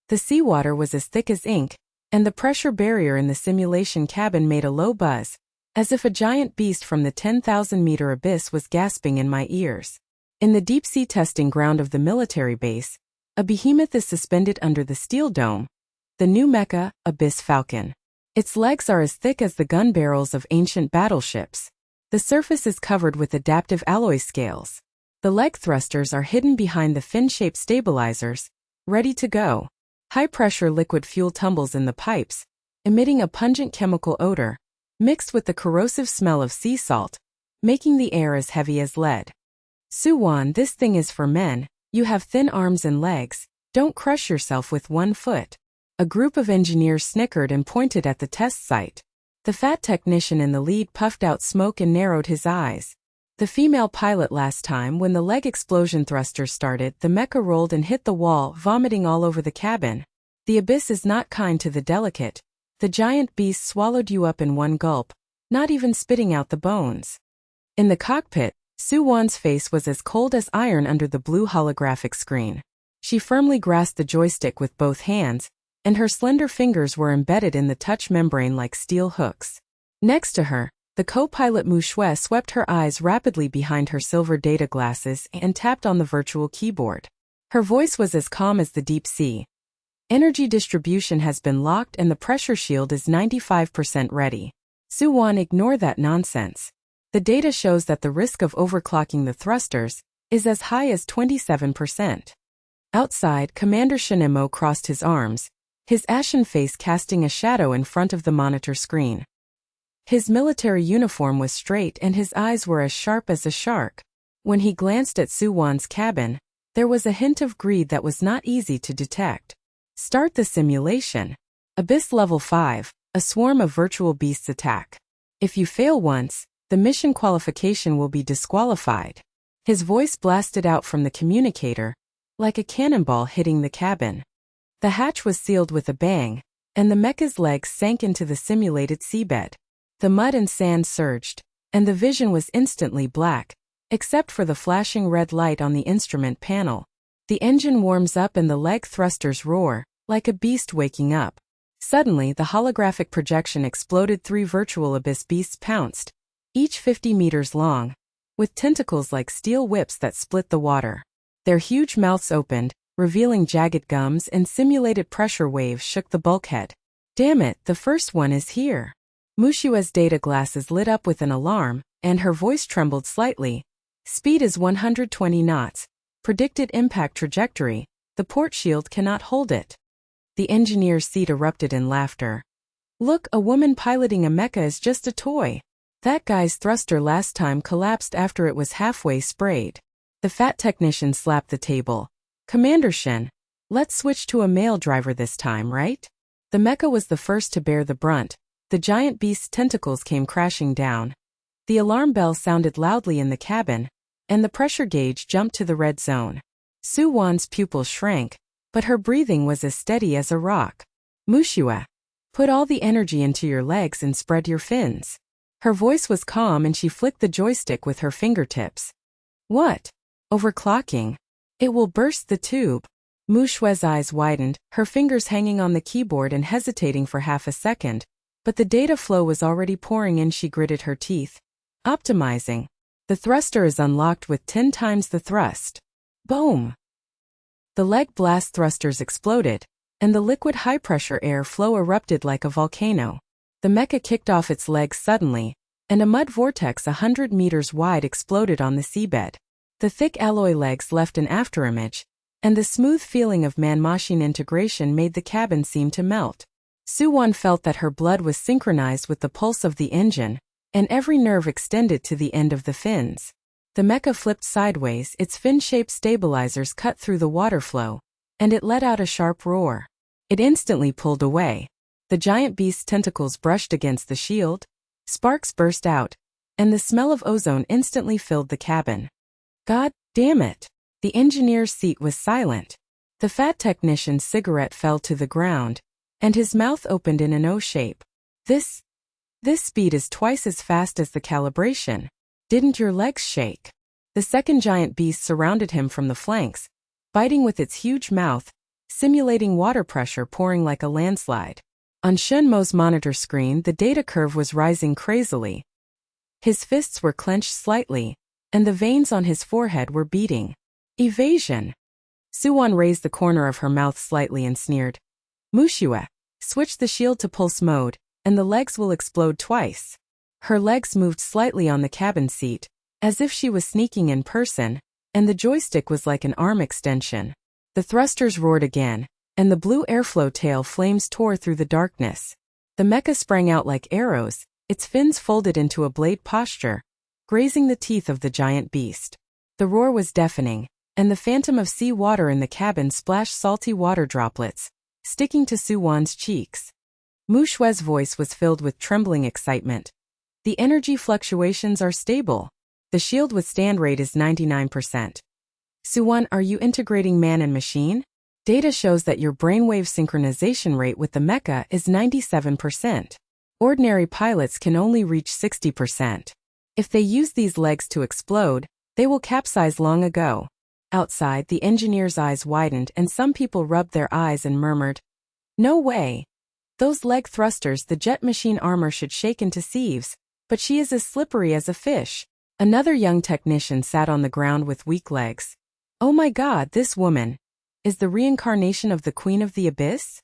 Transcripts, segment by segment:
The seawater was as thick as ink, and the pressure barrier in the simulation cabin made a low buzz, as if a giant beast from the 10,000-meter abyss was gasping in my ears. In the deep-sea testing ground of the military base, a behemoth is suspended under the steel dome, the new Mecha Abyss Falcon. Its legs are as thick as the gun barrels of ancient battleships. The surface is covered with adaptive alloy scales. The leg thrusters are hidden behind the fin-shaped stabilizers, ready to go. High-pressure liquid fuel tumbles in the pipes, emitting a pungent chemical odor, mixed with the corrosive smell of sea salt, making the air as heavy as lead. Su Wan, this thing is for men. You have thin arms and legs, don't crush yourself with one foot. A group of engineers snickered and pointed at the test site. The fat technician in the lead puffed out smoke and narrowed his eyes. The female pilot last time when the leg explosion thrusters started, the mecha rolled and hit the wall, vomiting all over the cabin. The abyss is not kind to the delicate. The giant beast swallowed you up in one gulp, not even spitting out the bones. In the cockpit, Su Wan's face was as cold as iron under the blue holographic screen. She firmly grasped the joystick with both hands, and her slender fingers were embedded in the touch membrane like steel hooks. Next to her, the co-pilot Muxue swept her eyes rapidly behind her silver data glasses and tapped on the virtual keyboard. Her voice was as calm as the deep sea. Energy distribution has been locked and the pressure shield is 95% ready. Su Wan, ignore that nonsense. The data shows that the risk of overclocking the thrusters is as high as 27%. Outside, Commander Shen Mo crossed his arms, his ashen face casting a shadow in front of the monitor screen. His military uniform was straight and his eyes were as sharp as a shark. When he glanced at Su Wan's cabin, there was a hint of greed that was not easy to detect. Start the simulation. Abyss Level 5, a swarm of virtual beasts attack. If you fail once, the mission qualification will be disqualified. His voice blasted out from the communicator, like a cannonball hitting the cabin. The hatch was sealed with a bang, and the mecha's legs sank into the simulated seabed. The mud and sand surged, and the vision was instantly black, except for the flashing red light on the instrument panel. The engine warms up and the leg thrusters roar, like a beast waking up. Suddenly, the holographic projection exploded. 3 virtual abyss beasts pounced, each 50 meters long, with tentacles like steel whips that split the water. Their huge mouths opened, revealing jagged gums, and simulated pressure waves shook the bulkhead. Damn it, the first one is here. Muxue's data glasses lit up with an alarm, and her voice trembled slightly. Speed is 120 knots. Predicted impact trajectory, the port shield cannot hold it. The engineer's seat erupted in laughter. Look, a woman piloting a mecha is just a toy. That guy's thruster last time collapsed after it was halfway sprayed. The fat technician slapped the table. Commander Shen, let's switch to a male driver this time, right? The mecha was the first to bear the brunt. The giant beast's tentacles came crashing down. The alarm bell sounded loudly in the cabin, and the pressure gauge jumped to the red zone. Su Wan's pupils shrank, but her breathing was as steady as a rock. Muxue, put all the energy into your legs and spread your fins. Her voice was calm and she flicked the joystick with her fingertips. What? Overclocking? It will burst the tube. Muxue's eyes widened, her fingers hanging on the keyboard and hesitating for half a second, but the data flow was already pouring in. She gritted her teeth. Optimizing. The thruster is unlocked with 10 times the thrust. Boom! The leg blast thrusters exploded, and the liquid high-pressure air flow erupted like a volcano. The mecha kicked off its legs suddenly, and a mud vortex 100 meters wide exploded on the seabed. The thick alloy legs left an afterimage, and the smooth feeling of man-machine integration made the cabin seem to melt. Su Wan felt that her blood was synchronized with the pulse of the engine, and every nerve extended to the end of the fins. The mecha flipped sideways, its fin-shaped stabilizers cut through the water flow, and it let out a sharp roar. It instantly pulled away. The giant beast's tentacles brushed against the shield, sparks burst out, and the smell of ozone instantly filled the cabin. God damn it! The engineer's seat was silent. The fat technician's cigarette fell to the ground, and his mouth opened in an O shape. This speed is twice as fast as the calibration. Didn't your legs shake? The second giant beast surrounded him from the flanks, biting with its huge mouth, simulating water pressure pouring like a landslide. On Shen Mo's monitor screen, the data curve was rising crazily. His fists were clenched slightly, and the veins on his forehead were beating. Evasion. Su Wan raised the corner of her mouth slightly and sneered. Muxue, switch the shield to pulse mode, and the legs will explode twice. Her legs moved slightly on the cabin seat, as if she was sneaking in person, and the joystick was like an arm extension. The thrusters roared again, and the blue airflow tail flames tore through the darkness. The mecha sprang out like arrows, its fins folded into a blade posture, grazing the teeth of the giant beast. The roar was deafening, and the phantom of sea water in the cabin splashed salty water droplets, sticking to Su Wan's cheeks. Muxue's voice was filled with trembling excitement. The energy fluctuations are stable. The shield withstand rate is 99%. Su Wan, are you integrating man and machine? Data shows that your brainwave synchronization rate with the mecha is 97%. Ordinary pilots can only reach 60%. If they use these legs to explode, they will capsize long ago. Outside, the engineer's eyes widened and some people rubbed their eyes and murmured, "No way. Those leg thrusters, the jet machine armor should shake into sieves, but she is as slippery as a fish." Another young technician sat on the ground with weak legs. "Oh my God, this woman is the reincarnation of the Queen of the Abyss?"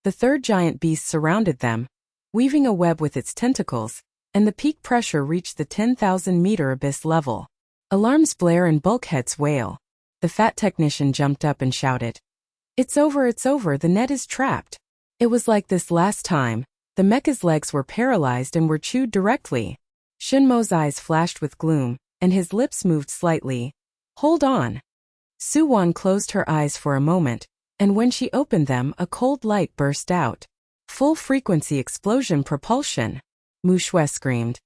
The third giant beast surrounded them, weaving a web with its tentacles, and the peak pressure reached the 10,000-meter abyss level. Alarms blare and bulkheads wail. The fat technician jumped up and shouted, it's over, the net is trapped." It was like this last time. The mecha's legs were paralyzed and were chewed directly. Shen Mo's eyes flashed with gloom, and his lips moved slightly. "Hold on." Su Wan closed her eyes for a moment, and when she opened them, a cold light burst out. Full-frequency explosion propulsion. Muxue screamed.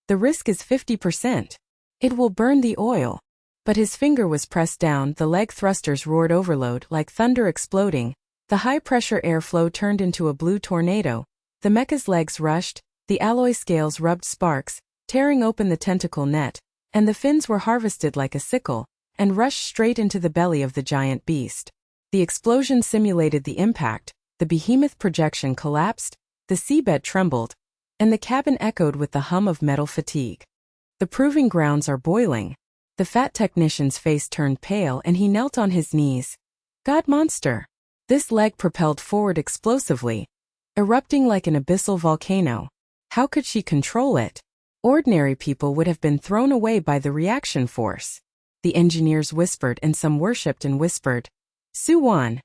"The risk is 50%. It will burn the oil." But his finger was pressed down, the leg thrusters roared overload like thunder exploding, the high-pressure airflow turned into a blue tornado, the mecha's legs rushed, the alloy scales rubbed sparks, tearing open the tentacle net, and the fins were harvested like a sickle, and rushed straight into the belly of the giant beast. The explosion simulated the impact, the behemoth projection collapsed, the seabed trembled, and the cabin echoed with the hum of metal fatigue. The proving grounds are boiling. The fat technician's face turned pale and he knelt on his knees. "God monster!" This leg propelled forward explosively, erupting like an abyssal volcano. How could she control it? Ordinary people would have been thrown away by the reaction force. The engineers whispered and some worshipped and whispered, "Su Wan.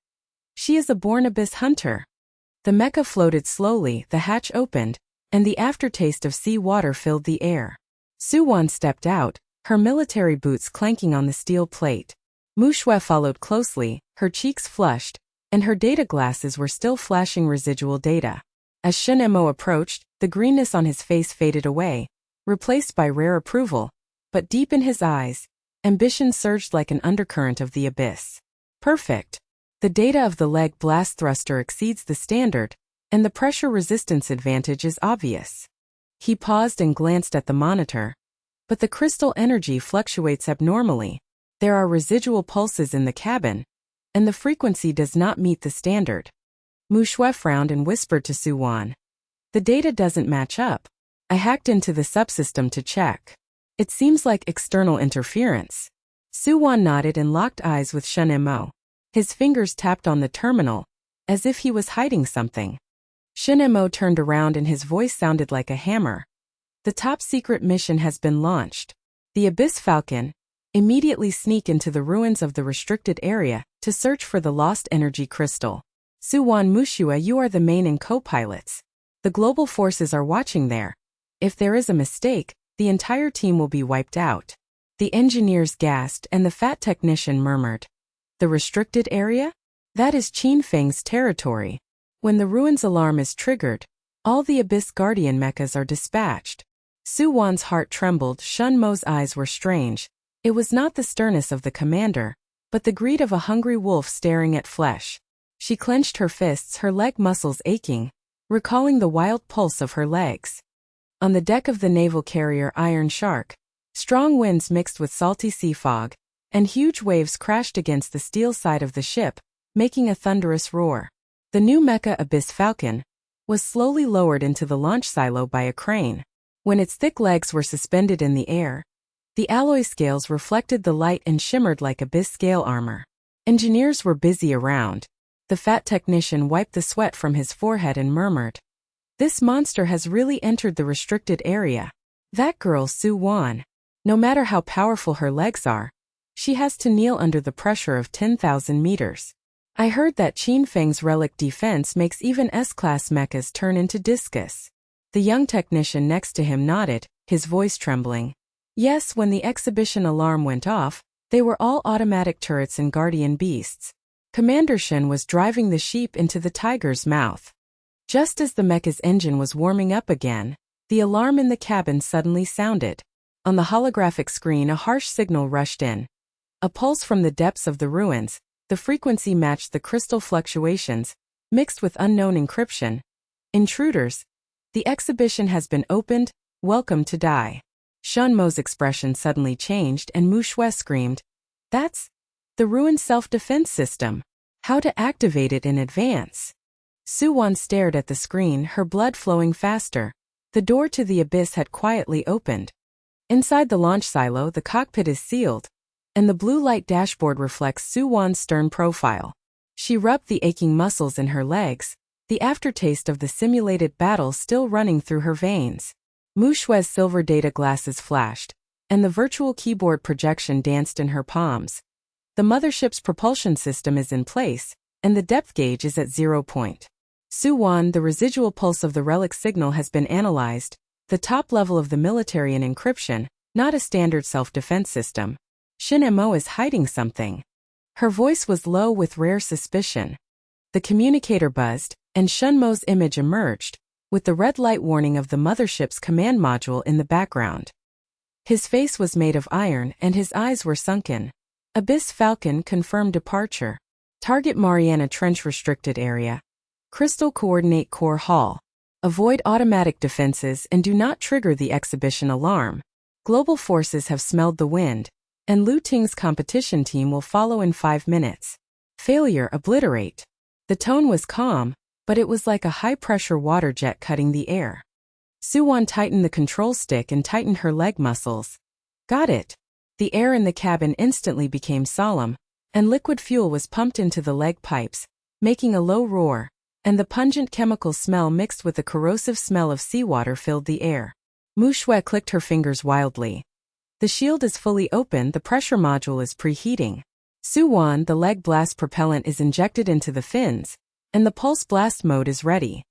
She is a born abyss hunter." The mecha floated slowly, the hatch opened, and the aftertaste of sea water filled the air. Su Wan stepped out, her military boots clanking on the steel plate. Muxue followed closely, her cheeks flushed, and her data glasses were still flashing residual data. As Shen Mo approached, the greenness on his face faded away, replaced by rare approval, but deep in his eyes, ambition surged like an undercurrent of the abyss. Perfect. The data of the leg blast thruster exceeds the standard, and the pressure resistance advantage is obvious. He paused and glanced at the monitor. But the crystal energy fluctuates abnormally. There are residual pulses in the cabin, and the frequency does not meet the standard. Muxue frowned and whispered to Su Wan. "The data doesn't match up. I hacked into the subsystem to check. It seems like external interference." Su Wan nodded and locked eyes with Shen Mo. His fingers tapped on the terminal, as if he was hiding something. Shen Mo turned around and his voice sounded like a hammer. "The top-secret mission has been launched. The Abyss Falcon. Immediately sneak into the ruins of the restricted area to search for the lost energy crystal. Su Wan, Muxue, you are the main and co-pilots. The global forces are watching there. If there is a mistake, the entire team will be wiped out." The engineers gasped and the fat technician murmured. "The restricted area? That is Feng's territory. When the ruins alarm is triggered, all the Abyss Guardian mechas are dispatched." Su Wan's heart trembled, Shen Mo's eyes were strange. It was not the sternness of the commander, but the greed of a hungry wolf staring at flesh. She clenched her fists, her leg muscles aching, recalling the wild pulse of her legs. On the deck of the naval carrier Iron Shark, strong winds mixed with salty sea fog, and huge waves crashed against the steel side of the ship, making a thunderous roar. The new Mecha Abyss Falcon was slowly lowered into the launch silo by a crane. When its thick legs were suspended in the air, the alloy scales reflected the light and shimmered like abyss scale armor. Engineers were busy around. The fat technician wiped the sweat from his forehead and murmured, "This monster has really entered the restricted area. That girl Su Wan. No matter how powerful her legs are, she has to kneel under the pressure of 10,000 meters. I heard that Feng's relic defense makes even S-class mechas turn into discus." The young technician next to him nodded, his voice trembling. Yes, when the exhibition alarm went off, they were all automatic turrets and guardian beasts. Commander Shen was driving the sheep into the tiger's mouth. Just as the mecha's engine was warming up again, the alarm in the cabin suddenly sounded. On the holographic screen, a harsh signal rushed in. A pulse from the depths of the ruins. The frequency matched the crystal fluctuations, mixed with unknown encryption. "Intruders. The exhibition has been opened. Welcome to die." Shen Mo's expression suddenly changed and Muxue screamed, "That's the ruined self-defense system. How to activate it in advance?" Su Wan stared at the screen, her blood flowing faster. The door to the abyss had quietly opened. Inside the launch silo, the cockpit is sealed, and the blue light dashboard reflects Su Wan's stern profile. She rubbed the aching muscles in her legs, the aftertaste of the simulated battle still running through her veins. Muxue's silver data glasses flashed, and the virtual keyboard projection danced in her palms. The mothership's propulsion system is in place, and the depth gauge is at 0 point. Su Wan, the residual pulse of the relic signal has been analyzed, the top level of the military and encryption, not a standard self-defense system. Shen Mo is hiding something. Her voice was low with rare suspicion. The communicator buzzed, and Shen Mo's image emerged, with the red light warning of the mothership's command module in the background. His face was made of iron and his eyes were sunken. Abyss Falcon confirmed departure. Target Mariana Trench restricted area. Crystal Coordinate Core Hall. Avoid automatic defenses and do not trigger the exhibition alarm. Global forces have smelled the wind, and Lu Ting's competition team will follow in 5 minutes. Failure obliterate. The tone was calm, but it was like a high-pressure water jet cutting the air. Su Wan tightened the control stick and tightened her leg muscles. Got it. The air in the cabin instantly became solemn, and liquid fuel was pumped into the leg pipes, making a low roar, and the pungent chemical smell mixed with the corrosive smell of seawater filled the air. Muxue clicked her fingers wildly. The shield is fully open, the pressure module is preheating. Su Wan, the leg blast propellant is injected into the fins, and the pulse blast mode is ready.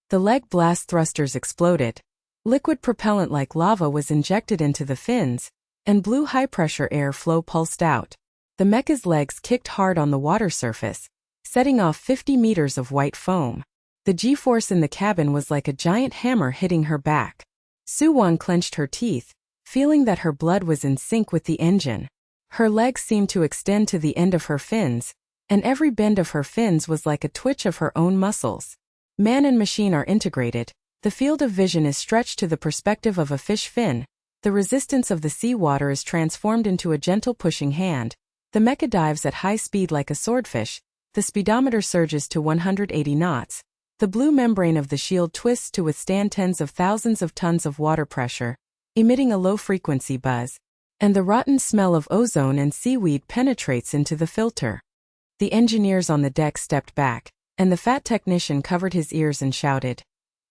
The leg blast thrusters exploded. Liquid propellant like lava was injected into the fins, and blue high-pressure air flow pulsed out. The mecha's legs kicked hard on the water surface, setting off 50 meters of white foam. The G-force in the cabin was like a giant hammer hitting her back. Su Wan clenched her teeth, feeling that her blood was in sync with the engine. Her legs seemed to extend to the end of her fins, and every bend of her fins was like a twitch of her own muscles. Man and machine are integrated. The field of vision is stretched to the perspective of a fish fin. The resistance of the seawater is transformed into a gentle pushing hand. The mecha dives at high speed like a swordfish. The speedometer surges to 180 knots. The blue membrane of the shield twists to withstand tens of thousands of tons of water pressure, emitting a low-frequency buzz, and the rotten smell of ozone and seaweed penetrates into the filter. The engineers on the deck stepped back, and the fat technician covered his ears and shouted,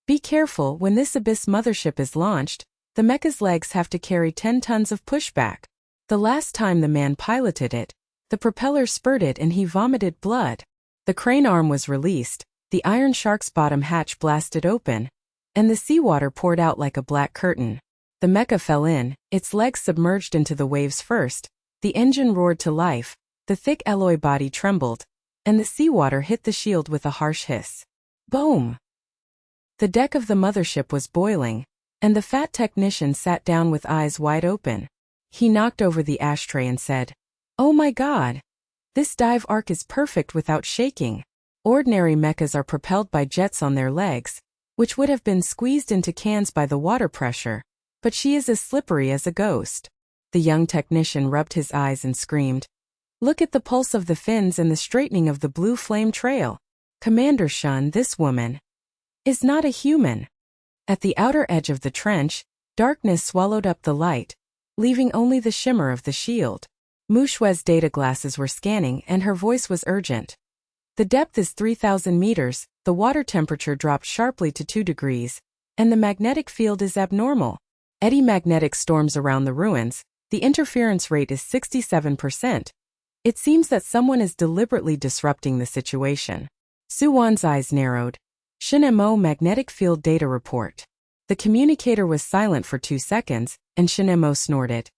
"Be careful, when this Abyss mothership is launched, the mecha's legs have to carry 10 tons of pushback. The last time the man piloted it, the propeller spurted and he vomited blood." The crane arm was released, the Iron Shark's bottom hatch blasted open, and the seawater poured out like a black curtain. The mecha fell in, its legs submerged into the waves first, the engine roared to life, the thick alloy body trembled, and the seawater hit the shield with a harsh hiss. Boom! The deck of the mothership was boiling, and the fat technician sat down with eyes wide open. He knocked over the ashtray and said, "Oh my God! This dive arc is perfect without shaking." Ordinary mechas are propelled by jets on their legs, which would have been squeezed into cans by the water pressure, but she is as slippery as a ghost. The young technician rubbed his eyes and screamed, Look at the pulse of the fins and the straightening of the blue flame trail. Commander Shen, this woman is not a human. At the outer edge of the trench, darkness swallowed up the light, leaving only the shimmer of the shield. Muxue's data glasses were scanning and her voice was urgent. The depth is 3,000 meters, the water temperature dropped sharply to 2 degrees, and the magnetic field is abnormal. Eddy magnetic storms around the ruins, the interference rate is 67%. It seems that someone is deliberately disrupting the situation. Su Wan's eyes narrowed. Shen Mo magnetic field data report. The communicator was silent for 2 seconds, and Shen Mo snorted.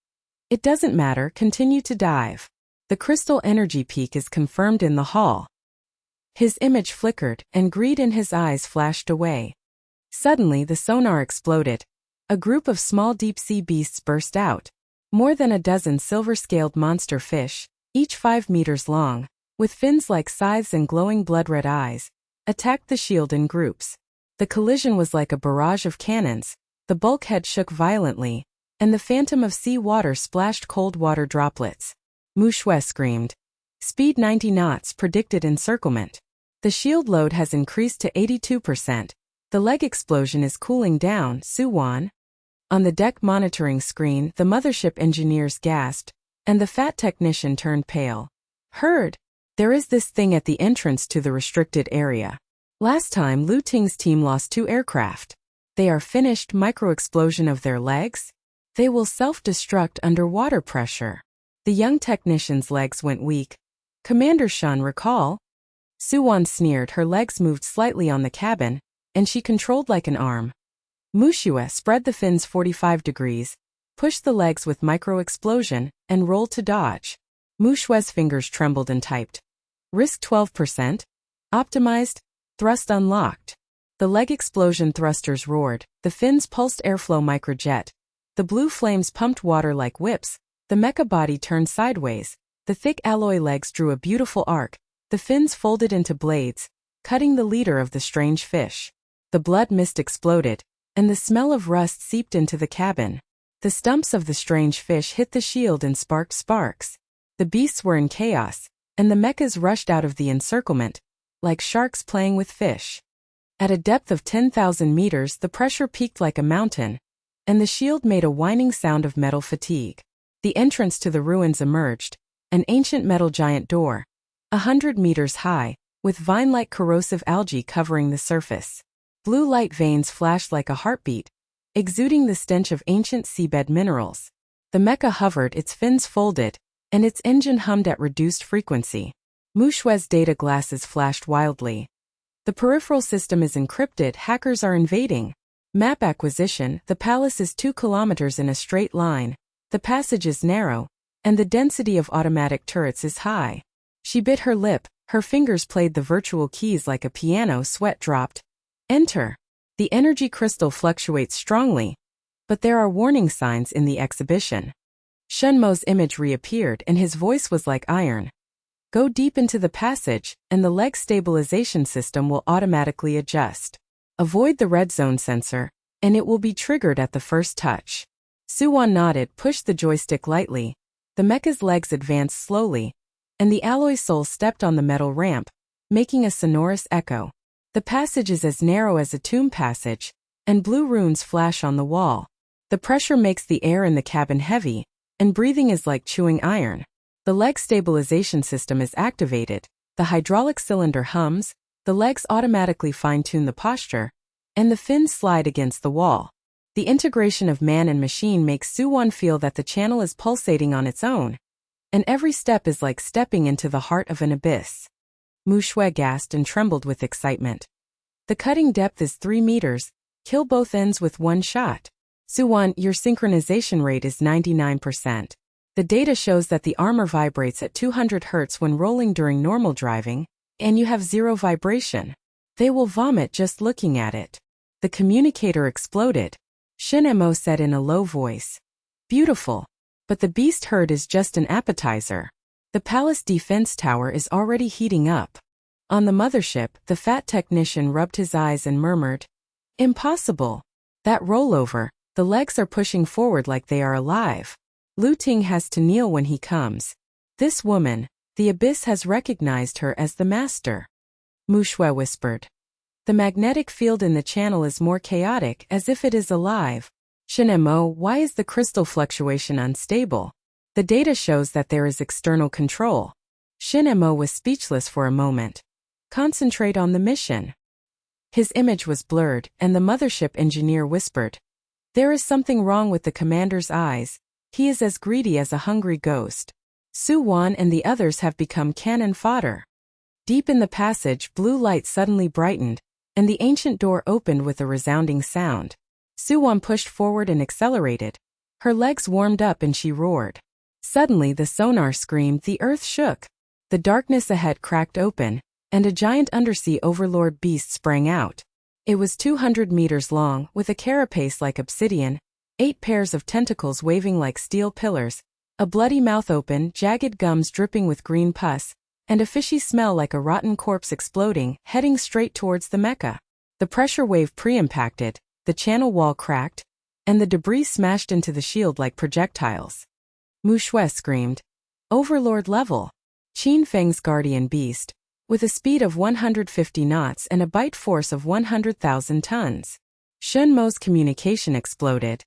It doesn't matter, continue to dive. The crystal energy peak is confirmed in the hall. His image flickered, and greed in his eyes flashed away. Suddenly the sonar exploded. A group of small deep-sea beasts burst out. More than a dozen silver-scaled monster fish, each 5 meters long, with fins like scythes and glowing blood-red eyes, attacked the shield in groups. The collision was like a barrage of cannons. The bulkhead shook violently, and the phantom of sea water splashed cold water droplets. Muxue screamed. Speed 90 knots predicted encirclement. The shield load has increased to 82%. The leg explosion is cooling down, Su Wan. On the deck monitoring screen, the mothership engineers gasped, and the fat technician turned pale. Heard. There is this thing at the entrance to the restricted area. Last time Lu Ting's team lost 2 aircraft. They are finished. Micro-explosion of their legs? They will self-destruct under water pressure. The young technician's legs went weak. Commander Shen, recall? Su Wan sneered. Her legs moved slightly on the cabin, and she controlled like an arm. Muxue spread the fins 45 degrees, pushed the legs with micro-explosion, and rolled to dodge. Muxue's fingers trembled and typed. Risk 12%? Optimized? Thrust unlocked. The leg explosion thrusters roared, the fins pulsed airflow microjet. The blue flames pumped water like whips, the mecha body turned sideways, the thick alloy legs drew a beautiful arc, the fins folded into blades, cutting the leader of the strange fish. The blood mist exploded, and the smell of rust seeped into the cabin. The stumps of the strange fish hit the shield and sparked sparks. The beasts were in chaos, and the mechas rushed out of the encirclement, like sharks playing with fish. At a depth of 10,000 meters, the pressure peaked like a mountain, and the shield made a whining sound of metal fatigue. The entrance to the ruins emerged, an ancient metal giant door, 100 meters high, with vine-like corrosive algae covering the surface. Blue light veins flashed like a heartbeat, exuding the stench of ancient seabed minerals. The mecha hovered, its fins folded, and its engine hummed at reduced frequency. Muxue's data glasses flashed wildly. The peripheral system is encrypted, hackers are invading. Map acquisition, the palace is 2 kilometers in a straight line, the passage is narrow, and the density of automatic turrets is high. She bit her lip, her fingers played the virtual keys like a piano, sweat dropped. Enter. The energy crystal fluctuates strongly, but there are warning signs in the exhibition. Shen Mo's image reappeared and his voice was like iron. Go deep into the passage, and the leg stabilization system will automatically adjust. Avoid the red zone sensor, and it will be triggered at the first touch. Su Wan nodded, pushed the joystick lightly. The mecha's legs advanced slowly, and the alloy sole stepped on the metal ramp, making a sonorous echo. The passage is as narrow as a tomb passage, and blue runes flash on the wall. The pressure makes the air in the cabin heavy, and breathing is like chewing iron. The leg stabilization system is activated, the hydraulic cylinder hums, the legs automatically fine-tune the posture, and the fins slide against the wall. The integration of man and machine makes Su Wan feel that the channel is pulsating on its own, and every step is like stepping into the heart of an abyss. Muxue gasped and trembled with excitement. The cutting depth is 3 meters, kill both ends with one shot. Su Wan, your synchronization rate is 99%. The data shows that the armor vibrates at 200 Hz when rolling during normal driving, and you have 0 vibration. They will vomit just looking at it. The communicator exploded. Shen Mo said in a low voice. Beautiful. But the beast herd is just an appetizer. The palace defense tower is already heating up. On the mothership, the fat technician rubbed his eyes and murmured, Impossible. That rollover, the legs are pushing forward like they are alive. Lu Ting has to kneel when he comes. This woman, the abyss has recognized her as the master. Muxue whispered. The magnetic field in the channel is more chaotic, as if it is alive. Shen Mo, why is the crystal fluctuation unstable? The data shows that there is external control. Shen Mo was speechless for a moment. Concentrate on the mission. His image was blurred, and the mothership engineer whispered. There is something wrong with the commander's eyes. He is as greedy as a hungry ghost. Su Wan and the others have become cannon fodder. Deep in the passage, blue light suddenly brightened, and the ancient door opened with a resounding sound. Su Wan pushed forward and accelerated. Her legs warmed up and she roared. Suddenly the sonar screamed, the earth shook. The darkness ahead cracked open, and a giant undersea overlord beast sprang out. It was 200 meters long, with a carapace like obsidian, 8 pairs of tentacles waving like steel pillars, a bloody mouth open, jagged gums dripping with green pus, and a fishy smell like a rotten corpse exploding, heading straight towards the mecha. The pressure wave pre-impacted, the channel wall cracked, and the debris smashed into the shield like projectiles. Muxue screamed. Overlord level. Feng's guardian beast, with a speed of 150 knots and a bite force of 100,000 tons. Shen Mo's communication exploded.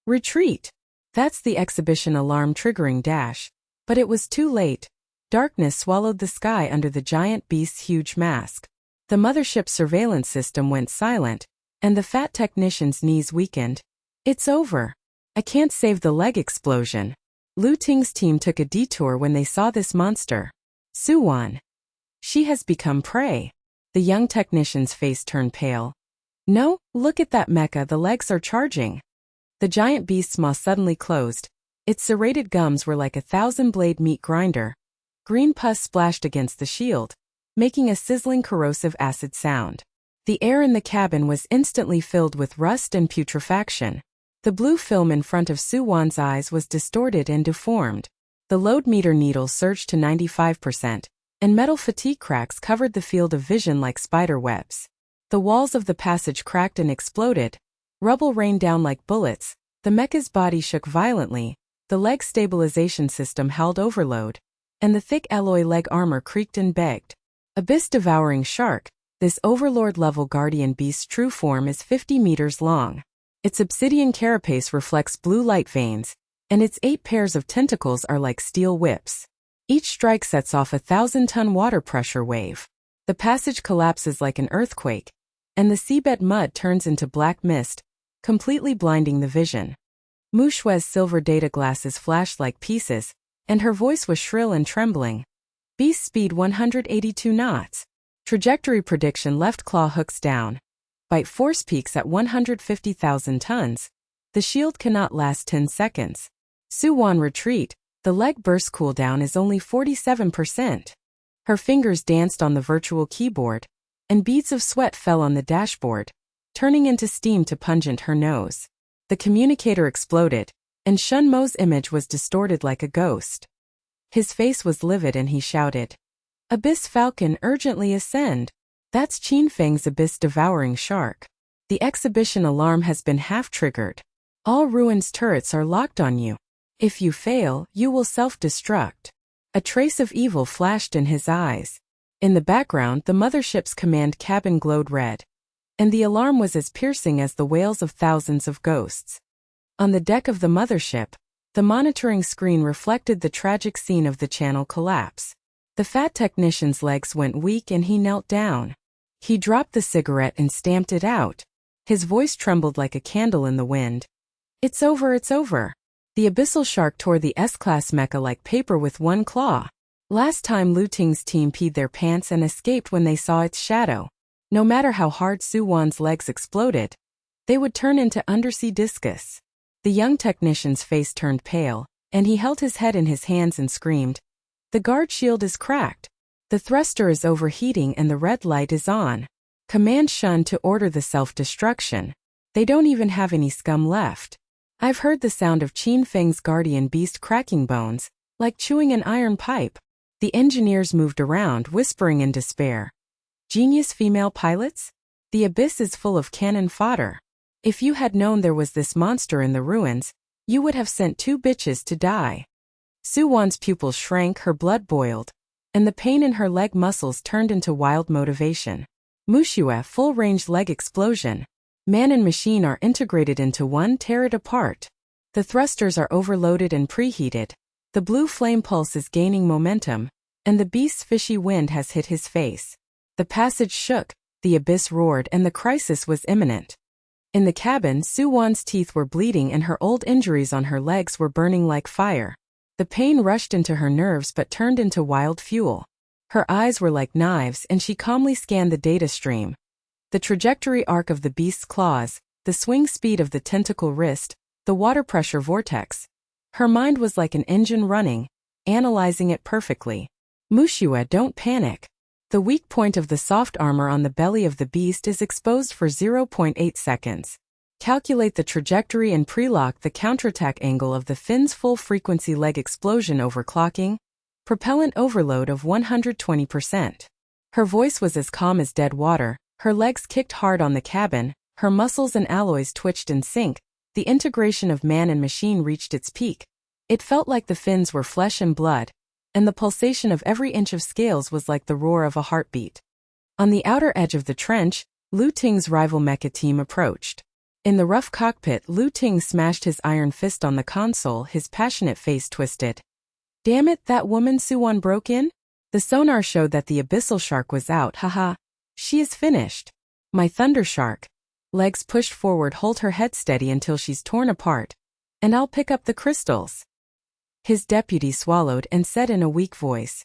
Retreat! That's the exhibition alarm triggering dash. But it was too late. Darkness swallowed the sky under the giant beast's huge mask. The mothership's surveillance system went silent, and the fat technician's knees weakened. It's over. I can't save the leg explosion. Lu Ting's team took a detour when they saw this monster. Su Wan. She has become prey. The young technician's face turned pale. No, look at that mecha, the legs are charging. The giant beast's maw suddenly closed. Its serrated gums were like a 1,000-blade meat grinder. Green pus splashed against the shield, making a sizzling corrosive acid sound. The air in the cabin was instantly filled with rust and putrefaction. The blue film in front of Su Wan's eyes was distorted and deformed. The load meter needle surged to 95%, and metal fatigue cracks covered the field of vision like spider webs. The walls of the passage cracked and exploded. Rubble rained down like bullets. The mecha's body shook violently. The leg stabilization system held overload, and the thick alloy leg armor creaked and begged. Abyss-devouring shark, this overlord-level guardian beast's true form is 50 meters long. Its obsidian carapace reflects blue light veins, and its 8 pairs of tentacles are like steel whips. Each strike sets off a 1,000-ton water pressure wave. The passage collapses like an earthquake, and the seabed mud turns into black mist, completely blinding the vision. Muxue's silver data glasses flashed like pieces, and her voice was shrill and trembling. Beast speed 182 knots. Trajectory prediction left claw hooks down. Bite force peaks at 150,000 tons. The shield cannot last 10 seconds. Su Wan retreat. The leg burst cooldown is only 47%. Her fingers danced on the virtual keyboard, and beads of sweat fell on the dashboard, turning into steam to pungent her nose. The communicator exploded, and Shen Mo's image was distorted like a ghost. His face was livid and he shouted, Abyss Falcon, urgently ascend. That's Feng's abyss-devouring shark. The exhibition alarm has been half-triggered. All ruins turrets are locked on you. If you fail, you will self-destruct. A trace of evil flashed in his eyes. In the background, the mothership's command cabin glowed red, and the alarm was as piercing as the wails of thousands of ghosts. On the deck of the mothership, the monitoring screen reflected the tragic scene of the channel collapse. The fat technician's legs went weak and he knelt down. He dropped the cigarette and stamped it out. His voice trembled like a candle in the wind. It's over, it's over. The abyssal shark tore the S-class mecha like paper with one claw. Last time Lu Ting's team peed their pants and escaped when they saw its shadow. No matter how hard Su Wan's legs exploded, they would turn into undersea discus. The young technician's face turned pale, and he held his head in his hands and screamed, The guard shield is cracked. The thruster is overheating and the red light is on. Command Shun to order the self-destruction. They don't even have any scum left. I've heard the sound of Feng's guardian beast cracking bones, like chewing an iron pipe. The engineers moved around, whispering in despair. Genius female pilots? The abyss is full of cannon fodder. If you had known there was this monster in the ruins, you would have sent 2 bitches to die. Su Wan's pupils shrank, her blood boiled, and the pain in her leg muscles turned into wild motivation. Muxue, full-range leg explosion. Man and machine are integrated into one, tear it apart. The thrusters are overloaded and preheated. The blue flame pulse is gaining momentum, and the beast's fishy wind has hit his face. The passage shook, the abyss roared, and the crisis was imminent. In the cabin, Su Wan's teeth were bleeding and her old injuries on her legs were burning like fire. The pain rushed into her nerves but turned into wild fuel. Her eyes were like knives and she calmly scanned the data stream. The trajectory arc of the beast's claws, the swing speed of the tentacle wrist, the water pressure vortex. Her mind was like an engine running, analyzing it perfectly. Muxue, don't panic. The weak point of the soft armor on the belly of the beast is exposed for 0.8 seconds. Calculate the trajectory and pre-lock the counterattack angle of the fin's full-frequency leg explosion overclocking. Propellant overload of 120%. Her voice was as calm as dead water, her legs kicked hard on the cabin, her muscles and alloys twitched in sync, the integration of man and machine reached its peak. It felt like the fins were flesh and blood, and the pulsation of every inch of scales was like the roar of a heartbeat. On the outer edge of the trench, Lu Ting's rival mecha team approached. In the rough cockpit, Lu Ting smashed his iron fist on the console, his passionate face twisted. Damn it, that woman Su Wan broke in? The sonar showed that the abyssal shark was out, haha. She is finished. My thunder shark. Legs pushed forward, hold her head steady until she's torn apart. And I'll pick up the crystals. His deputy swallowed and said in a weak voice.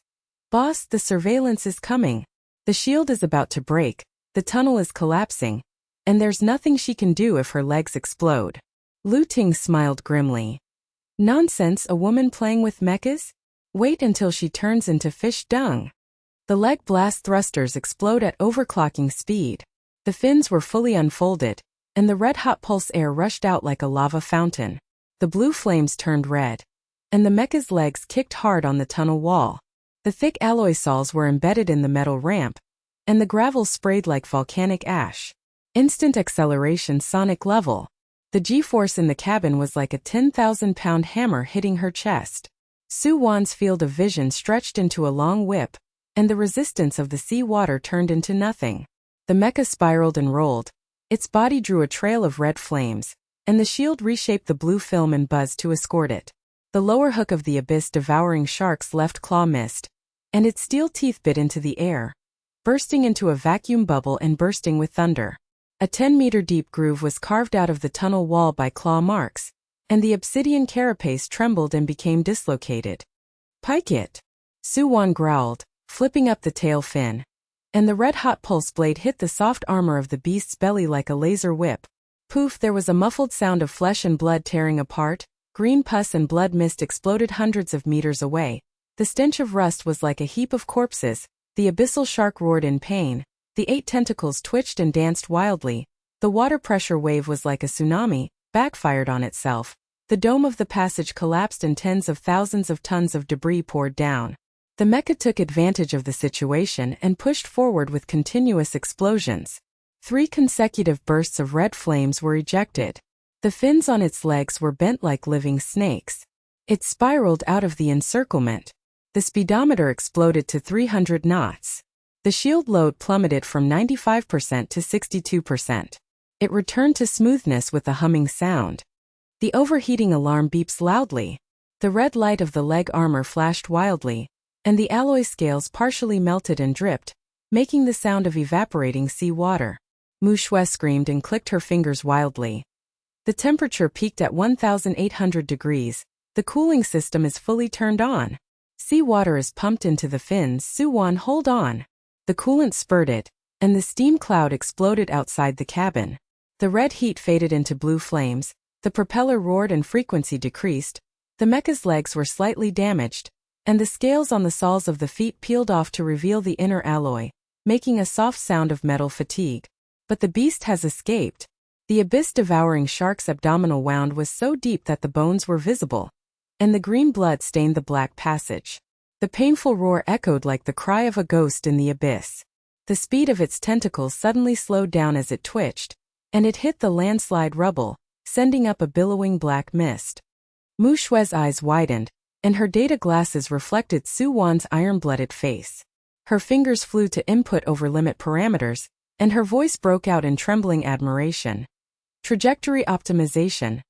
Boss, the surveillance is coming. The shield is about to break, the tunnel is collapsing, and there's nothing she can do if her legs explode. Lu Ting smiled grimly. Nonsense, a woman playing with mechas? Wait until she turns into fish dung. The leg blast thrusters explode at overclocking speed. The fins were fully unfolded, and the red-hot pulse air rushed out like a lava fountain. The blue flames turned red, and the mecha's legs kicked hard on the tunnel wall. The thick alloy soles were embedded in the metal ramp, and the gravel sprayed like volcanic ash. Instant acceleration, sonic level. The G-force in the cabin was like a 10,000-pound hammer hitting her chest. Su Wan's field of vision stretched into a long whip, and the resistance of the sea water turned into nothing. The mecha spiraled and rolled. Its body drew a trail of red flames, and the shield reshaped the blue film and buzzed to escort it. The lower hook of the abyss devouring shark's left claw missed, and its steel teeth bit into the air, bursting into a vacuum bubble and bursting with thunder. A 10-meter-deep groove was carved out of the tunnel wall by claw marks, and the obsidian carapace trembled and became dislocated. Pike it! Su Wan growled, flipping up the tail fin. And the red-hot pulse blade hit the soft armor of the beast's belly like a laser whip. Poof, there was a muffled sound of flesh and blood tearing apart. Green pus and blood mist exploded hundreds of meters away. The stench of rust was like a heap of corpses. The abyssal shark roared in pain. The 8 tentacles twitched and danced wildly. The water pressure wave was like a tsunami, backfired on itself. The dome of the passage collapsed and tens of thousands of tons of debris poured down. The mecha took advantage of the situation and pushed forward with continuous explosions. 3 consecutive bursts of red flames were ejected. The fins on its legs were bent like living snakes. It spiraled out of the encirclement. The speedometer exploded to 300 knots. The shield load plummeted from 95% to 62%. It returned to smoothness with a humming sound. The overheating alarm beeps loudly. The red light of the leg armor flashed wildly, and the alloy scales partially melted and dripped, making the sound of evaporating sea water. Muxue screamed and clicked her fingers wildly. The temperature peaked at 1,800 degrees. The cooling system is fully turned on. Sea water is pumped into the fins. Su Wan, hold on. The coolant spurted, and the steam cloud exploded outside the cabin. The red heat faded into blue flames, the propeller roared and frequency decreased, the mecha's legs were slightly damaged, and the scales on the soles of the feet peeled off to reveal the inner alloy, making a soft sound of metal fatigue. But the beast has escaped. The abyss-devouring shark's abdominal wound was so deep that the bones were visible, and the green blood stained the black passage. The painful roar echoed like the cry of a ghost in the abyss. The speed of its tentacles suddenly slowed down as it twitched, and it hit the landslide rubble, sending up a billowing black mist. Muxue's eyes widened, and her data glasses reflected Su Wan's iron-blooded face. Her fingers flew to input over limit parameters, and her voice broke out in trembling admiration. Trajectory optimization.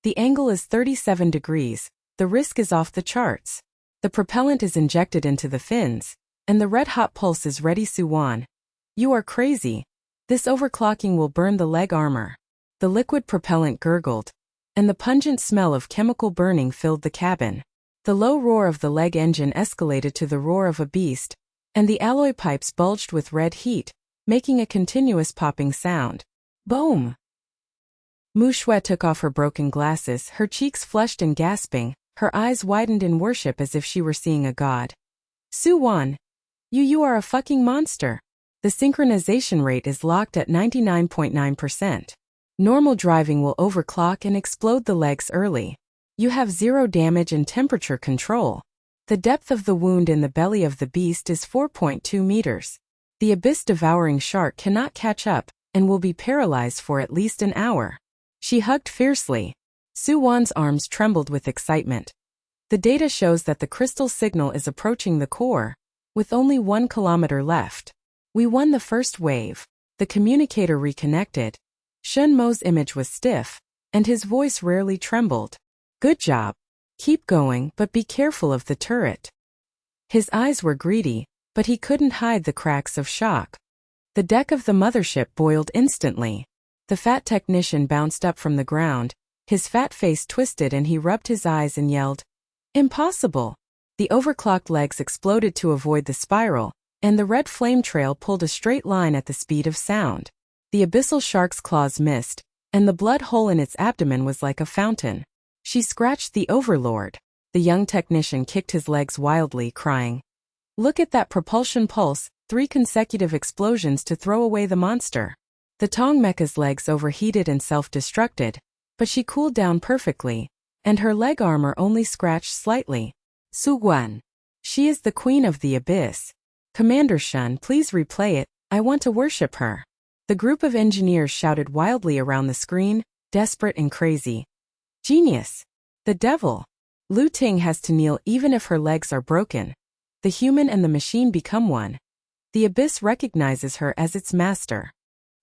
The angle is 37 degrees, the risk is off the charts. The propellant is injected into the fins, and the red-hot pulse is ready. Su Wan. You are crazy. This overclocking will burn the leg armor. The liquid propellant gurgled, and the pungent smell of chemical burning filled the cabin. The low roar of the leg engine escalated to the roar of a beast, and the alloy pipes bulged with red heat, making a continuous popping sound. Boom! Muxue took off her broken glasses, her cheeks flushed and gasping, her eyes widened in worship as if she were seeing a god. Su Wan. You are a fucking monster. The synchronization rate is locked at 99.9%. Normal driving will overclock and explode the legs early. You have 0 damage and temperature control. The depth of the wound in the belly of the beast is 4.2 meters. The abyss-devouring shark cannot catch up, and will be paralyzed for at least an hour. She hugged fiercely. Su Wan's arms trembled with excitement. The data shows that the crystal signal is approaching the core, with only 1 kilometer left. We won the first wave. The communicator reconnected. Shen Mo's image was stiff, and his voice rarely trembled. Good job. Keep going, but be careful of the turret. His eyes were greedy, but he couldn't hide the cracks of shock. The deck of the mothership boiled instantly. The fat technician bounced up from the ground, his fat face twisted, and he rubbed his eyes and yelled, "Impossible!" The overclocked legs exploded to avoid the spiral, and the red flame trail pulled a straight line at the speed of sound. The abyssal shark's claws missed, and the blood hole in its abdomen was like a fountain. She scratched the overlord. The young technician kicked his legs wildly, crying, "Look at that propulsion pulse, 3 consecutive explosions to throw away the monster." The Tong Mecha's legs overheated and self-destructed, but she cooled down perfectly, and her leg armor only scratched slightly. Su Wan. She is the queen of the abyss. Commander Shen, please replay it, I want to worship her. The group of engineers shouted wildly around the screen, desperate and crazy. Genius. The devil. Lu Ting has to kneel even if her legs are broken. The human and the machine become one. The abyss recognizes her as its master.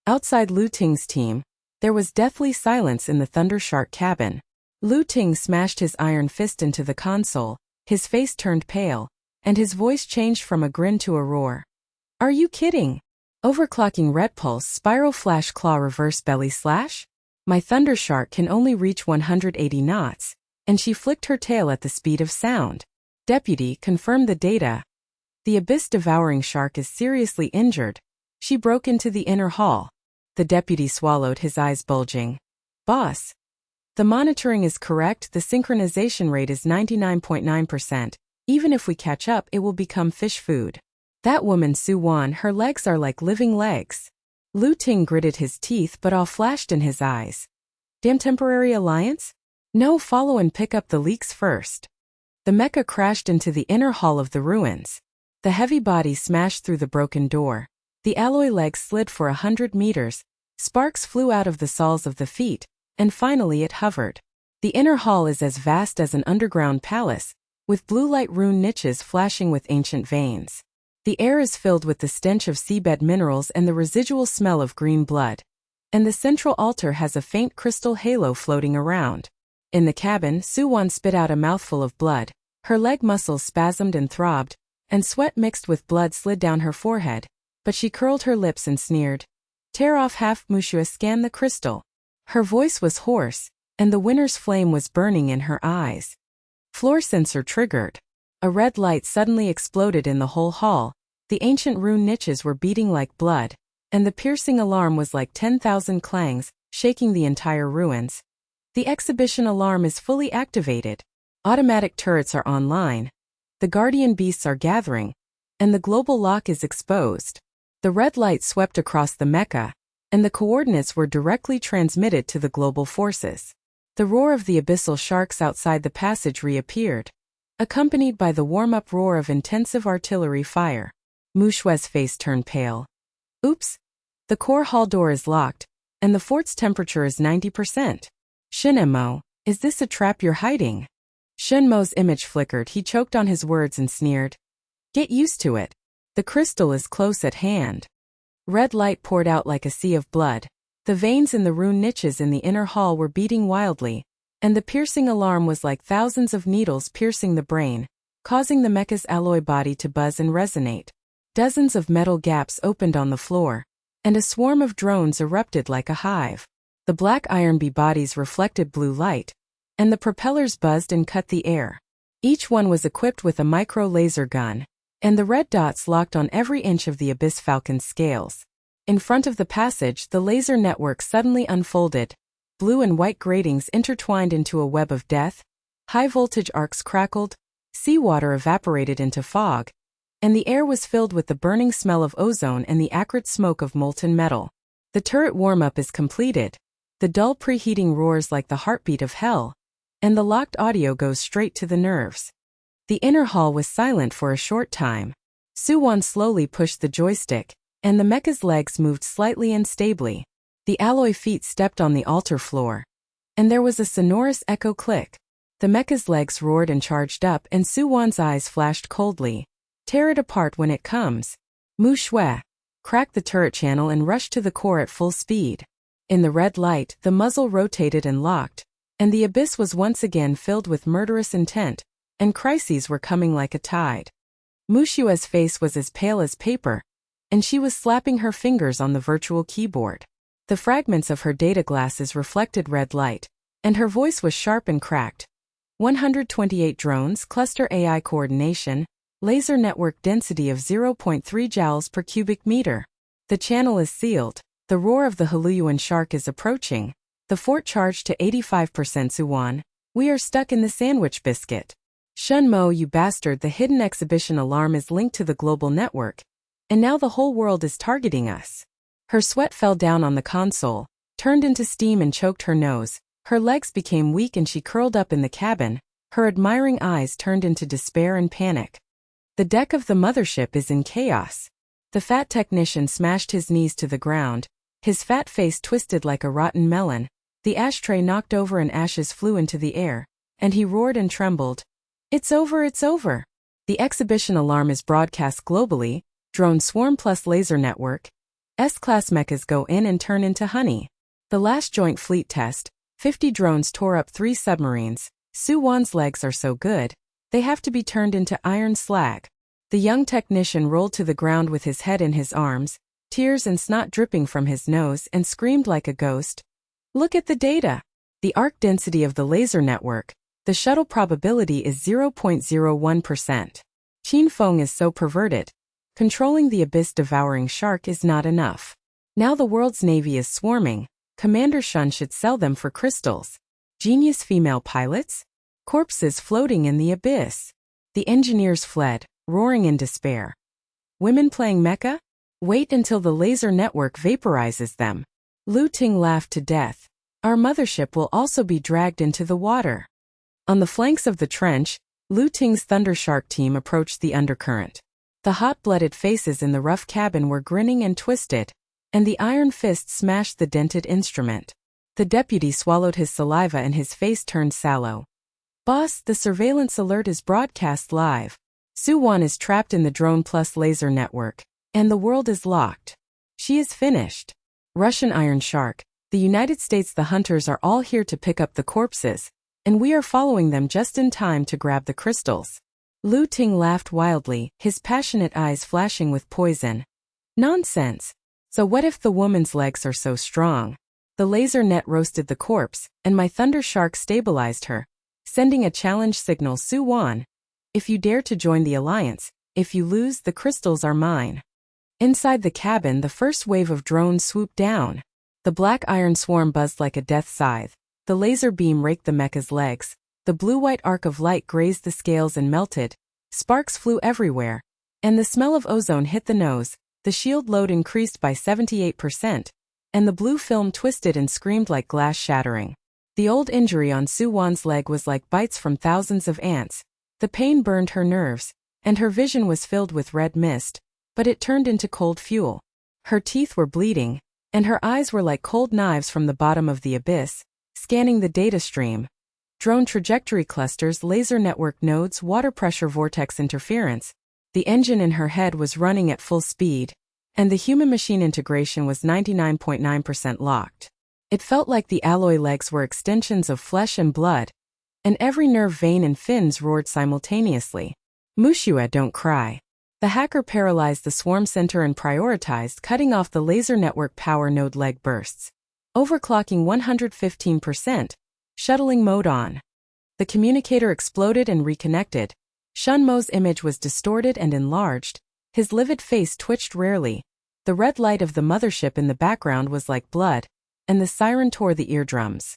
Outside Lu Ting's team, there was deathly silence in the Thunder Shark cabin. Lu Ting smashed his iron fist into the console, his face turned pale, and his voice changed from a grin to a roar. Are you kidding? Overclocking red pulse, spiral flash claw reverse belly slash? My Thunder Shark can only reach 180 knots, and she flicked her tail at the speed of sound. Deputy, confirm the data. The abyss-devouring shark is seriously injured. She broke into the inner hall. The deputy swallowed, his eyes bulging. Boss. The monitoring is correct, the synchronization rate is 99.9%. Even if we catch up, it will become fish food. That woman Su Wan, her legs are like living legs. Lu Ting gritted his teeth, but awe flashed in his eyes. Damn temporary alliance? No, follow and pick up the leaks first. The mecha crashed into the inner hall of the ruins. The heavy body smashed through the broken door. The alloy legs slid for 100 meters. Sparks flew out of the soles of the feet, and finally it hovered. The inner hall is as vast as an underground palace, with blue light rune niches flashing with ancient veins. The air is filled with the stench of seabed minerals and the residual smell of green blood. And the central altar has a faint crystal halo floating around. In the cabin, Su Wan spit out a mouthful of blood. Her leg muscles spasmed and throbbed, and sweat mixed with blood slid down her forehead, but she curled her lips and sneered. Tear off half. Muxue scanned the crystal. Her voice was hoarse, and the winter's flame was burning in her eyes. Floor sensor triggered. A red light suddenly exploded in the whole hall. The ancient rune niches were beating like blood, and the piercing alarm was like 10,000 clangs, shaking the entire ruins. The exhibition alarm is fully activated. Automatic turrets are online. The guardian beasts are gathering, and the global lock is exposed. The red light swept across the mecha, and the coordinates were directly transmitted to the global forces. The roar of the abyssal sharks outside the passage reappeared, accompanied by the warm-up roar of intensive artillery fire. Muxue's face turned pale. Oops! The core hall door is locked, and the fort's temperature is 90%. Shen Mo, is this a trap you're hiding? Shen Mo's image flickered. He choked on his words and sneered. Get used to it. The crystal is close at hand. Red light poured out like a sea of blood. The veins in the rune niches in the inner hall were beating wildly, and the piercing alarm was like thousands of needles piercing the brain, causing the mecha's alloy body to buzz and resonate. Dozens of metal gaps opened on the floor, and a swarm of drones erupted like a hive. The black iron bee bodies reflected blue light, and the propellers buzzed and cut the air. Each one was equipped with a micro-laser gun, and the red dots locked on every inch of the Abyss Falcon's scales. In front of the passage, the laser network suddenly unfolded. Blue and white gratings intertwined into a web of death, high-voltage arcs crackled, seawater evaporated into fog, and the air was filled with the burning smell of ozone and the acrid smoke of molten metal. The turret warm-up is completed. The dull preheating roars like the heartbeat of hell, and the locked audio goes straight to the nerves. The inner hall was silent for a short time. Su Wan slowly pushed the joystick, and the mecha's legs moved slightly and stably. The alloy feet stepped on the altar floor, and there was a sonorous echo click. The mecha's legs roared and charged up, and Su Wan's eyes flashed coldly. Tear it apart when it comes. Muxue. Crack the turret channel and rush to the core at full speed. In the red light, the muzzle rotated and locked, and the abyss was once again filled with murderous intent, and crises were coming like a tide. Muxue's face was as pale as paper, and she was slapping her fingers on the virtual keyboard. The fragments of her data glasses reflected red light, and her voice was sharp and cracked. 128 drones, cluster AI coordination, laser network density of 0.3 joules per cubic meter. The channel is sealed. The roar of the Haluyuan shark is approaching. The fort charged to 85%. Su Wan. We are stuck in the sandwich biscuit. Shen Mo, you bastard, the hidden exhibition alarm is linked to the global network, and now the whole world is targeting us. Her sweat fell down on the console, turned into steam and choked her nose. Her legs became weak and she curled up in the cabin. Her admiring eyes turned into despair and panic. The deck of the mothership is in chaos. The fat technician smashed his knees to the ground. His fat face twisted like a rotten melon. The ashtray knocked over and ashes flew into the air, and he roared and trembled. It's over, it's over. The exhibition alarm is broadcast globally. Drone swarm plus laser network. S-class mechas go in and turn into honey. The last joint fleet test, 50 drones tore up 3 submarines. Su Wan's legs are so good, they have to be turned into iron slag. The young technician rolled to the ground with his head in his arms, tears and snot dripping from his nose, and screamed like a ghost. Look at the data. The arc density of the laser network. The shuttle probability is 0.01%. Feng is so perverted. Controlling the abyss-devouring shark is not enough. Now the world's navy is swarming. Commander Shen should sell them for crystals. Genius female pilots? Corpses floating in the abyss. The engineers fled, roaring in despair. Women playing mecha? Wait until the laser network vaporizes them. Lu Ting laughed to death. Our mothership will also be dragged into the water. On the flanks of the trench, Lu Ting's Thundershark team approached the undercurrent. The hot-blooded faces in the rough cabin were grinning and twisted, and the iron fist smashed the dented instrument. The deputy swallowed his saliva and his face turned sallow. Boss, the surveillance alert is broadcast live. Su Wan is trapped in the drone plus laser network, and the world is locked. She is finished. Russian Iron Shark, the United States, the hunters are all here to pick up the corpses, and we are following them just in time to grab the crystals. Lu Ting laughed wildly, his passionate eyes flashing with poison. Nonsense. So what if the woman's legs are so strong? The laser net roasted the corpse, and my Thunder Shark stabilized her, sending a challenge signal. Su Wan. If you dare to join the alliance, if you lose, the crystals are mine. Inside the cabin, the first wave of drones swooped down. The black iron swarm buzzed like a death scythe. The laser beam raked the mecha's legs. The blue-white arc of light grazed the scales and melted. Sparks flew everywhere, and the smell of ozone hit the nose. The shield load increased by 78%, and the blue film twisted and screamed like glass shattering. The old injury on Su Wan's leg was like bites from thousands of ants. The pain burned her nerves, and her vision was filled with red mist, but it turned into cold fuel. Her teeth were bleeding, and her eyes were like cold knives from the bottom of the abyss, scanning the data stream. drone trajectory clusters, laser network nodes, water pressure vortex interference. The engine in her head was running at full speed, and the human-machine integration was 99.9% locked. It felt like the alloy legs were extensions of flesh and blood, and every nerve, vein, and fins roared simultaneously. Muxue, don't cry. The hacker paralyzed the swarm center and prioritized cutting off the laser network power node leg bursts. Overclocking 115%, shuttling mode on. The communicator exploded and reconnected. Shen Mo's image was distorted and enlarged. His livid face twitched rarely. The red light of the mothership in the background was like blood, and the siren tore the eardrums.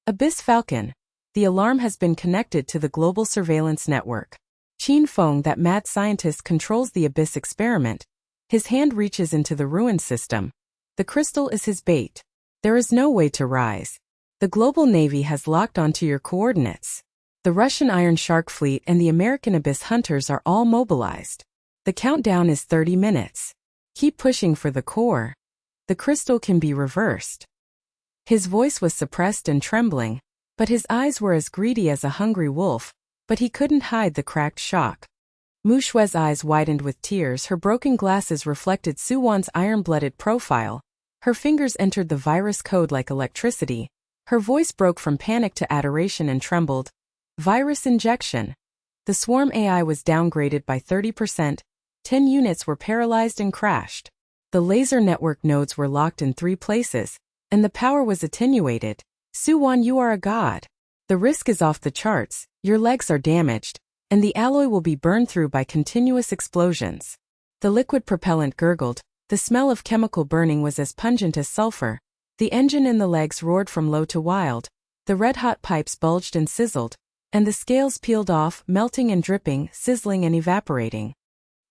Abyss Falcon. The alarm has been connected to the global surveillance network. Feng, that mad scientist, controls the Abyss experiment. His hand reaches into the ruined system. The crystal is his bait. There is no way to rise. The global navy has locked onto your coordinates. The Russian Iron Shark fleet and the American Abyss hunters are all mobilized. The countdown is 30 minutes. Keep pushing for the core. The crystal can be reversed. His voice was suppressed and trembling, but his eyes were as greedy as a hungry wolf, but he couldn't hide the cracked shock. Muxue's eyes widened with tears. Her broken glasses reflected Su Wan's iron-blooded profile. Her fingers entered the virus code like electricity. Her voice broke from panic to adoration and trembled. Virus injection. The swarm AI was downgraded by 30%. 10 units were paralyzed and crashed. The laser network nodes were locked in 3 places, and the power was attenuated. Su Wan, you are a god. The risk is off the charts, your legs are damaged, and the alloy will be burned through by continuous explosions. The liquid propellant gurgled. The smell of chemical burning was as pungent as sulfur. The engine in the legs roared from low to wild. The red-hot pipes bulged and sizzled, and the scales peeled off, melting and dripping, sizzling and evaporating.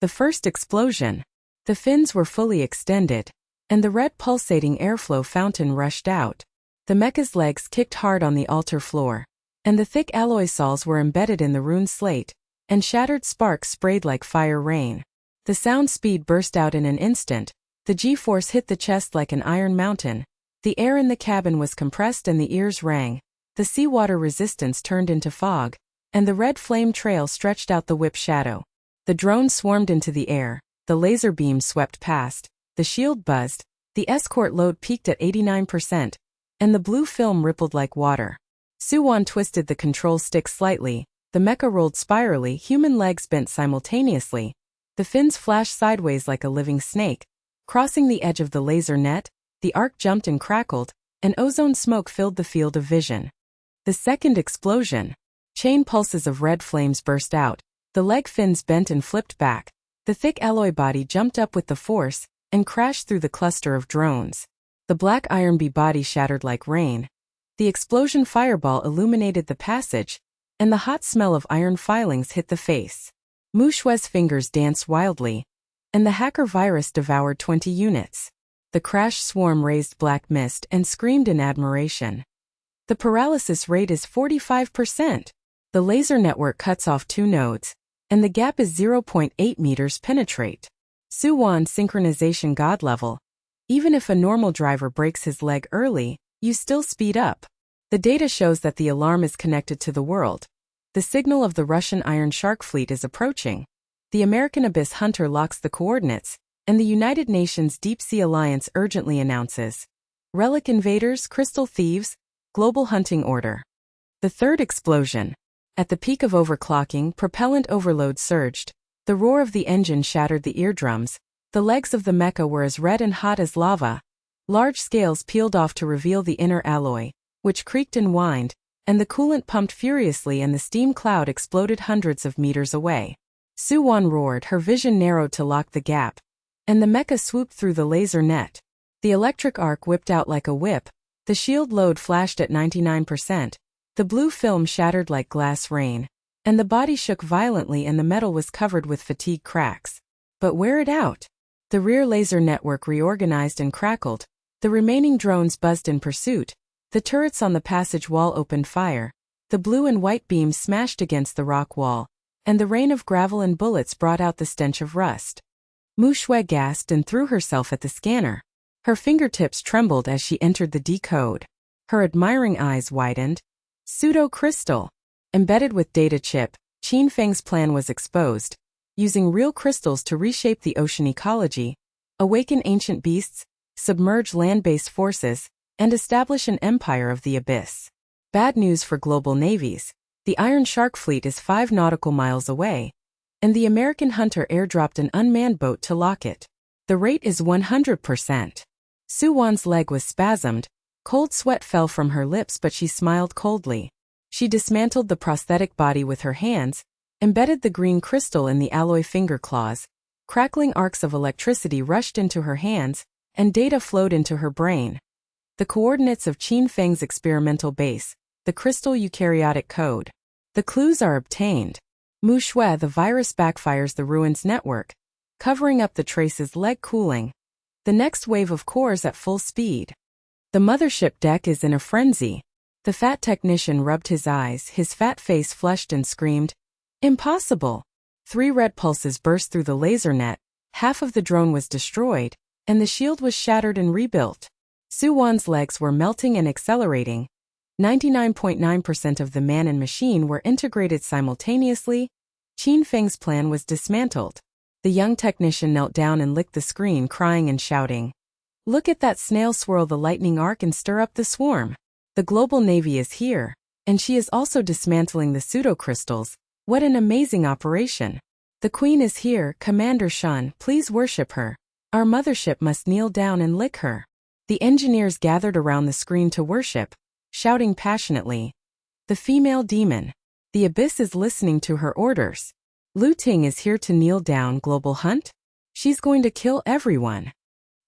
The first explosion. The fins were fully extended, and the red pulsating airflow fountain rushed out. The mecha's legs kicked hard on the altar floor, and the thick alloy soles were embedded in the ruined slate, and shattered sparks sprayed like fire rain. The sound speed burst out in an instant. The G-force hit the chest like an iron mountain. The air in the cabin was compressed and the ears rang. The seawater resistance turned into fog, and the red flame trail stretched out the whip shadow. The drone swarmed into the air. The laser beams swept past. The shield buzzed. The escort load peaked at 89%, and the blue film rippled like water. Su Wan twisted the control stick slightly. The mecha rolled spirally. Human legs bent simultaneously. The fins flashed sideways like a living snake. Crossing the edge of the laser net, the arc jumped and crackled, and ozone smoke filled the field of vision. The second explosion. Chain pulses of red flames burst out. The leg fins bent and flipped back. The thick alloy body jumped up with the force and crashed through the cluster of drones. The black iron bee body shattered like rain. The explosion fireball illuminated the passage, and the hot smell of iron filings hit the face. Muxue's fingers danced wildly, and the hacker virus devoured 20 units. The crash swarm raised black mist and screamed in admiration. The paralysis rate is 45%. The laser network cuts off 2 nodes, and the gap is 0.8 meters penetrate. Su Wan synchronization god level. Even if a normal driver breaks his leg early, you still speed up. The data shows that the alarm is connected to the world. The signal of the Russian Iron Shark fleet is approaching. The American Abyss hunter locks the coordinates, and the United Nations Deep Sea Alliance urgently announces relic invaders, crystal thieves, global hunting order. The third explosion. At the peak of overclocking, propellant overload surged. The roar of the engine shattered the eardrums. The legs of the mecha were as red and hot as lava. Large scales peeled off to reveal the inner alloy, which creaked and whined, and the coolant pumped furiously and the steam cloud exploded hundreds of meters away. Su Wan roared, her vision narrowed to lock the gap, and the mecha swooped through the laser net. The electric arc whipped out like a whip. The shield load flashed at 99%. The blue film shattered like glass rain, and the body shook violently and the metal was covered with fatigue cracks. But wear it out. The rear laser network reorganized and crackled. The remaining drones buzzed in pursuit. The turrets on the passage wall opened fire. The blue and white beams smashed against the rock wall, and the rain of gravel and bullets brought out the stench of rust. Muxue gasped and threw herself at the scanner. Her fingertips trembled as she entered the decode. Her admiring eyes widened. Pseudo-crystal. Embedded with data chip, Qin Feng's plan was exposed, using real crystals to reshape the ocean ecology, awaken ancient beasts, submerge land-based forces, and establish an empire of the abyss. Bad news for global navies. The Iron Shark fleet is 5 nautical miles away, and the American hunter airdropped an unmanned boat to lock it. The rate is 100%. Su Wan's leg was spasmed, cold sweat fell from her lips, but she smiled coldly. She dismantled the prosthetic body with her hands, embedded the green crystal in the alloy finger claws, crackling arcs of electricity rushed into her hands, and data flowed into her brain. The coordinates of Qin Feng's experimental base, the crystal eukaryotic code. The clues are obtained. Muxue, the virus, backfires the ruins network, covering up the trace's leg, cooling. The next wave of cores at full speed. The mothership deck is in a frenzy. The fat technician rubbed his eyes, his fat face flushed, and screamed, "Impossible!" 3 red pulses burst through the laser net, half of the drone was destroyed, and the shield was shattered and rebuilt. Su Wan's legs were melting and accelerating. 99.9% of the man and machine were integrated simultaneously. Qin Feng's plan was dismantled. The young technician knelt down and licked the screen, crying and shouting, "Look at that snail swirl the lightning arc and stir up the swarm. The global navy is here, and she is also dismantling the pseudo-crystals. What an amazing operation. The queen is here, Commander Shen, please worship her. Our mothership must kneel down and lick her." The engineers gathered around the screen to worship, shouting passionately, "The female demon. The abyss is listening to her orders. Lu Ting is here to kneel down, global hunt. She's going to kill everyone."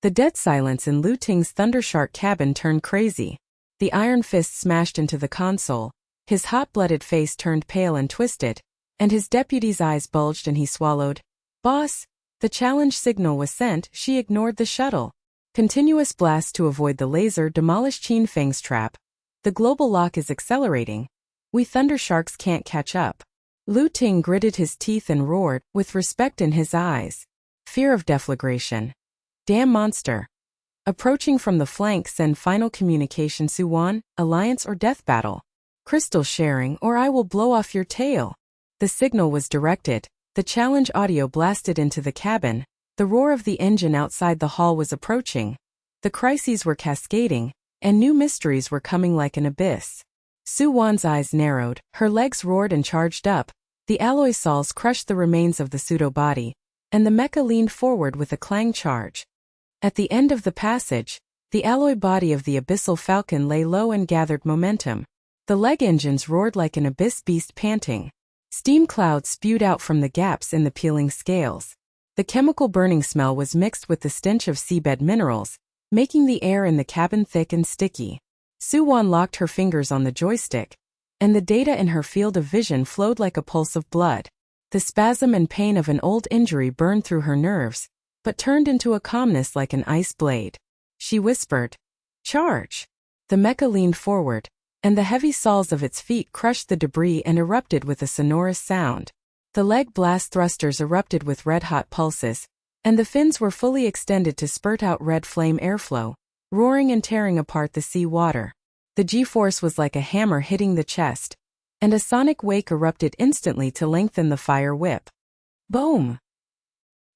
The dead silence in Lu Ting's Thundershark cabin turned crazy. The iron fist smashed into the console, his hot-blooded face turned pale and twisted, and his deputy's eyes bulged and he swallowed. "Boss, the challenge signal was sent," she ignored the shuttle. Continuous blasts to avoid the laser demolished Qin Feng's trap. "The global lock is accelerating. We Thundersharks can't catch up." Lu Ting gritted his teeth and roared, with respect in his eyes. Fear of deflagration. "Damn monster." Approaching from the flank, send final communication. Su Wan, alliance or death battle. Crystal sharing or I will blow off your tail. The signal was directed. The challenge audio blasted into the cabin. The roar of the engine outside the hall was approaching. The crises were cascading, and new mysteries were coming like an abyss. Su Wan's eyes narrowed, her legs roared and charged up. The alloy saws crushed the remains of the pseudo-body, and the mecha leaned forward with a clang charge. At the end of the passage, the alloy body of the abyssal falcon lay low and gathered momentum. The leg engines roared like an abyss beast panting. Steam clouds spewed out from the gaps in the peeling scales. The chemical burning smell was mixed with the stench of seabed minerals, making the air in the cabin thick and sticky. Su Wan locked her fingers on the joystick, and the data in her field of vision flowed like a pulse of blood. The spasm and pain of an old injury burned through her nerves, but turned into a calmness like an ice blade. She whispered, "Charge!" The mecha leaned forward, and the heavy soles of its feet crushed the debris and erupted with a sonorous sound. The leg blast thrusters erupted with red-hot pulses, and the fins were fully extended to spurt out red flame airflow, roaring and tearing apart the sea water. The G-force was like a hammer hitting the chest, and a sonic wake erupted instantly to lengthen the fire whip. Boom!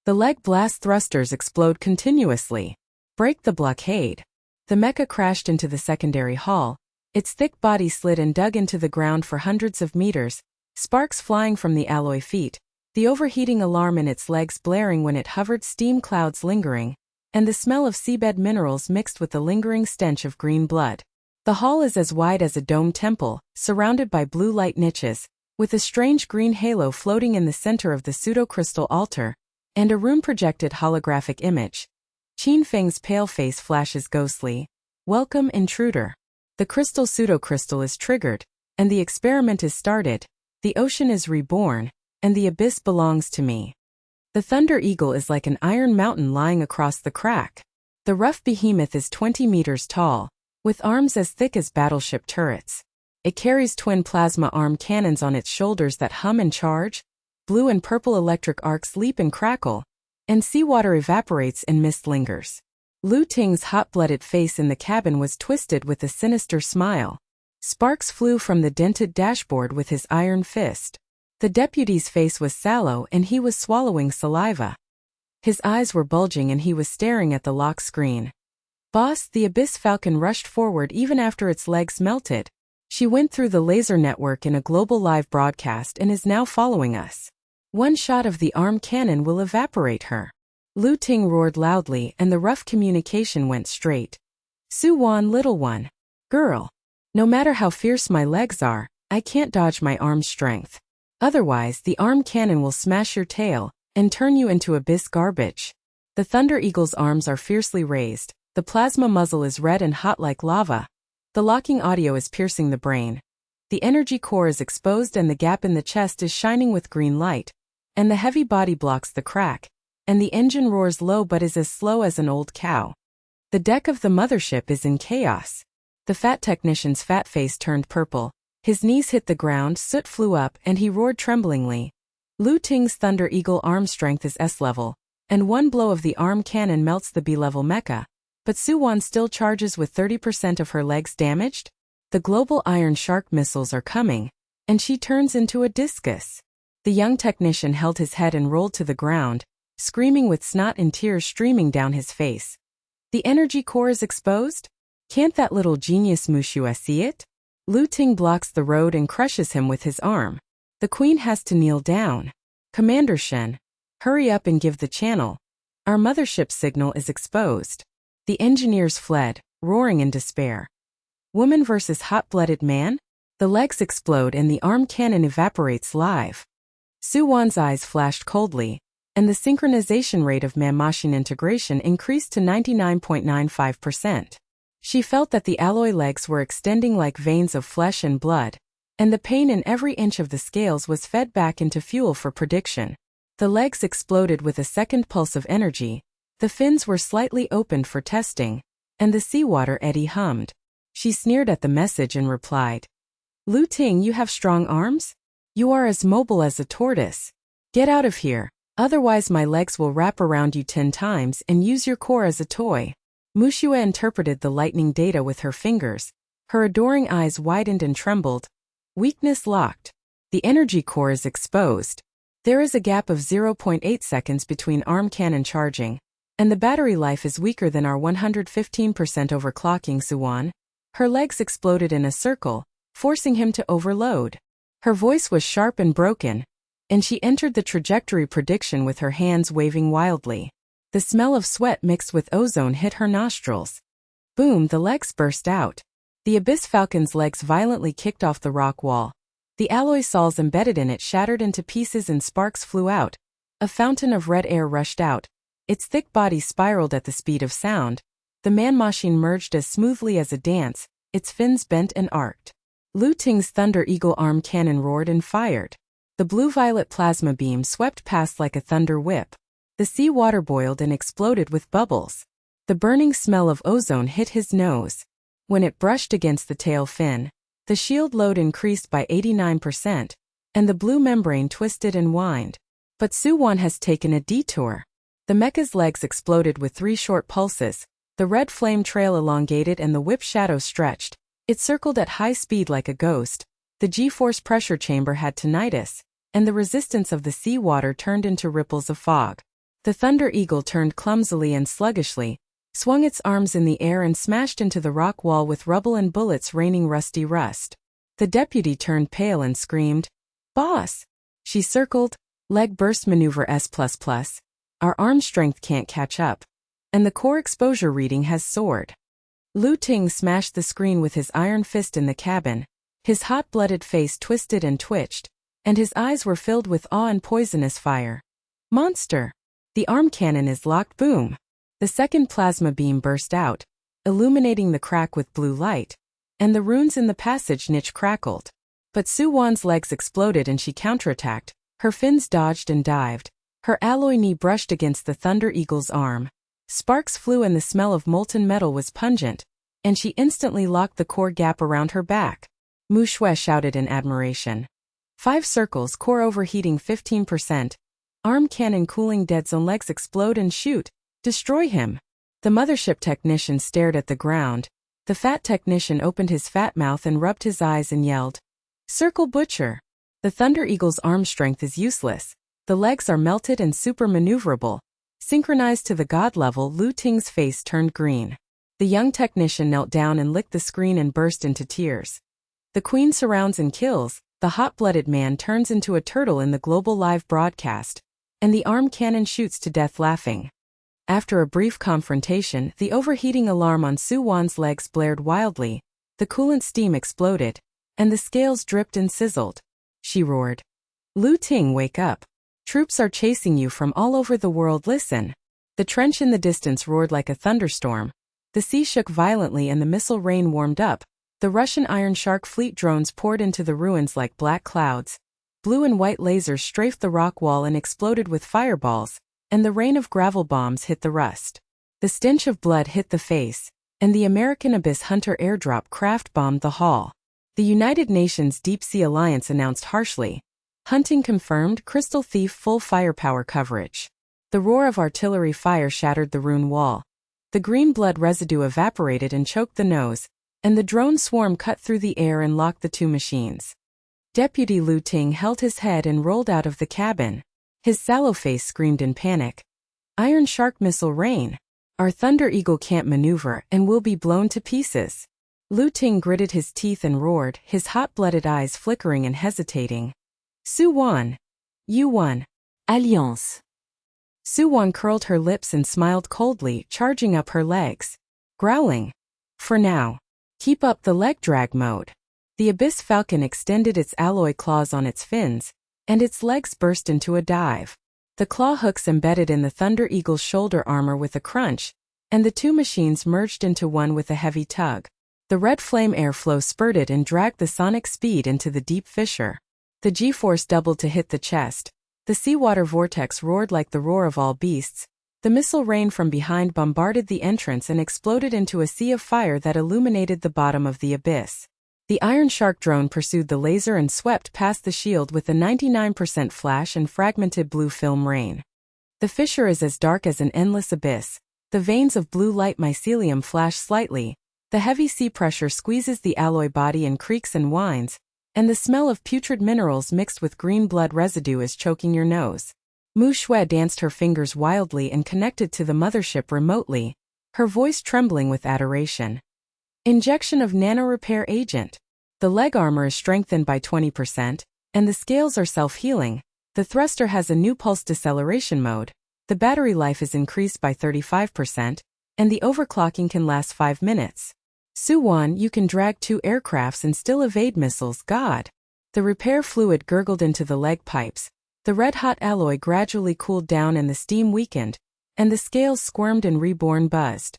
The leg blast thrusters explode continuously. Break the blockade. The mecha crashed into the secondary hall. Its thick body slid and dug into the ground for hundreds of meters, sparks flying from the alloy feet, the overheating alarm in its legs blaring when it hovered, steam clouds lingering, and the smell of seabed minerals mixed with the lingering stench of green blood. The hall is as wide as a domed temple, surrounded by blue light niches, with a strange green halo floating in the center of the pseudo-crystal altar, and a room-projected holographic image. Qin Feng's pale face flashes ghostly. "Welcome, intruder. The crystal pseudo-crystal is triggered, and the experiment is started. The ocean is reborn, and the abyss belongs to me." The Thunder Eagle is like an iron mountain lying across the crack. The rough behemoth is 20 meters tall, with arms as thick as battleship turrets. It carries twin plasma arm cannons on its shoulders that hum and charge. Blue and purple electric arcs leap and crackle, and seawater evaporates and mist lingers. Lu Ting's hot-blooded face in the cabin was twisted with a sinister smile. Sparks flew from the dented dashboard with his iron fist. The deputy's face was sallow and he was swallowing saliva. His eyes were bulging and he was staring at the lock screen. Boss, the Abyss Falcon rushed forward even after its legs melted. She went through the laser network in a global live broadcast and is now following us. One shot of the arm cannon will evaporate her. Lu Ting roared loudly and the rough communication went straight. Su Wan, little one. Girl. No matter how fierce my legs are, I can't dodge my arm's strength. Otherwise, the arm cannon will smash your tail and turn you into abyss garbage. The Thunder Eagle's arms are fiercely raised. The plasma muzzle is red and hot like lava. The locking audio is piercing the brain. The energy core is exposed and the gap in the chest is shining with green light. And the heavy body blocks the crack. And the engine roars low but is as slow as an old cow. The deck of the mothership is in chaos. The fat technician's fat face turned purple. His knees hit the ground, soot flew up, and he roared tremblingly. Lu Ting's Thunder Eagle arm strength is S-level, and one blow of the arm cannon melts the B-level mecha. But Su Wan still charges with 30% of her legs damaged? The global Iron Shark missiles are coming, and she turns into a discus. The young technician held his head and rolled to the ground, screaming with snot and tears streaming down his face. The energy core is exposed? Can't that little genius Muxue see it? Lu Ting blocks the road and crushes him with his arm. The queen has to kneel down. Commander Shen, hurry up and give the channel. Our mothership signal is exposed. The engineers fled, roaring in despair. Woman versus hot-blooded man? The legs explode and the arm cannon evaporates live. Su Wan's eyes flashed coldly, and the synchronization rate of man-machine integration increased to 99.95%. She felt that the alloy legs were extending like veins of flesh and blood, and the pain in every inch of the scales was fed back into fuel for prediction. The legs exploded with a second pulse of energy. The fins were slightly opened for testing, and the seawater eddy hummed. She sneered at the message and replied, Lu Ting, you have strong arms? You are as mobile as a tortoise. Get out of here, otherwise my legs will wrap around you 10 times and use your core as a toy. Muxue interpreted the lightning data with her fingers. Her adoring eyes widened and trembled. Weakness locked. The energy core is exposed. There is a gap of 0.8 seconds between arm cannon charging, and the battery life is weaker than our 115% overclocking. Su Wan. Her legs exploded in a circle, forcing him to overload. Her voice was sharp and broken, and she entered the trajectory prediction with her hands waving wildly. The smell of sweat mixed with ozone hit her nostrils. Boom, the legs burst out. The Abyss Falcon's legs violently kicked off the rock wall. The alloy soles embedded in it shattered into pieces and sparks flew out. A fountain of red air rushed out. Its thick body spiraled at the speed of sound. The man-machine merged as smoothly as a dance, its fins bent and arced. Lu Ting's Thunder Eagle arm cannon roared and fired. The blue-violet plasma beam swept past like a thunder whip. The sea water boiled and exploded with bubbles. The burning smell of ozone hit his nose. When it brushed against the tail fin, the shield load increased by 89%, and the blue membrane twisted and whined. But Su Wan has taken a detour. The mecha's legs exploded with 3 short pulses. The red flame trail elongated and the whip shadow stretched. It circled at high speed like a ghost. The G-force pressure chamber had tinnitus, and the resistance of the sea water turned into ripples of fog. The Thunder Eagle turned clumsily and sluggishly, swung its arms in the air and smashed into the rock wall with rubble and bullets raining rusty rust. The deputy turned pale and screamed, Boss! She circled, leg burst maneuver S++. Our arm strength can't catch up. And the core exposure reading has soared. Lu Ting smashed the screen with his iron fist in the cabin. His hot-blooded face twisted and twitched, and his eyes were filled with awe and poisonous fire. Monster! The arm cannon is locked. Boom! The second plasma beam burst out, illuminating the crack with blue light, and the runes in the passage niche crackled. But Su Wan's legs exploded and she counterattacked. Her fins dodged and dived. Her alloy knee brushed against the Thunder Eagle's arm. Sparks flew and the smell of molten metal was pungent, and she instantly locked the core gap around her back. Muxue shouted in admiration. 5 circles, core overheating 15%. Arm cannon cooling, dead zone, legs explode and shoot. Destroy him. The mothership technician stared at the ground. The fat technician opened his fat mouth and rubbed his eyes and yelled, "Circle Butcher!" The Thunder Eagle's arm strength is useless. The legs are melted and super maneuverable. Synchronized to the god level, Lu Ting's face turned green. The young technician knelt down and licked the screen and burst into tears. The queen surrounds and kills, the hot-blooded man turns into a turtle in the global live broadcast, and the arm cannon shoots to death laughing. After a brief confrontation, the overheating alarm on Su Wan's legs blared wildly, the coolant steam exploded, and the scales dripped and sizzled. She roared, "Lu Ting, wake up. Troops are chasing you from all over the world, listen." The trench in the distance roared like a thunderstorm. The sea shook violently and the missile rain warmed up. The Russian Iron Shark fleet drones poured into the ruins like black clouds. Blue and white lasers strafed the rock wall and exploded with fireballs, and the rain of gravel bombs hit the rust. The stench of blood hit the face, and the American Abyss Hunter airdrop craft bombed the hall. The United Nations Deep Sea Alliance announced harshly, "Hunting confirmed, Crystal Thief full firepower coverage." The roar of artillery fire shattered the rune wall. The green blood residue evaporated and choked the nose, and the drone swarm cut through the air and locked the two machines. Deputy Lu Ting held his head and rolled out of the cabin. His sallow face screamed in panic. "Iron Shark missile rain. Our Thunder Eagle can't maneuver and will be blown to pieces." Lu Ting gritted his teeth and roared, his hot-blooded eyes flickering and hesitating. "Su Wan. You won. Alliance." Su Wan curled her lips and smiled coldly, charging up her legs. Growling, "For now. Keep up the leg drag mode." The Abyss Falcon extended its alloy claws on its fins, and its legs burst into a dive. The claw hooks embedded in the Thunder Eagle's shoulder armor with a crunch, and the two machines merged into one with a heavy tug. The red flame airflow spurted and dragged the sonic speed into the deep fissure. The G-force doubled to hit the chest. The seawater vortex roared like the roar of all beasts. The missile rain from behind bombarded the entrance and exploded into a sea of fire that illuminated the bottom of the abyss. The Iron Shark drone pursued the laser and swept past the shield with a 99% flash and fragmented blue film rain. The fissure is as dark as an endless abyss. The veins of blue light mycelium flash slightly. The heavy sea pressure squeezes the alloy body and creaks and whines, and the smell of putrid minerals mixed with green blood residue is choking your nose. Muxue danced her fingers wildly and connected to the mothership remotely, her voice trembling with adoration. Injection of nano-repair agent. The leg armor is strengthened by 20%, and the scales are self-healing. The thruster has a new pulse deceleration mode. The battery life is increased by 35%, and the overclocking can last 5 minutes. Su Wan, you can drag 2 aircrafts and still evade missiles, God. The repair fluid gurgled into the leg pipes. The red-hot alloy gradually cooled down and the steam weakened, and the scales squirmed and reborn buzzed.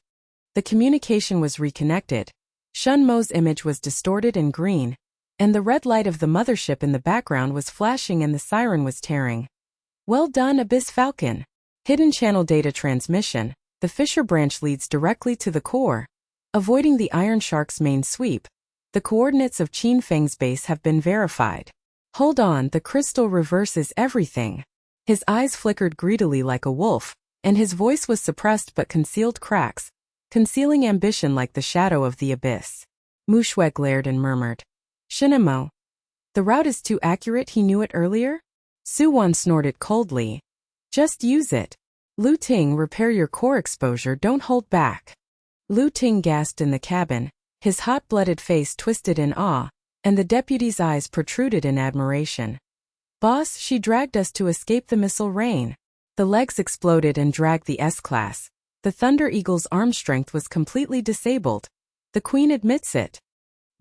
The communication was reconnected. Shen Mo's image was distorted and green, and the red light of the mothership in the background was flashing and the siren was tearing. Well done, Abyss Falcon. Hidden channel data transmission. The fissure branch leads directly to the core. Avoiding the Iron Shark's main sweep. The coordinates of Feng's base have been verified. Hold on, the crystal reverses everything. His eyes flickered greedily like a wolf, and his voice was suppressed but concealed cracks, concealing ambition like the shadow of the abyss. Muxue glared and murmured, "Shen Mo. The route is too accurate, he knew it earlier?" Su Wan snorted coldly. "Just use it. Lu Ting, repair your core exposure, don't hold back." Lu Ting gasped in the cabin, his hot-blooded face twisted in awe, and the deputy's eyes protruded in admiration. "Boss, she dragged us to escape the missile rain." The legs exploded and dragged the S-Class. The Thunder Eagle's arm strength was completely disabled. The Queen admits it.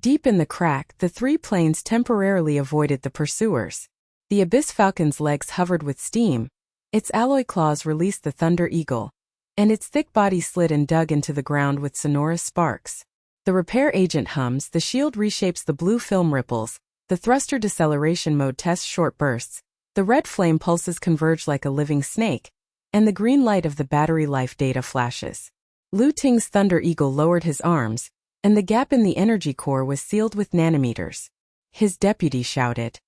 Deep in the crack, the 3 planes temporarily avoided the pursuers. The Abyss Falcon's legs hovered with steam. Its alloy claws released the Thunder Eagle, and its thick body slid and dug into the ground with sonorous sparks. The repair agent hums, the shield reshapes the blue film ripples, the thruster deceleration mode tests short bursts, the red flame pulses converge like a living snake, and the green light of the battery life data flashes. Lu Ting's Thunder Eagle lowered his arms, and the gap in the energy core was sealed with nanometers. His deputy shouted,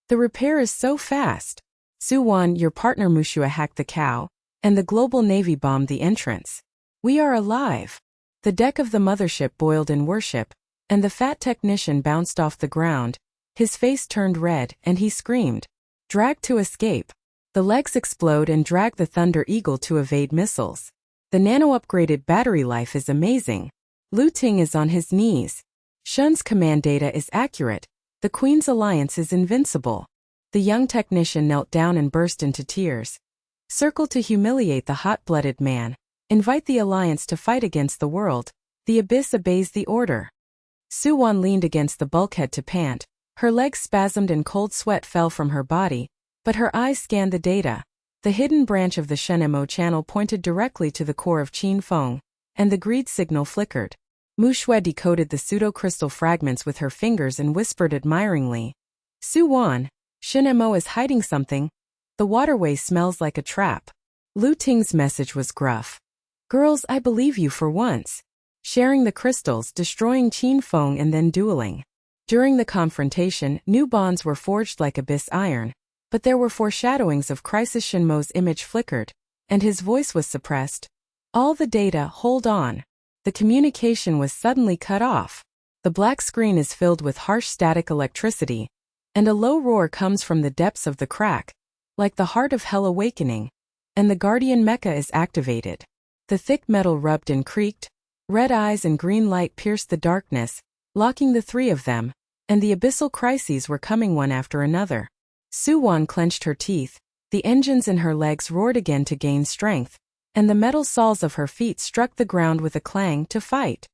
"The repair is so fast. Su Wan, your partner Muxue hacked the cow, and the global navy bombed the entrance. We are alive." The deck of the mothership boiled in worship, and the fat technician bounced off the ground. His face turned red, and he screamed. Drag to escape. The legs explode and drag the Thunder Eagle to evade missiles. The nano-upgraded battery life is amazing. Lu Ting is on his knees. Shen's command data is accurate. The Queen's alliance is invincible. The young technician knelt down and burst into tears. Circle to humiliate the hot-blooded man. Invite the alliance to fight against the world. The abyss obeys the order. Su Wan leaned against the bulkhead to pant. Her legs spasmed and cold sweat fell from her body, but her eyes scanned the data. The hidden branch of the Shen Mo channel pointed directly to the core of Feng, and the greed signal flickered. Muxue decoded the pseudo-crystal fragments with her fingers and whispered admiringly. Su Wan, Shen Mo is hiding something. The waterway smells like a trap. Lu Ting's message was gruff. Girls, I believe you for once. Sharing the crystals, destroying Feng and then dueling. During the confrontation, new bonds were forged like abyss iron, but there were foreshadowings of crisis. Shen Mo's image flickered, and his voice was suppressed. All the data, hold on. The communication was suddenly cut off. The black screen is filled with harsh static electricity, and a low roar comes from the depths of the crack, like the heart of hell awakening, and the Guardian Mecha is activated. The thick metal rubbed and creaked. Red eyes and green light pierced the darkness, locking the three of them, and the abyssal crises were coming one after another. Su Wan clenched her teeth, the engines in her legs roared again to gain strength, and the metal soles of her feet struck the ground with a clang to fight.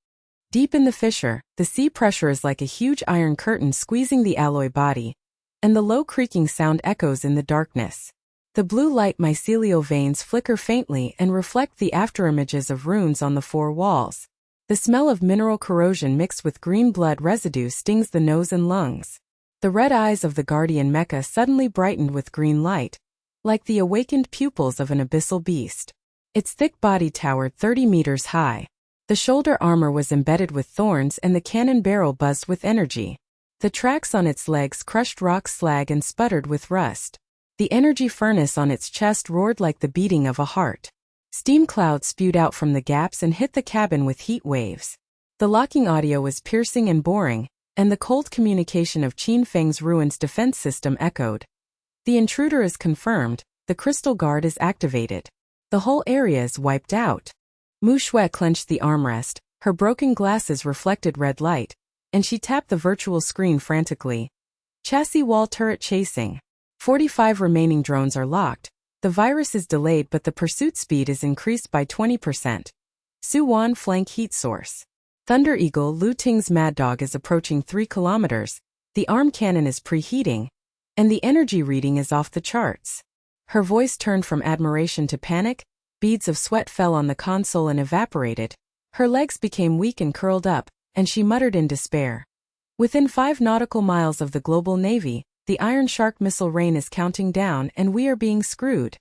Deep in the fissure, the sea pressure is like a huge iron curtain squeezing the alloy body, and the low creaking sound echoes in the darkness. The blue light mycelial veins flicker faintly and reflect the afterimages of runes on the four walls. The smell of mineral corrosion mixed with green blood residue stings the nose and lungs. The red eyes of the Guardian Mecha suddenly brightened with green light, like the awakened pupils of an abyssal beast. Its thick body towered 30 meters high. The shoulder armor was embedded with thorns and the cannon barrel buzzed with energy. The tracks on its legs crushed rock slag and sputtered with rust. The energy furnace on its chest roared like the beating of a heart. Steam clouds spewed out from the gaps and hit the cabin with heat waves. The locking audio was piercing and boring, and the cold communication of Feng's ruins defense system echoed. The intruder is confirmed, the crystal guard is activated. The whole area is wiped out. Muxue clenched the armrest, her broken glasses reflected red light, and she tapped the virtual screen frantically. Chassis wall turret chasing. 45 remaining drones are locked. The virus is delayed but the pursuit speed is increased by 20%. Su Wan flank heat source. Thunder Eagle Lu Ting's Mad Dog is approaching 3 kilometers. The arm cannon is preheating, and the energy reading is off the charts. Her voice turned from admiration to panic. Beads of sweat fell on the console and evaporated. Her legs became weak and curled up, and she muttered in despair. Within 5 nautical miles of the global navy, the Iron Shark missile rain is counting down and we are being screwed.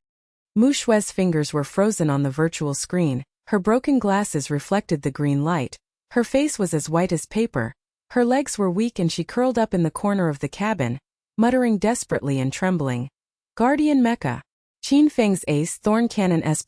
Muxue's fingers were frozen on the virtual screen, her broken glasses reflected the green light, her face was as white as paper, her legs were weak and she curled up in the corner of the cabin, muttering desperately and trembling. Guardian Mecha. Feng's Ace Thorn Cannon S++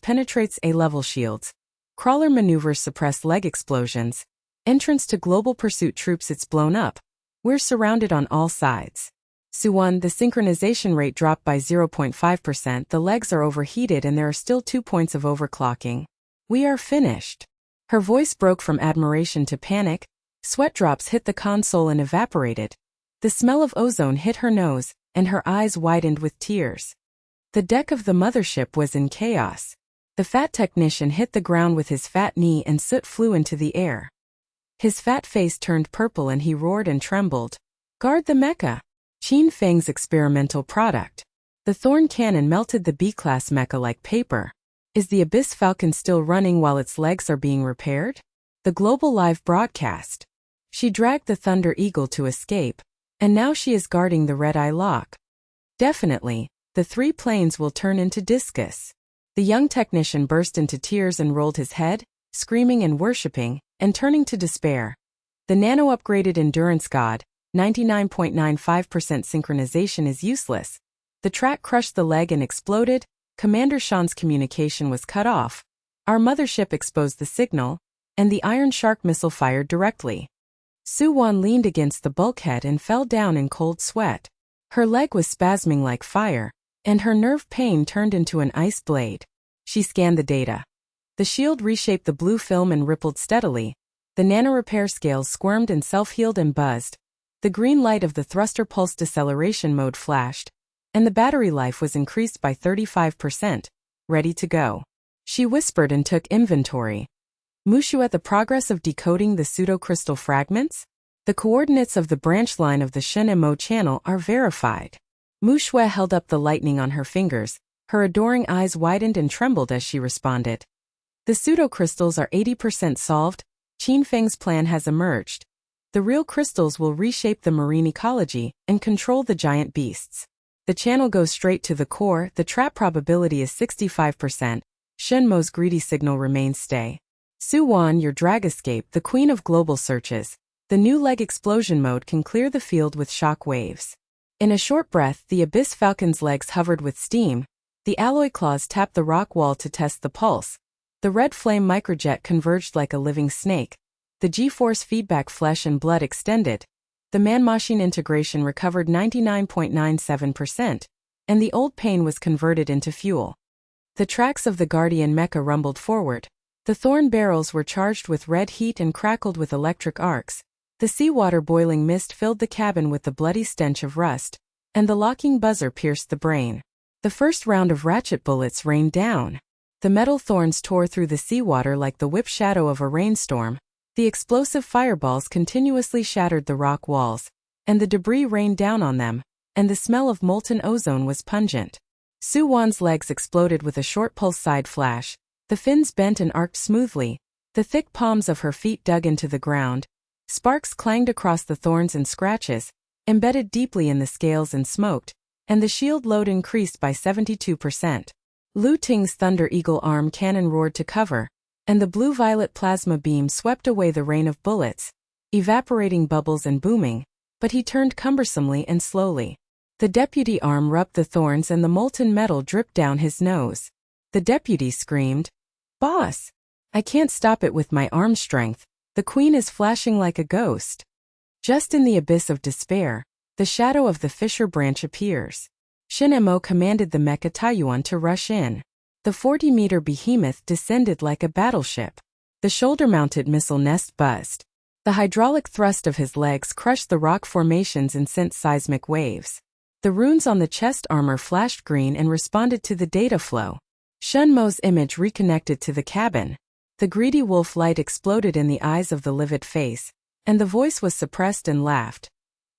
penetrates A-level shields. Crawler maneuvers suppress leg explosions. Entrance to global pursuit troops. It's blown up. We're surrounded on all sides. Su Wan, the synchronization rate dropped by 0.5%. The legs are overheated and there are still 2 points of overclocking. We are finished. Her voice broke from admiration to panic. Sweat drops hit the console and evaporated. The smell of ozone hit her nose, and her eyes widened with tears. The deck of the mothership was in chaos. The fat technician hit the ground with his fat knee and soot flew into the air. His fat face turned purple and he roared and trembled. Guard the mecha! Feng's experimental product. The Thorn Cannon melted the B-class mecha like paper. Is the Abyss Falcon still running while its legs are being repaired? The global live broadcast. She dragged the Thunder Eagle to escape, and now she is guarding the Red Eye Lock. Definitely, the 3 planes will turn into discus. The young technician burst into tears and rolled his head, screaming and worshipping, and turning to despair. The nano-upgraded endurance god, 99.95% synchronization is useless. The track crushed the leg and exploded. Commander Shan's communication was cut off. Our mothership exposed the signal, and the Iron Shark missile fired directly. Su Wan leaned against the bulkhead and fell down in cold sweat. Her leg was spasming like fire, and her nerve pain turned into an ice blade. She scanned the data. The shield reshaped the blue film and rippled steadily. The nanorepair scales squirmed and self-healed and buzzed. The green light of the thruster pulse deceleration mode flashed, and the battery life was increased by 35%. Ready to go. She whispered and took inventory. Muxue, the progress of decoding the pseudo-crystal fragments? The coordinates of the branch line of the Shen Mo channel are verified. Muxue held up the lightning on her fingers. Her adoring eyes widened and trembled as she responded. The pseudo-crystals are 80% solved. Feng's plan has emerged. The real crystals will reshape the marine ecology and control the giant beasts. The channel goes straight to the core. The trap probability is 65%. Shen Mo's greedy signal remains stay. Su Wan, your drag escape, the queen of global searches. The new leg explosion mode can clear the field with shock waves. In a short breath, the Abyss Falcon's legs hovered with steam. The alloy claws tapped the rock wall to test the pulse. The red flame microjet converged like a living snake. The G-force feedback flesh and blood extended. The man-machine integration recovered 99.97%, and the old pain was converted into fuel. The tracks of the Guardian mecha rumbled forward. The thorn barrels were charged with red heat and crackled with electric arcs. The seawater boiling mist filled the cabin with the bloody stench of rust, and the locking buzzer pierced the brain. The first round of ratchet bullets rained down. The metal thorns tore through the seawater like the whip shadow of a rainstorm. The explosive fireballs continuously shattered the rock walls, and the debris rained down on them, and the smell of molten ozone was pungent. Su Wan's legs exploded with a short pulse side flash. The fins bent and arced smoothly. The thick palms of her feet dug into the ground. Sparks clanged across the thorns and scratches, embedded deeply in the scales and smoked, and the shield load increased by 72%. Lu Ting's Thunder Eagle arm cannon roared to cover, and the blue-violet plasma beam swept away the rain of bullets, evaporating bubbles and booming, but he turned cumbersomely and slowly. The deputy arm rubbed the thorns and the molten metal dripped down his nose. The deputy screamed, "Boss! I can't stop it with my arm strength. The queen is flashing like a ghost." Just in the abyss of despair, the shadow of the Fisher branch appears. Shen Mo commanded the Mecha Taiyuan to rush in. The 40-meter behemoth descended like a battleship. The shoulder-mounted missile nest buzzed. The hydraulic thrust of his legs crushed the rock formations and sent seismic waves. The runes on the chest armor flashed green and responded to the data flow. Shen Mo's image reconnected to the cabin. The greedy wolf light exploded in the eyes of the livid face, and the voice was suppressed and laughed.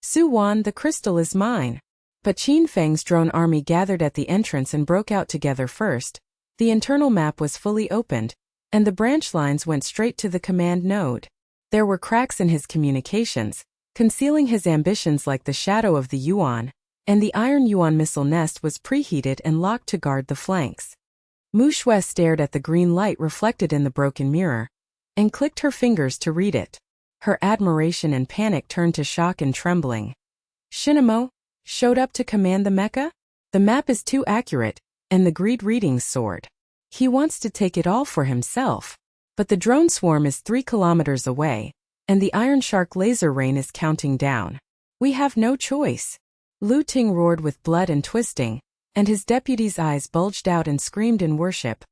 "Su Wan, the crystal is mine." But Feng's drone army gathered at the entrance and broke out together first. The internal map was fully opened, and the branch lines went straight to the command node. There were cracks in his communications, concealing his ambitions like the shadow of the Yuan, and the iron Yuan missile nest was preheated and locked to guard the flanks. Muxue stared at the green light reflected in the broken mirror, and clicked her fingers to read it. Her admiration and panic turned to shock and trembling. Shen Mo showed up to command the mecha? The map is too accurate, and the greed readings soared. He wants to take it all for himself. But the drone swarm is 3 kilometers away, and the Iron Shark laser rain is counting down. We have no choice. Lu Ting roared with blood and twisting, and his deputy's eyes bulged out and screamed in worship.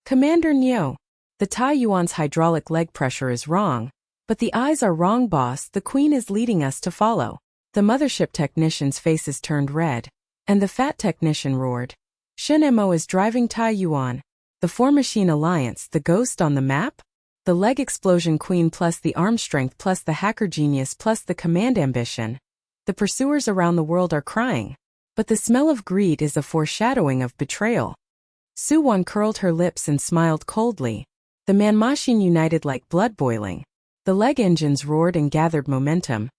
"Commander Nyo, the Taiyuan's hydraulic leg pressure is wrong, but the eyes are wrong, boss. The queen is leading us to follow." The mothership technicians' faces turned red, and the fat technician roared. "Shen Mo is driving Taiyuan. The four-machine alliance, the ghost on the map? The leg explosion queen plus the arm strength plus the hacker genius plus the command ambition. The pursuers around the world are crying. But the smell of greed is a foreshadowing of betrayal." Su Wan curled her lips and smiled coldly. The man-machine united like blood boiling. The leg engines roared and gathered momentum.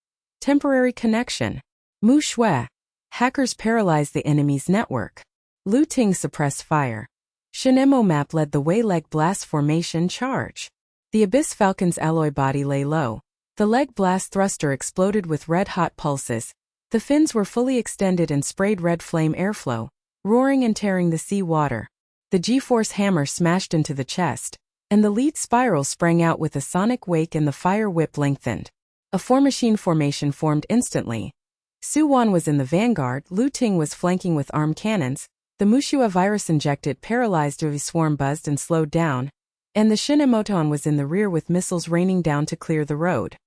Temporary connection. Muxue. Hackers paralyzed the enemy's network. Lu Ting suppressed fire. Shen Mo map led the way. Leg blast formation charge. The Abyss Falcon's alloy body lay low. The leg blast thruster exploded with red-hot pulses. The fins were fully extended and sprayed red flame airflow, roaring and tearing the sea water. The G-force hammer smashed into the chest. and the lead spiral sprang out with a sonic wake and the fire whip lengthened. A four-machine formation formed instantly. Su Wan was in the vanguard, Lu Ting was flanking with arm cannons, the Muxue virus-injected paralyzed UV swarm buzzed and slowed down, and the Shen Mo was in the rear with missiles raining down to clear the road.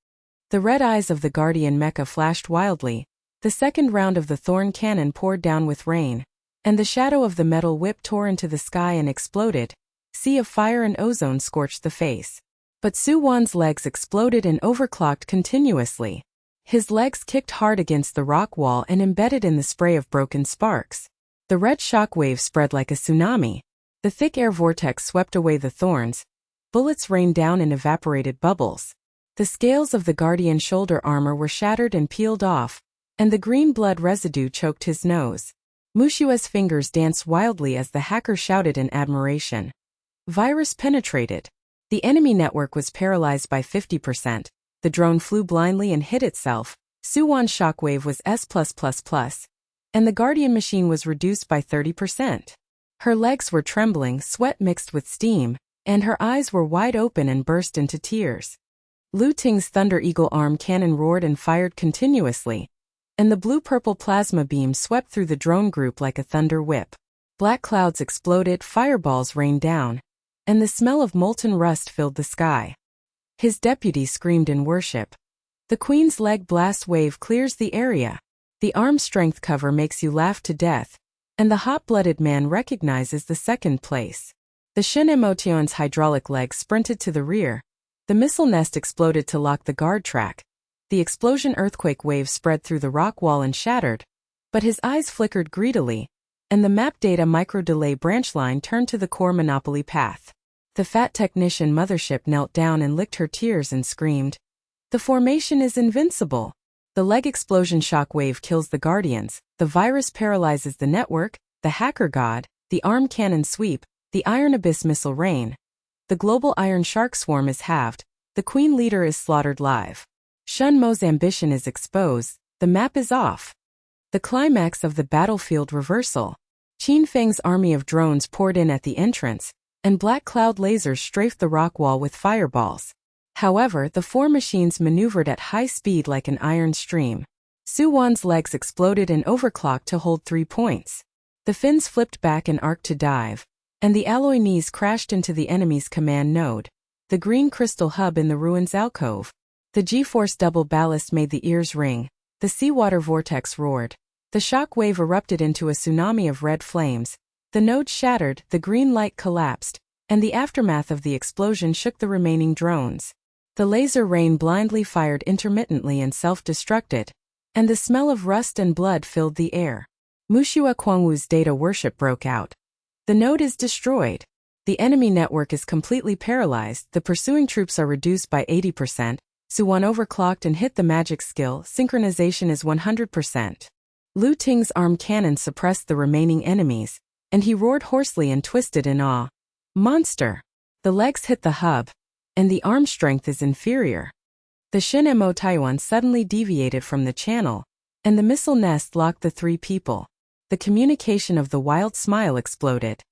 The red eyes of the Guardian mecha flashed wildly, the second round of the Thorn cannon poured down with rain, and the shadow of the metal whip tore into the sky and exploded. Sea of fire and ozone scorched the face. But Su Wan's legs exploded and overclocked continuously. His legs kicked hard against the rock wall and embedded in the spray of broken sparks. The red shock wave spread like a tsunami. The thick air vortex swept away the thorns. Bullets rained down in evaporated bubbles. The scales of the Guardian shoulder armor were shattered and peeled off, and the green blood residue choked his nose. Muxue's fingers danced wildly as the hacker shouted in admiration. Virus penetrated. The enemy network was paralyzed by 50%. The drone flew blindly and hit itself. Su Wan's shockwave was S+++, and the Guardian machine was reduced by 30%. Her legs were trembling, sweat mixed with steam, and her eyes were wide open and burst into tears. Lu Ting's Thunder Eagle arm cannon roared and fired continuously, and the blue-purple plasma beam swept through the drone group like a thunder whip. Black clouds exploded, fireballs rained down, and the smell of molten rust filled the sky. His deputy screamed in worship. The Queen's leg blast wave clears the area. The arm strength cover makes you laugh to death, and the hot-blooded man recognizes the second place. The Shen Mo's hydraulic leg sprinted to the rear. The missile nest exploded to lock the guard track. The explosion earthquake wave spread through the rock wall and shattered, but his eyes flickered greedily, and the map data micro-delay branch line turned to the core monopoly path. The fat technician mothership knelt down and licked her tears and screamed, "The formation is invincible." The leg explosion shock wave kills the Guardians, the virus paralyzes the network, the hacker god, the arm cannon sweep, the iron abyss missile rain. The global iron shark swarm is halved, the Queen leader is slaughtered live. Shen Mo's ambition is exposed, the map is off. The climax of the battlefield reversal. Feng's army of drones poured in at the entrance, and black cloud lasers strafed the rock wall with fireballs. However, the four machines maneuvered at high speed like an iron stream. Su Wan's legs exploded and overclocked to hold 3 points. The fins flipped back and arced to dive, and the alloy knees crashed into the enemy's command node. The green crystal hub in the ruins alcove. The G-force double ballast made the ears ring. The seawater vortex roared. The shock wave erupted into a tsunami of red flames. The node shattered, the green light collapsed, and the aftermath of the explosion shook the remaining drones. The laser rain blindly fired intermittently and self-destructed, and the smell of rust and blood filled the air. Muxue Kuangwu's data worship broke out. The node is destroyed. The enemy network is completely paralyzed, the pursuing troops are reduced by 80%, Su Wan overclocked and hit the magic skill, synchronization is 100%. Lu Ting's arm cannon suppressed the remaining enemies, and he roared hoarsely and twisted in awe. Monster! The legs hit the hub, and the arm strength is inferior. The Shen Mo Taiwan suddenly deviated from the channel, and the missile nest locked the three people. The communication of the wild smile exploded.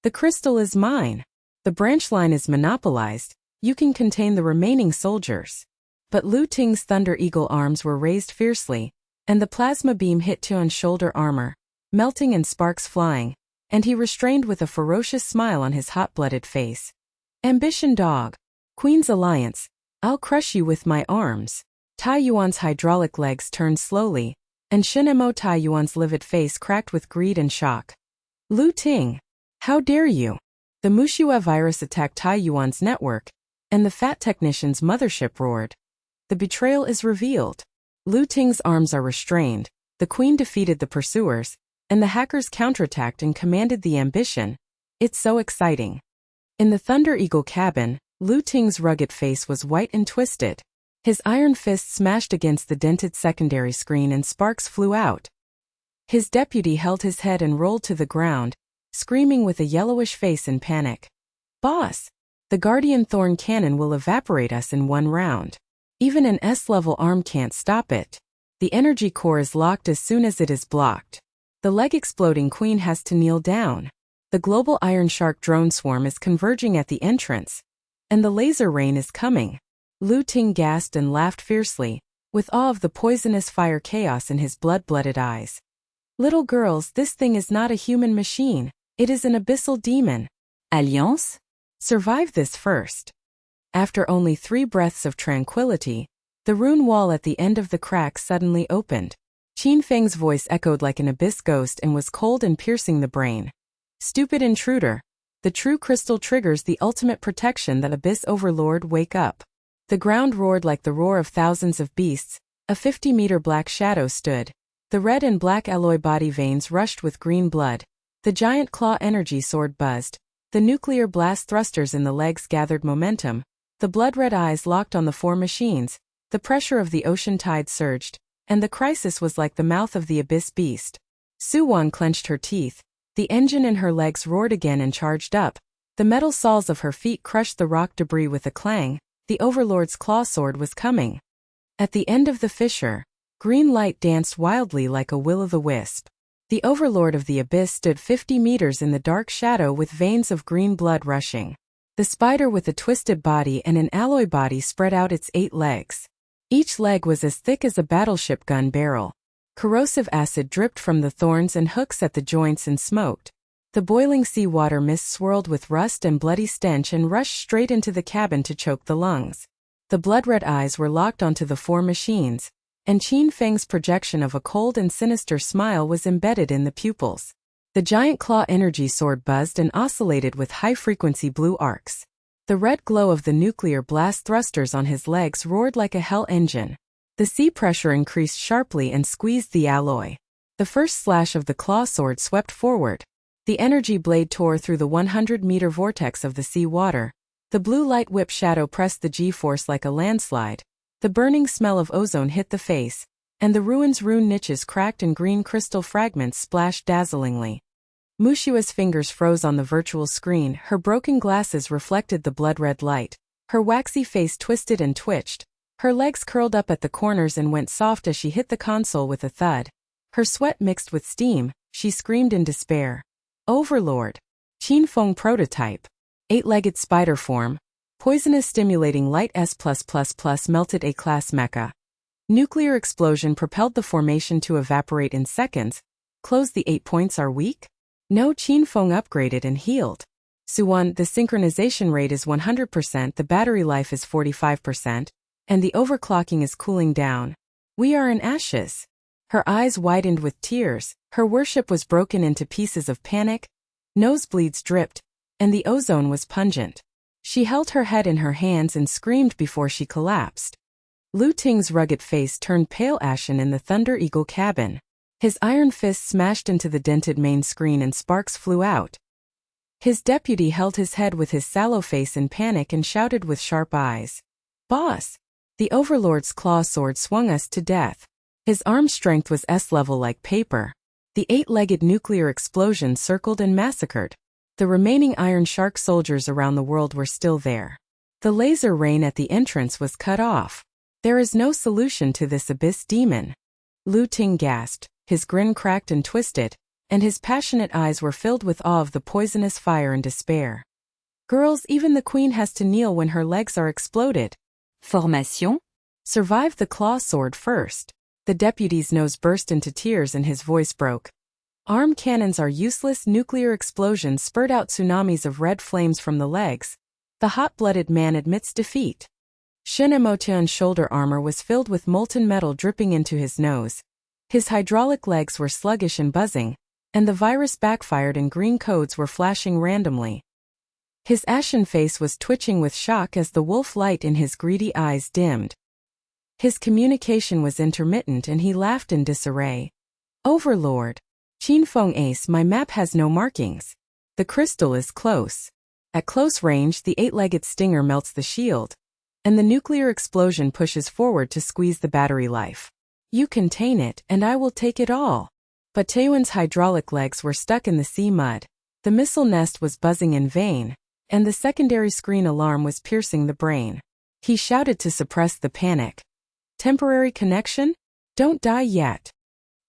The crystal is mine. The branch line is monopolized. You can contain the remaining soldiers. But Lu Ting's Thunder Eagle arms were raised fiercely, and the plasma beam hit Tuan's shoulder armor, melting and sparks flying, and he restrained with a ferocious smile on his hot-blooded face. Ambition dog. Queen's Alliance. I'll crush you with my arms. Tai Yuan's hydraulic legs turned slowly, and Shen Mo Taiyuan's livid face cracked with greed and shock. Lu Ting! How dare you! The Muxue virus attacked Taiyuan's network, and the fat technician's mothership roared. The betrayal is revealed. Lu Ting's arms are restrained, the Queen defeated the pursuers, and the hackers counterattacked and commanded the ambition. It's so exciting. In the Thunder Eagle cabin, Lu Ting's rugged face was white and twisted. His iron fist smashed against the dented secondary screen and sparks flew out. His deputy held his head and rolled to the ground, screaming with a yellowish face in panic. Boss! The Guardian Thorn cannon will evaporate us in one round. Even an S-level arm can't stop it. The energy core is locked as soon as it is blocked. The leg-exploding Queen has to kneel down. The global Iron Shark drone swarm is converging at the entrance. And the laser rain is coming. Lu Ting gasped and laughed fiercely, with awe of the poisonous fire chaos in his blood-blooded eyes. Little girls, this thing is not a human machine. It is an abyssal demon. Alliance? Survive this first. After only 3 breaths of tranquility, the rune wall at the end of the crack suddenly opened. Qin Feng's voice echoed like an abyss ghost and was cold and piercing the brain. Stupid intruder. The true crystal triggers the ultimate protection that Abyss Overlord wake up. The ground roared like the roar of thousands of beasts. A 50-meter black shadow stood. The red and black alloy body veins rushed with green blood. The giant claw energy sword buzzed. The nuclear blast thrusters in the legs gathered momentum. The blood-red eyes locked on the 4 machines. The pressure of the ocean tide surged, and the crisis was like the mouth of the abyss beast. Su Wan clenched her teeth. The engine in her legs roared again and charged up. The metal soles of her feet crushed the rock debris with a clang. The Overlord's claw sword was coming. At the end of the fissure, green light danced wildly like a will-o'-the-wisp. The Overlord of the Abyss stood 50 meters in the dark shadow with veins of green blood rushing. The spider with a twisted body and an alloy body spread out its 8 legs. Each leg was as thick as a battleship gun barrel. Corrosive acid dripped from the thorns and hooks at the joints and smoked. The boiling seawater mist swirled with rust and bloody stench and rushed straight into the cabin to choke the lungs. The blood-red eyes were locked onto the 4 machines, and Qin Feng's projection of a cold and sinister smile was embedded in the pupils. The giant claw energy sword buzzed and oscillated with high-frequency blue arcs. The red glow of the nuclear blast thrusters on his legs roared like a hell engine. The sea pressure increased sharply and squeezed the alloy. The first slash of the claw sword swept forward. The energy blade tore through the 100-meter vortex of the sea water. The blue light whip shadow pressed the G-force like a landslide. The burning smell of ozone hit the face, and the ruin's rune niches cracked and green crystal fragments splashed dazzlingly. Muxue's fingers froze on the virtual screen. Her broken glasses reflected the blood-red light. Her waxy face twisted and twitched. Her legs curled up at the corners and went soft as she hit the console with a thud. Her sweat mixed with steam. She screamed in despair. Overlord. Qin Feng prototype. 8-legged spider form. Poisonous stimulating light S+++ melted A-class mecha. Nuclear explosion propelled the formation to evaporate in seconds. Close the 8 points are weak? No, Qin Feng upgraded and healed. Su Wan, the synchronization rate is 100%, the battery life is 45%, and the overclocking is cooling down. We are in ashes. Her eyes widened with tears. Her worship was broken into pieces of panic. Nosebleeds dripped, and the ozone was pungent. She held her head in her hands and screamed before she collapsed. Lu Ting's rugged face turned pale ashen in the Thunder Eagle cabin. His iron fist smashed into the dented main screen and sparks flew out. His deputy held his head with his sallow face in panic and shouted with sharp eyes. Boss! The Overlord's claw sword swung us to death. His arm strength was S-level like paper. The 8-legged nuclear explosion circled and massacred. The remaining Iron Shark soldiers around the world were still there. The laser rain at the entrance was cut off. There is no solution to this abyss demon. Lu Ting gasped, his grin cracked and twisted, and his passionate eyes were filled with awe of the poisonous fire and despair. Girls, even the queen has to kneel when her legs are exploded. Formation? Survive the claw sword first. The deputy's nose burst into tears and his voice broke. Arm cannons are useless. Nuclear explosions spurred out tsunamis of red flames from the legs. The hot-blooded man admits defeat. Shen Mo's shoulder armor was filled with molten metal dripping into his nose. His hydraulic legs were sluggish and buzzing, and the virus backfired and green codes were flashing randomly. His ashen face was twitching with shock as the wolf light in his greedy eyes dimmed. His communication was intermittent and he laughed in disarray. Overlord. Qin Feng Ace, my map has no markings. The crystal is close. At close range, the 8-legged stinger melts the shield, and the nuclear explosion pushes forward to squeeze the battery life. You contain it, and I will take it all. But Taiyuan's hydraulic legs were stuck in the sea mud. The missile nest was buzzing in vain, and the secondary screen alarm was piercing the brain. He shouted to suppress the panic. Temporary connection? Don't die yet.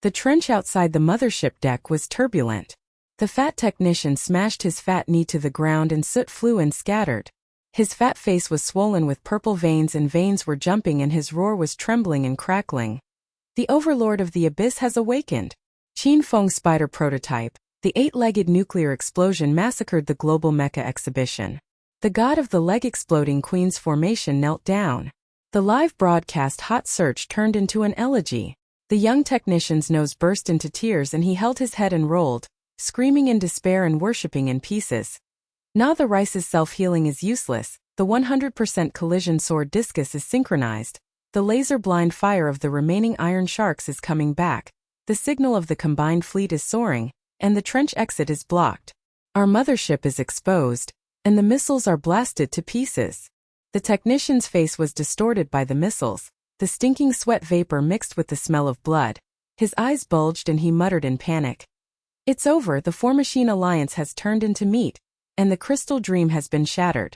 The trench outside the mothership deck was turbulent. The fat technician smashed his fat knee to the ground and soot flew and scattered. His fat face was swollen with purple veins and veins were jumping and his roar was trembling and crackling. The overlord of the abyss has awakened. Qin Feng spider prototype. The 8-legged nuclear explosion massacred the global mecha exhibition. The god of the leg-exploding queen's formation knelt down. The live broadcast hot search turned into an elegy. The young technician's nose burst into tears and he held his head and rolled, screaming in despair and worshipping in pieces. Na the Rice's self-healing is useless, the 100% collision sword discus is synchronized, the laser-blind fire of the remaining iron sharks is coming back, the signal of the combined fleet is soaring, and the trench exit is blocked. Our mothership is exposed, and the missiles are blasted to pieces. The technician's face was distorted by the missiles, the stinking sweat vapor mixed with the smell of blood. His eyes bulged and he muttered in panic. It's over, the four-machine alliance has turned into meat, and the crystal dream has been shattered.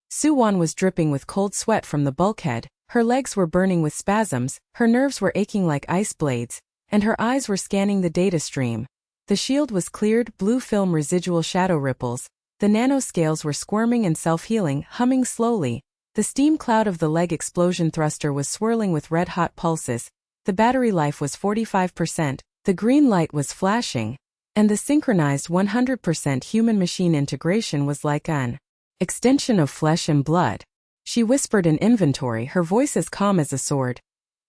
Su Wan was dripping with cold sweat from the bulkhead, her legs were burning with spasms, her nerves were aching like ice blades, and her eyes were scanning the data stream. The shield was cleared, blue film residual shadow ripples, the nanoscales were squirming and self-healing, humming slowly. The steam cloud of the leg explosion thruster was swirling with red-hot pulses, the battery life was 45%, the green light was flashing, and the synchronized 100% human-machine integration was like an extension of flesh and blood. She whispered in inventory, her voice as calm as a sword.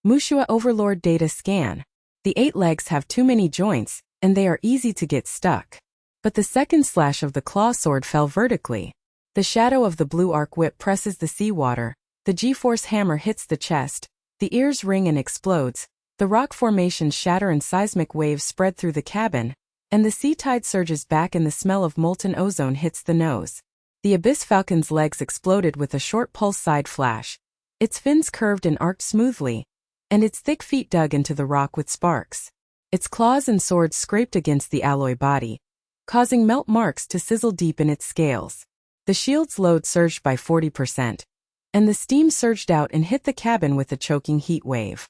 Muxue Overlord data scan. The 8 legs have too many joints, and they are easy to get stuck. But the second slash of the claw sword fell vertically. The shadow of the blue arc whip presses the seawater, the G-force hammer hits the chest, the ears ring and explodes, the rock formations shatter and seismic waves spread through the cabin, and the sea tide surges back and the smell of molten ozone hits the nose. The Abyss Falcon's legs exploded with a short pulse side flash. Its fins curved and arced smoothly, and its thick feet dug into the rock with sparks. Its claws and swords scraped against the alloy body, causing melt marks to sizzle deep in its scales. The shield's load surged by 40%, and the steam surged out and hit the cabin with a choking heat wave.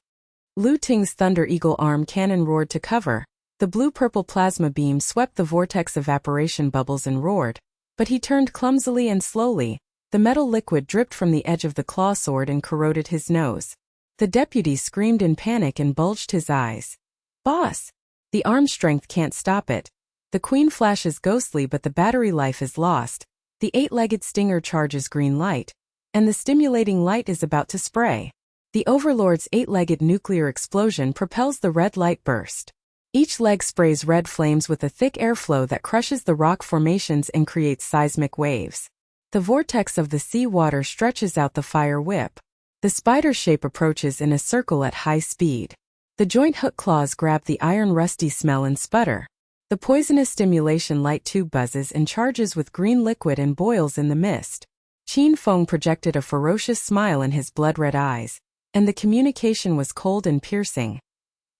Lu Ting's Thunder Eagle arm cannon roared to cover. The blue-purple plasma beam swept the vortex evaporation bubbles and roared, but he turned clumsily and slowly. The metal liquid dripped from the edge of the claw sword and corroded his nose. The deputy screamed in panic and bulged his eyes. Boss! The arm strength can't stop it. The queen flashes ghostly but the battery life is lost. The 8-legged stinger charges green light, and the stimulating light is about to spray. The overlord's 8-legged nuclear explosion propels the red light burst. Each leg sprays red flames with a thick airflow that crushes the rock formations and creates seismic waves. The vortex of the sea water stretches out the fire whip. The spider shape approaches in a circle at high speed. The joint hook claws grab the iron rusty smell and sputter. The poisonous stimulation light tube buzzes and charges with green liquid and boils in the mist. Qin Feng projected a ferocious smile in his blood-red eyes, and the communication was cold and piercing.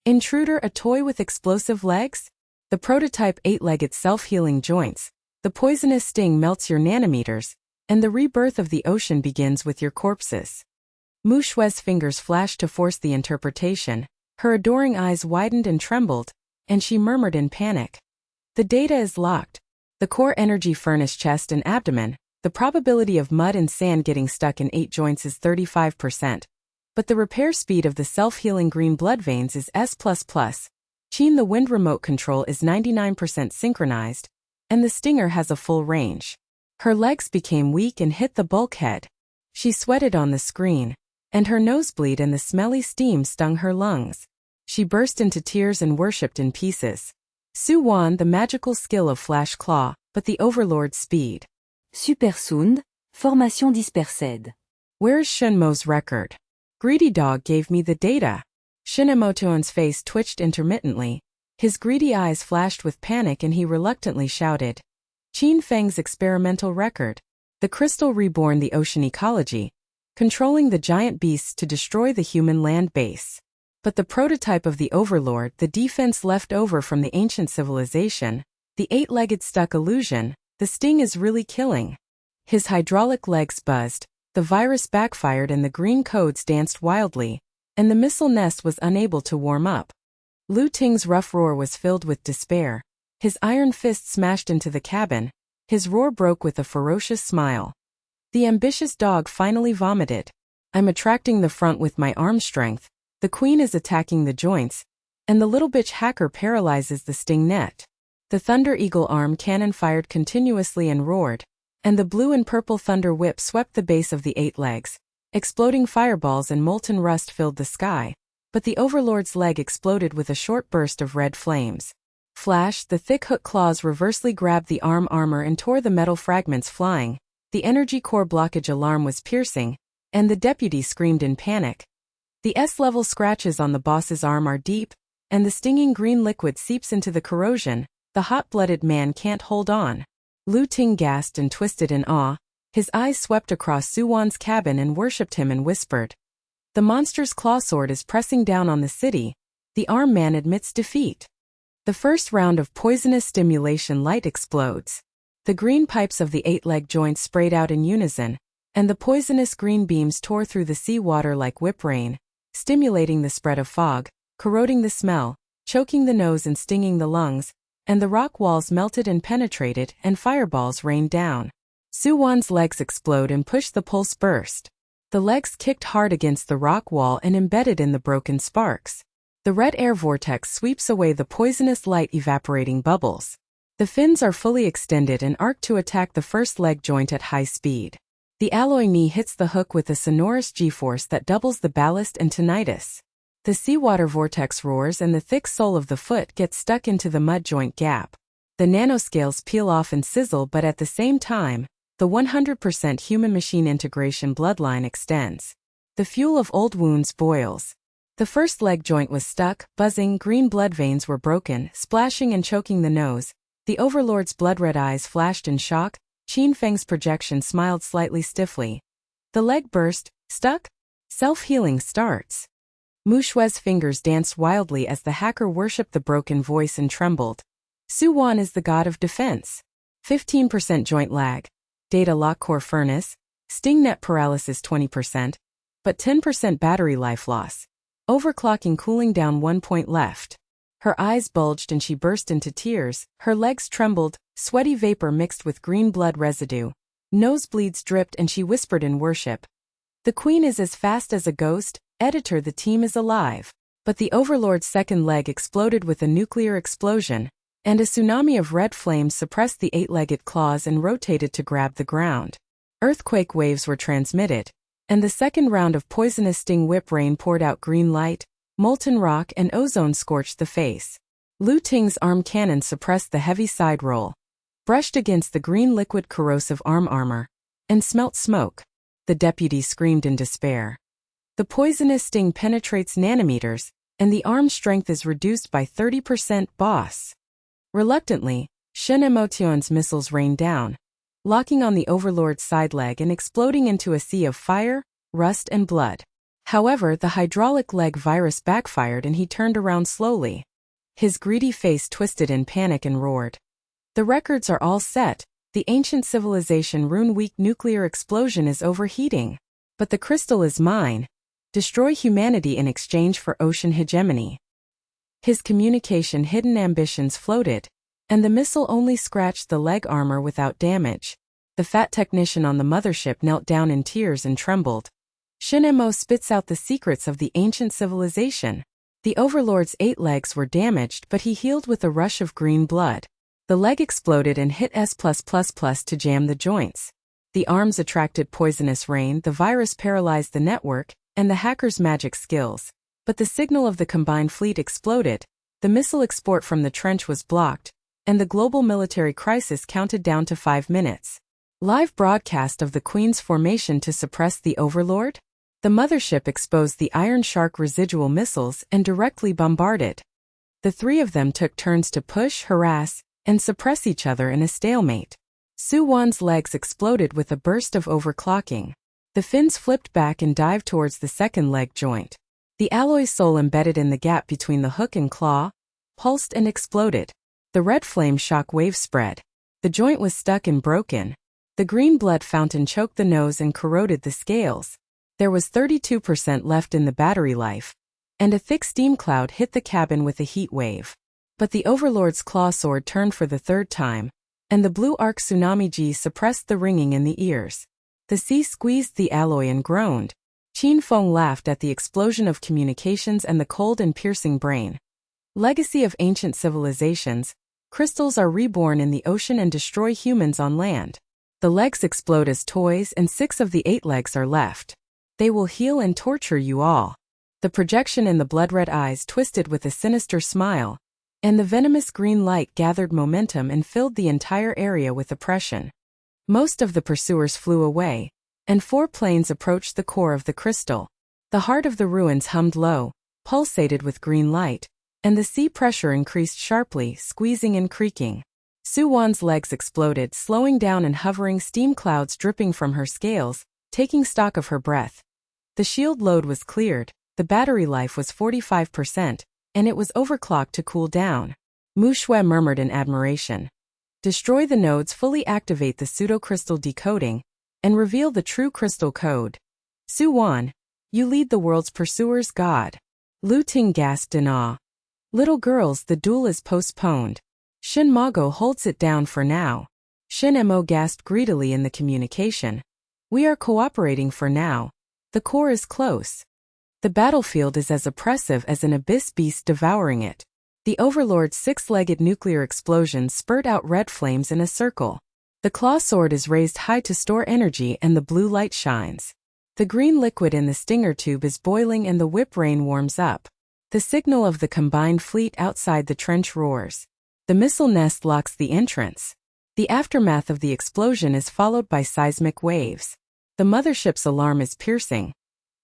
Intruder, a toy with explosive legs? The prototype 8-legged self-healing joints. The poisonous sting melts your nanometers, and the rebirth of the ocean begins with your corpses. Muxue's fingers flashed to force the interpretation. Her adoring eyes widened and trembled, and she murmured in panic. The data is locked. The core energy furnace chest and abdomen, the probability of mud and sand getting stuck in 8 joints is 35%. But the repair speed of the self-healing green blood veins is S++. Qin the wind remote control is 99% synchronized, and the stinger has a full range. Her legs became weak and hit the bulkhead. She sweated on the screen, and her nosebleed and the smelly steam stung her lungs. She burst into tears and worshipped in pieces. Su Wan the magical skill of Flash Claw, but the Overlord's speed. Super Sound, Formation Dispersed. Where's Shen Mo's record? Greedy Dog gave me the data. Shinemoto's face twitched intermittently. His greedy eyes flashed with panic and he reluctantly shouted. Qin Feng's experimental record. The crystal reborn the ocean ecology, controlling the giant beasts to destroy the human land base. But the prototype of the Overlord, the defense left over from the ancient civilization, the 8-legged stuck illusion, the sting is really killing. His hydraulic legs buzzed, the virus backfired and the green codes danced wildly, and the missile nest was unable to warm up. Lu Ting's rough roar was filled with despair. His iron fist smashed into the cabin. His roar broke with a ferocious smile. The ambitious dog finally vomited. I'm attracting the front with my arm strength, the queen is attacking the joints, and the little bitch hacker paralyzes the sting net. The Thunder Eagle arm cannon fired continuously and roared, and the blue and purple thunder whip swept the base of the 8 legs. Exploding fireballs and molten rust filled the sky, but the Overlord's leg exploded with a short burst of red flames. Flash, the thick hook claws reversely grabbed the arm armor and tore the metal fragments flying. The energy core blockage alarm was piercing, and the deputy screamed in panic. The S-level scratches on the boss's arm are deep, and the stinging green liquid seeps into the corrosion. The hot-blooded man can't hold on. Lu Ting gasped and twisted in awe. His eyes swept across Su Wan's cabin and worshipped him and whispered, "The monster's claw sword is pressing down on the city." The arm man admits defeat. The first round of poisonous stimulation light explodes. The green pipes of the 8-leg joints sprayed out in unison, and the poisonous green beams tore through the sea water like whip rain, stimulating the spread of fog, corroding the smell, choking the nose and stinging the lungs, and the rock walls melted and penetrated, and fireballs rained down. Su Wan's legs explode and push the pulse burst. The legs kicked hard against the rock wall and embedded in the broken sparks. The red air vortex sweeps away the poisonous light, evaporating bubbles. The fins are fully extended and arc to attack the first leg joint at high speed. The alloy knee hits the hook with a sonorous G-force that doubles the ballast and tinnitus. The seawater vortex roars and the thick sole of the foot gets stuck into the mud joint gap. The nanoscales peel off and sizzle, but at the same time, the 100% human-machine integration bloodline extends. The fuel of old wounds boils. The first leg joint was stuck, buzzing, green blood veins were broken, splashing and choking the nose. The Overlord's blood-red eyes flashed in shock. Qin Feng's projection smiled slightly stiffly. The leg burst, stuck? Self-healing starts. Muxue's fingers danced wildly as the hacker worshipped the broken voice and trembled. Su Wan is the god of defense. 15% joint lag. Data lock core furnace. Sting net paralysis 20%. But 10% battery life loss. Overclocking cooling down 1 point left. Her eyes bulged and she burst into tears. Her legs trembled, sweaty vapor mixed with green blood residue. Nosebleeds dripped and she whispered in worship. "The queen is as fast as a ghost. Editor, the team is alive." But the Overlord's second leg exploded with a nuclear explosion, and a tsunami of red flames suppressed the 8-legged claws and rotated to grab the ground. Earthquake waves were transmitted, and the second round of poisonous sting whip rain poured out green light, molten rock and ozone scorched the face. Lu Ting's arm cannon suppressed the heavy side roll, brushed against the green liquid corrosive arm armor, and smelt smoke. The deputy screamed in despair. The poisonous sting penetrates nanometers, and the arm strength is reduced by 30%, boss. Reluctantly, Shen Mo's missiles rained down, locking on the Overlord's side leg and exploding into a sea of fire, rust and blood. However, the hydraulic leg virus backfired and he turned around slowly. His greedy face twisted in panic and roared. "The records are all set. The ancient civilization rune-weak nuclear explosion is overheating. But the crystal is mine. Destroy humanity in exchange for ocean hegemony." His communication-hidden ambitions floated, and the missile only scratched the leg armor without damage. The fat technician on the mothership knelt down in tears and trembled. Shen Mo spits out the secrets of the ancient civilization. The Overlord's 8 legs were damaged, but he healed with a rush of green blood. The leg exploded and hit S+++ to jam the joints. The arms attracted poisonous rain, the virus paralyzed the network, and the hacker's magic skills. But the signal of the combined fleet exploded, the missile export from the trench was blocked, and the global military crisis counted down to 5 minutes. Live broadcast of the Queen's formation to suppress the Overlord? The mothership exposed the Iron Shark residual missiles and directly bombarded. The 3 of them took turns to push, harass, and suppress each other in a stalemate. Su Wan's legs exploded with a burst of overclocking. The fins flipped back and dived towards the second leg joint. The alloy sole embedded in the gap between the hook and claw, pulsed and exploded. The red flame shock wave spread. The joint was stuck and broken. The green blood fountain choked the nose and corroded the scales. There was 32% left in the battery life, and a thick steam cloud hit the cabin with a heat wave. But the Overlord's claw sword turned for the 3rd time, and the blue arc tsunami G suppressed the ringing in the ears. The sea squeezed the alloy and groaned. Feng laughed at the explosion of communications and the cold and piercing brain. Legacy of ancient civilizations, crystals are reborn in the ocean and destroy humans on land. The legs explode as toys and 6 of the 8 legs are left. They will heal and torture you all. The projection in the blood-red eyes twisted with a sinister smile, and the venomous green light gathered momentum and filled the entire area with oppression. Most of the pursuers flew away, and 4 planes approached the core of the crystal. The heart of the ruins hummed low, pulsated with green light, and the sea pressure increased sharply, squeezing and creaking. Su Wan's legs exploded, slowing down and hovering, steam clouds dripping from her scales, taking stock of her breath. The shield load was cleared, the battery life was 45%, and it was overclocked to cool down. Muxue murmured in admiration. Destroy the nodes, fully activate the pseudo-crystal decoding, and reveal the true crystal code. Su Wan, you lead the world's pursuers, God. Lu Ting gasped in awe. Little girls, the duel is postponed. Shen Mo holds it down for now. Shen Mo gasped greedily in the communication. We are cooperating for now. The core is close. The battlefield is as oppressive as an abyss beast devouring it. The Overlord's 6-legged nuclear explosions spurt out red flames in a circle. The claw sword is raised high to store energy and the blue light shines. The green liquid in the stinger tube is boiling and the whip rain warms up. The signal of the combined fleet outside the trench roars. The missile nest locks the entrance. The aftermath of the explosion is followed by seismic waves. The mothership's alarm is piercing.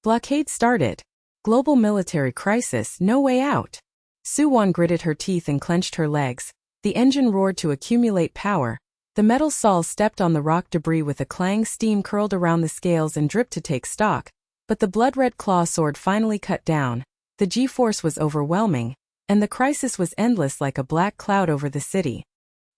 Blockade started. Global military crisis, no way out. Su Wan gritted her teeth and clenched her legs. The engine roared to accumulate power. The metal saw stepped on the rock debris with a clang. Steam curled around the scales and dripped to take stock, but the blood-red claw sword finally cut down. The G-force was overwhelming, and the crisis was endless like a black cloud over the city.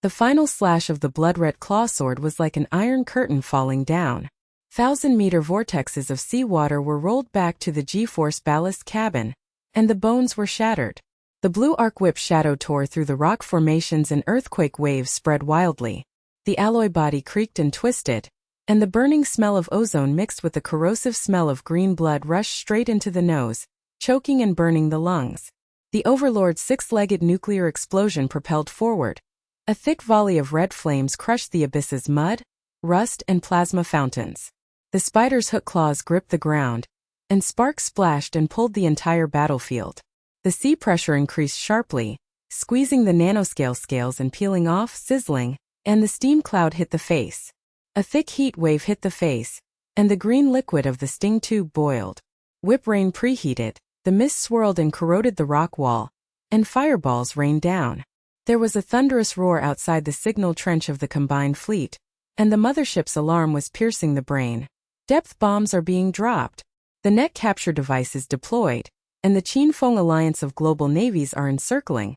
The final slash of the blood-red claw sword was like an iron curtain falling down. 1,000-meter vortexes of seawater were rolled back to the G-force ballast cabin, and the bones were shattered. The blue arc whip shadow tore through the rock formations and earthquake waves spread wildly. The alloy body creaked and twisted, and the burning smell of ozone mixed with the corrosive smell of green blood rushed straight into the nose, choking and burning the lungs. The Overlord's 6-legged nuclear explosion propelled forward. A thick volley of red flames crushed the abyss's mud, rust, and plasma fountains. The spider's hook claws gripped the ground, and sparks splashed and pulled the entire battlefield. The sea pressure increased sharply, squeezing the nanoscale scales and peeling off, sizzling, and the steam cloud hit the face. A thick heat wave hit the face, and the green liquid of the sting tube boiled. Whip rain preheated, the mist swirled and corroded the rock wall, and fireballs rained down. There was a thunderous roar outside the signal trench of the combined fleet, and the mothership's alarm was piercing the brain. Depth bombs are being dropped. The net capture device is deployed, and the Feng alliance of global navies are encircling.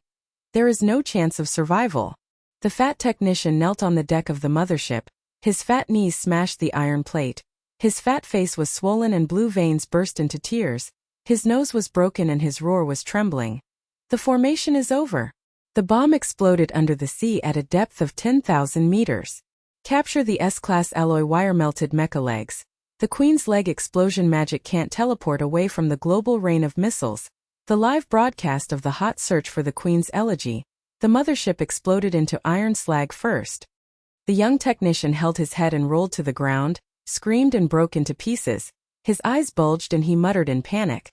There is no chance of survival. The fat technician knelt on the deck of the mothership. His fat knees smashed the iron plate. His fat face was swollen and blue veins burst into tears. His nose was broken and his roar was trembling. The formation is over. The bomb exploded under the sea at a depth of 10,000 meters. Capture the S-class alloy wire-melted mecha legs. The Queen's leg explosion magic can't teleport away from the global rain of missiles. The live broadcast of the hot search for the Queen's elegy. The mothership exploded into iron slag first. The young technician held his head and rolled to the ground, screamed and broke into pieces. His eyes bulged and he muttered in panic.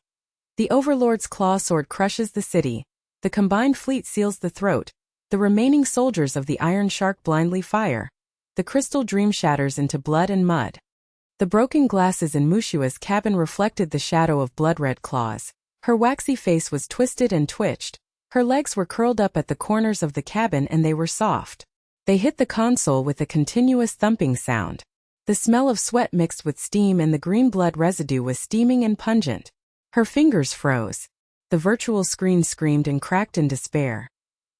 The Overlord's claw sword crushes the city. The combined fleet seals the throat. The remaining soldiers of the Iron Shark blindly fire. The crystal dream shatters into blood and mud. The broken glasses in Muxue's cabin reflected the shadow of blood-red claws. Her waxy face was twisted and twitched. Her legs were curled up at the corners of the cabin and they were soft. They hit the console with a continuous thumping sound. The smell of sweat mixed with steam and the green blood residue was steaming and pungent. Her fingers froze. The virtual screen screamed and cracked in despair.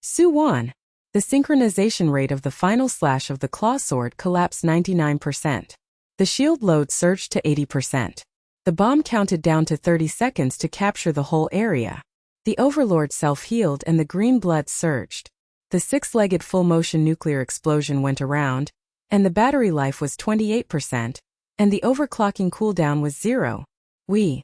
Su Wan. The synchronization rate of the final slash of the claw sword collapsed 99%. The shield load surged to 80%. The bomb counted down to 30 seconds to capture the whole area. The Overlord self-healed and the green blood surged. The 6-legged full-motion nuclear explosion went around, and the battery life was 28%, and the overclocking cooldown was 0. We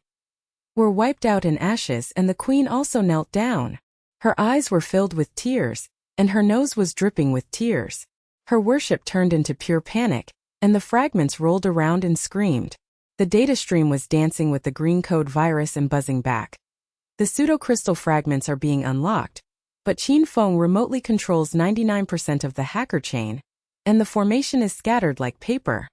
were wiped out in ashes, and the queen also knelt down. Her eyes were filled with tears, and her nose was dripping with tears. Her worship turned into pure panic, and the fragments rolled around and screamed. The data stream was dancing with the green code virus and buzzing back. The pseudo-crystal fragments are being unlocked, but Feng remotely controls 99% of the hacker chain, and the formation is scattered like paper.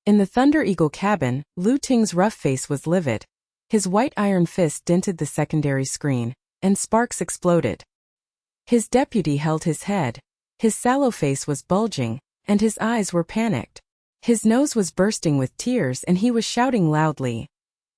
In the Thunder Eagle cabin, Lu Ting's rough face was livid. His white iron fist dented the secondary screen, and sparks exploded. His deputy held his head. His sallow face was bulging, and his eyes were panicked. His nose was bursting with tears, and he was shouting loudly,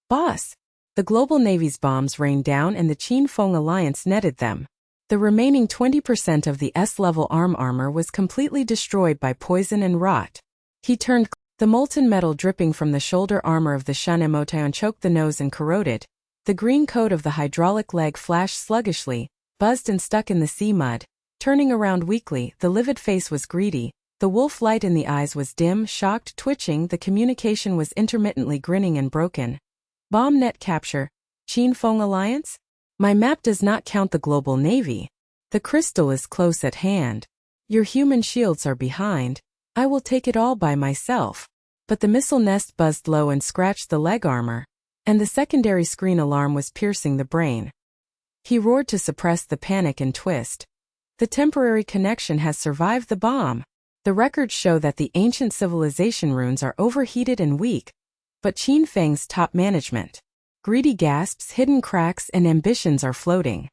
"Boss!" The Global Navy's bombs rained down, and the Feng Alliance netted them. The remaining 20% of the S-level armor was completely destroyed by poison and rot. He turned. The molten metal dripping from the shoulder armor of the Shen Mo choked the nose and corroded. The green coat of the hydraulic leg flashed sluggishly, buzzed and stuck in the sea mud. Turning around weakly, the livid face was greedy. The wolf light in the eyes was dim, shocked, twitching. The communication was intermittently grinning and broken. Bomb net capture. Feng Alliance? My map does not count the Global Navy. The crystal is close at hand. Your human shields are behind. I will take it all by myself. But the missile nest buzzed low and scratched the leg armor, and the secondary screen alarm was piercing the brain. He roared to suppress the panic and twist. The temporary connection has survived the bomb. The records show that the ancient civilization runes are overheated and weak, but Feng's top management. Greedy gasps, hidden cracks, and ambitions are floating.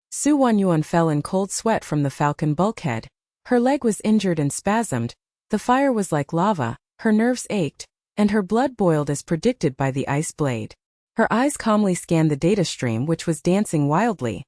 Su Wan fell in cold sweat from the falcon bulkhead. Her leg was injured and spasmed. The fire was like lava, her nerves ached, and her blood boiled as predicted by the ice blade. Her eyes calmly scanned the data stream, which was dancing wildly.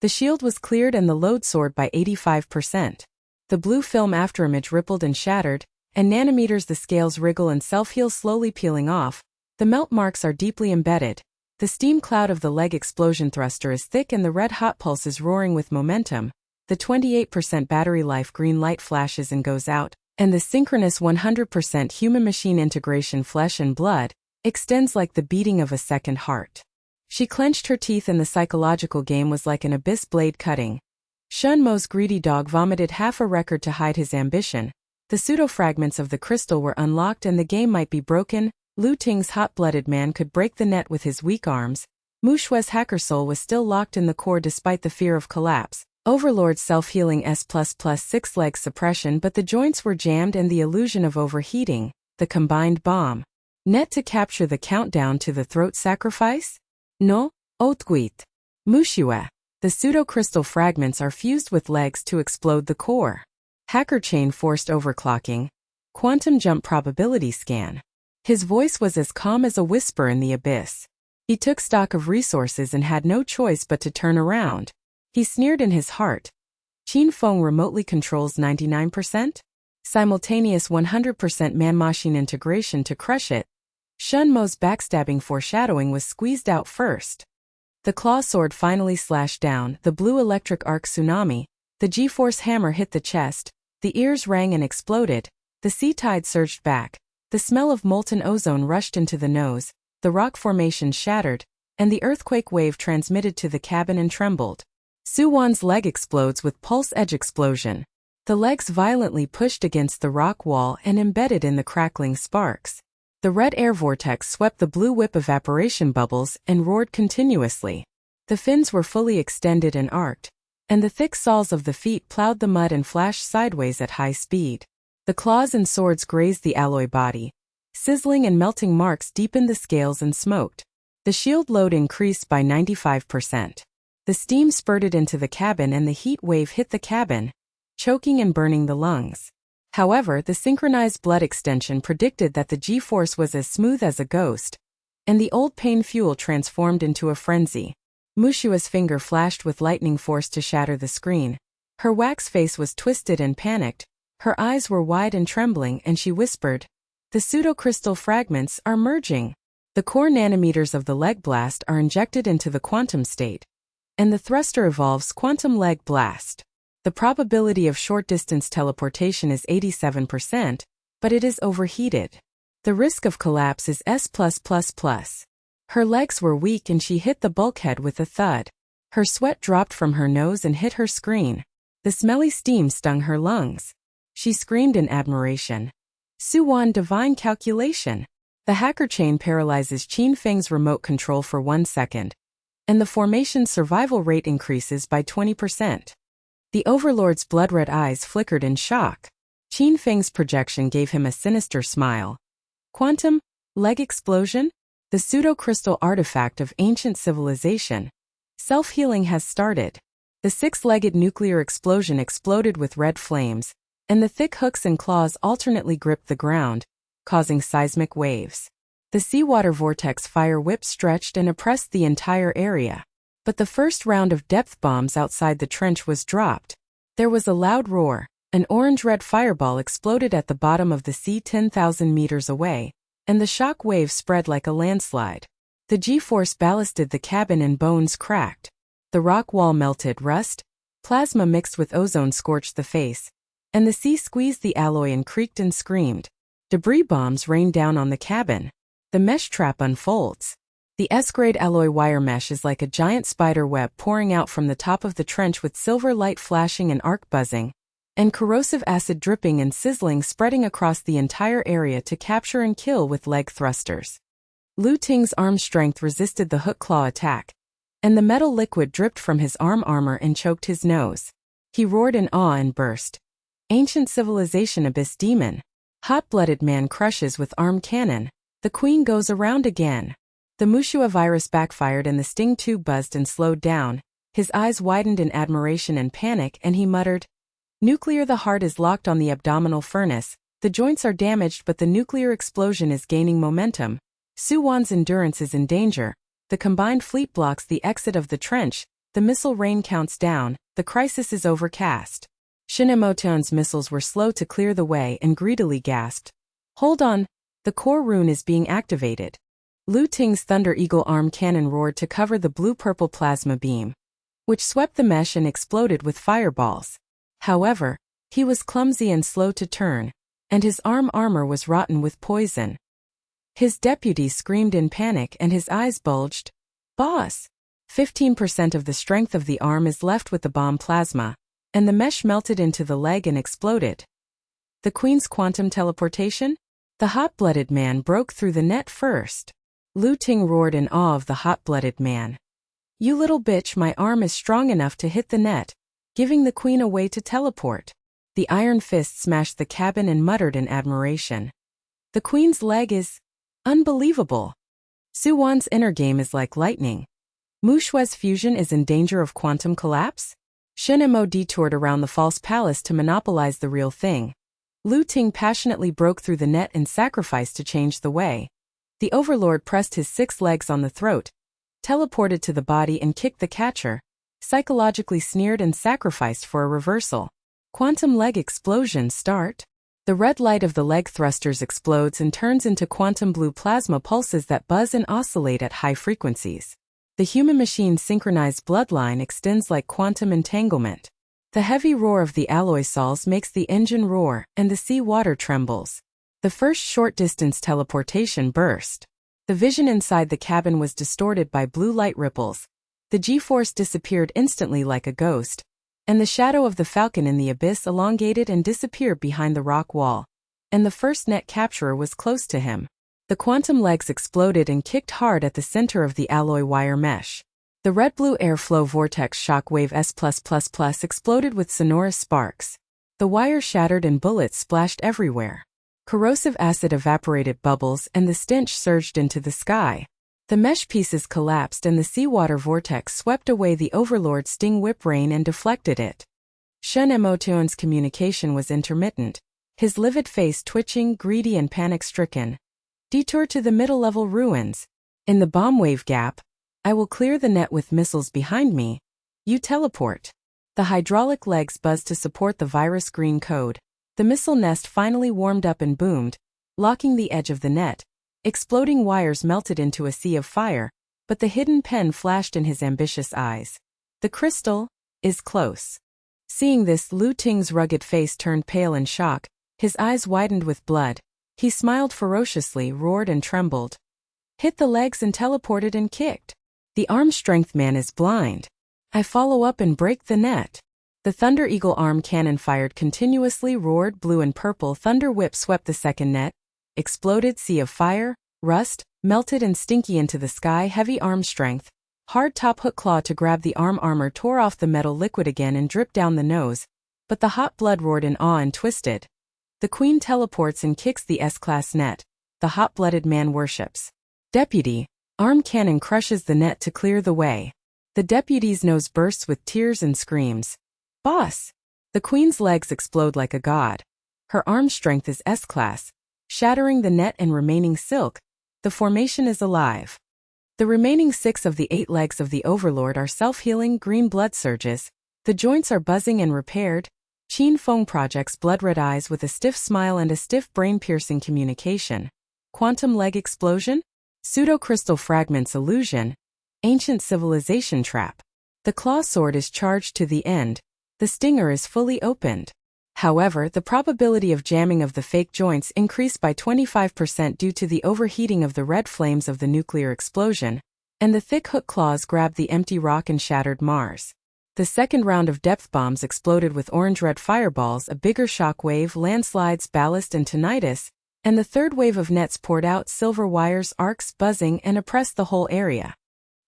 The shield was cleared and the load soared by 85%. The blue film afterimage rippled and shattered, and nanometers the scales wriggle and self-heal, slowly peeling off. The melt marks are deeply embedded. The steam cloud of the leg explosion thruster is thick and the red-hot pulse is roaring with momentum. The 28% battery life green light flashes and goes out, and the synchronous 100% human-machine integration flesh and blood extends like the beating of a second heart. She clenched her teeth and the psychological game was like an abyss blade cutting. Shen Mo's greedy dog vomited half a record to hide his ambition. The pseudo-fragments of the crystal were unlocked and the game might be broken. Lu Ting's hot-blooded man could break the net with his weak arms. Muxue's hacker soul was still locked in the core despite the fear of collapse. Overlord's self-healing S++6 leg suppression, but the joints were jammed and the illusion of overheating. The combined bomb net to capture the countdown to the throat sacrifice? No, Otguit. Muxue. The pseudo-crystal fragments are fused with legs to explode the core. Hacker chain forced overclocking. Quantum jump probability scan. His voice was as calm as a whisper in the abyss. He took stock of resources and had no choice but to turn around. He sneered in his heart. Feng remotely controls 99%? Simultaneous 100% man-machine integration to crush it. Shen Mo's backstabbing foreshadowing was squeezed out first. The claw sword finally slashed down, the blue electric arc tsunami. The G-force hammer hit the chest. The ears rang and exploded. The sea tide surged back. The smell of molten ozone rushed into the nose. The rock formation shattered, and the earthquake wave transmitted to the cabin and trembled. Su Wan's leg explodes with pulse edge explosion. The legs violently pushed against the rock wall and embedded in the crackling sparks. The red air vortex swept the blue whip evaporation bubbles and roared continuously. The fins were fully extended and arced, and the thick soles of the feet plowed the mud and flashed sideways at high speed. The claws and swords grazed the alloy body. Sizzling and melting marks deepened the scales and smoked. The shield load increased by 95%. The steam spurted into the cabin and the heat wave hit the cabin, choking and burning the lungs. However, the synchronized blood extension predicted that the G-force was as smooth as a ghost, and the old pain fuel transformed into a frenzy. Muxue's finger flashed with lightning force to shatter the screen. Her wax face was twisted and panicked. Her eyes were wide and trembling, and she whispered, "The pseudo-crystal fragments are merging. The core nanometers of the leg blast are injected into the quantum state, and the thruster evolves quantum leg blast. The probability of short-distance teleportation is 87%, but it is overheated. The risk of collapse is S+++. Her legs were weak and she hit the bulkhead with a thud. Her sweat dropped from her nose and hit her screen. The smelly steam stung her lungs. She screamed in admiration. Su Wan divine calculation. The hacker chain paralyzes Qin Feng's remote control for 1 second, and the formation's survival rate increases by 20%. The Overlord's blood-red eyes flickered in shock. Qin Feng's projection gave him a sinister smile. Quantum leg explosion? The pseudo-crystal artifact of ancient civilization. Self-healing has started. The six-legged nuclear explosion exploded with red flames, and the thick hooks and claws alternately gripped the ground, causing seismic waves. The seawater vortex fire whip stretched and oppressed the entire area. But the first round of depth bombs outside the trench was dropped. There was a loud roar. An orange-red fireball exploded at the bottom of the sea 10,000 meters away, and the shock wave spread like a landslide. The G-force ballasted the cabin and bones cracked. The rock wall melted, rust, plasma mixed with ozone scorched the face, and the sea squeezed the alloy and creaked and screamed. Debris bombs rained down on the cabin. The mesh trap unfolds. The S-grade alloy wire mesh is like a giant spider web pouring out from the top of the trench with silver light flashing and arc buzzing, and corrosive acid dripping and sizzling spreading across the entire area to capture and kill with leg thrusters. Lu Ting's arm strength resisted the hook claw attack, and the metal liquid dripped from his arm armor and choked his nose. He roared in awe and burst. Ancient civilization abyss demon. Hot-blooded man crushes with arm cannon. The queen goes around again. The Muxue virus backfired and the sting tube buzzed and slowed down. His eyes widened in admiration and panic and he muttered, "Nuclear, the heart is locked on the abdominal furnace. The joints are damaged but the nuclear explosion is gaining momentum. Su Wan's endurance is in danger. The combined fleet blocks the exit of the trench. The missile rain counts down. The crisis is overcast." Shen Mo's missiles were slow to clear the way and greedily gasped, "Hold on, the core rune is being activated." Lu Ting's Thunder Eagle arm cannon roared to cover the blue-purple plasma beam, which swept the mesh and exploded with fireballs. However, he was clumsy and slow to turn, and his arm armor was rotten with poison. His deputy screamed in panic and his eyes bulged. "Boss!" 15% of the strength of the arm is left with the bomb plasma, and the mesh melted into the leg and exploded. The Queen's quantum teleportation? The hot-blooded man broke through the net first. Lu Ting roared in awe of the hot-blooded man. "You little bitch, my arm is strong enough to hit the net," giving the Queen a way to teleport. The iron fist smashed the cabin and muttered in admiration. "The Queen's leg is unbelievable. Su Wan's inner game is like lightning. Muxue's fusion is in danger of quantum collapse?" Shen Mo detoured around the false palace to monopolize the real thing. Lu Ting passionately broke through the net and sacrificed to change the way. The Overlord pressed his 6 legs on the throat, teleported to the body and kicked the catcher, psychologically sneered and sacrificed for a reversal. Quantum leg explosion start. The red light of the leg thrusters explodes and turns into quantum blue plasma pulses that buzz and oscillate at high frequencies. The human-machine synchronized bloodline extends like quantum entanglement. The heavy roar of the alloy saws makes the engine roar, and the sea water trembles. The first short-distance teleportation burst. The vision inside the cabin was distorted by blue light ripples. The G-force disappeared instantly like a ghost, and the shadow of the falcon in the abyss elongated and disappeared behind the rock wall, and the first net capturer was close to him. The quantum legs exploded and kicked hard at the center of the alloy wire mesh. The red-blue airflow vortex shockwave S+++ exploded with sonorous sparks. The wire shattered and bullets splashed everywhere. Corrosive acid evaporated bubbles and the stench surged into the sky. The mesh pieces collapsed and the seawater vortex swept away the Overlord's sting whip rain and deflected it. Shen Mo's communication was intermittent, his livid face twitching, greedy and panic-stricken. "Detour to the middle-level ruins. In the bomb wave gap. I will clear the net with missiles behind me. You teleport." The hydraulic legs buzzed to support the virus green code. The missile nest finally warmed up and boomed, locking the edge of the net. Exploding wires melted into a sea of fire, but the hidden pen flashed in his ambitious eyes. "The crystal is close." Seeing this, Lu Ting's rugged face turned pale in shock, his eyes widened with blood. He smiled ferociously, roared and trembled. Hit the legs and teleported and kicked. The arm strength man is blind. I follow up and break the net. The Thunder Eagle arm cannon fired continuously, roared, blue and purple thunder whip swept the second net, exploded, sea of fire, rust, melted and stinky into the sky, heavy arm strength. Hard top hook claw to grab the arm, armor tore off the metal liquid again and dripped down the nose, but the hot blood roared in awe and twisted. The queen teleports and kicks the S-class net. The hot-blooded man worships. Deputy, arm cannon crushes the net to clear the way. The deputy's nose bursts with tears and screams. Boss! The queen's legs explode like a god. Her arm strength is S-class, shattering the net and remaining silk. The formation is alive. The remaining 6 of the 8 legs of the overlord are self-healing, green blood surges. The joints are buzzing and repaired. Feng projects blood-red eyes with a stiff smile and a stiff brain-piercing communication. Quantum leg explosion? Pseudo-crystal fragments illusion. Ancient civilization trap. The claw sword is charged to the end. The stinger is fully opened. However, the probability of jamming of the fake joints increased by 25% due to the overheating of the red flames of the nuclear explosion, and the thick hook claws grabbed the empty rock and shattered Mars. The second round of depth bombs exploded with orange-red fireballs, a bigger shock wave, landslides, ballast and tinnitus, and the third wave of nets poured out, silver wires, arcs, buzzing, and oppressed the whole area.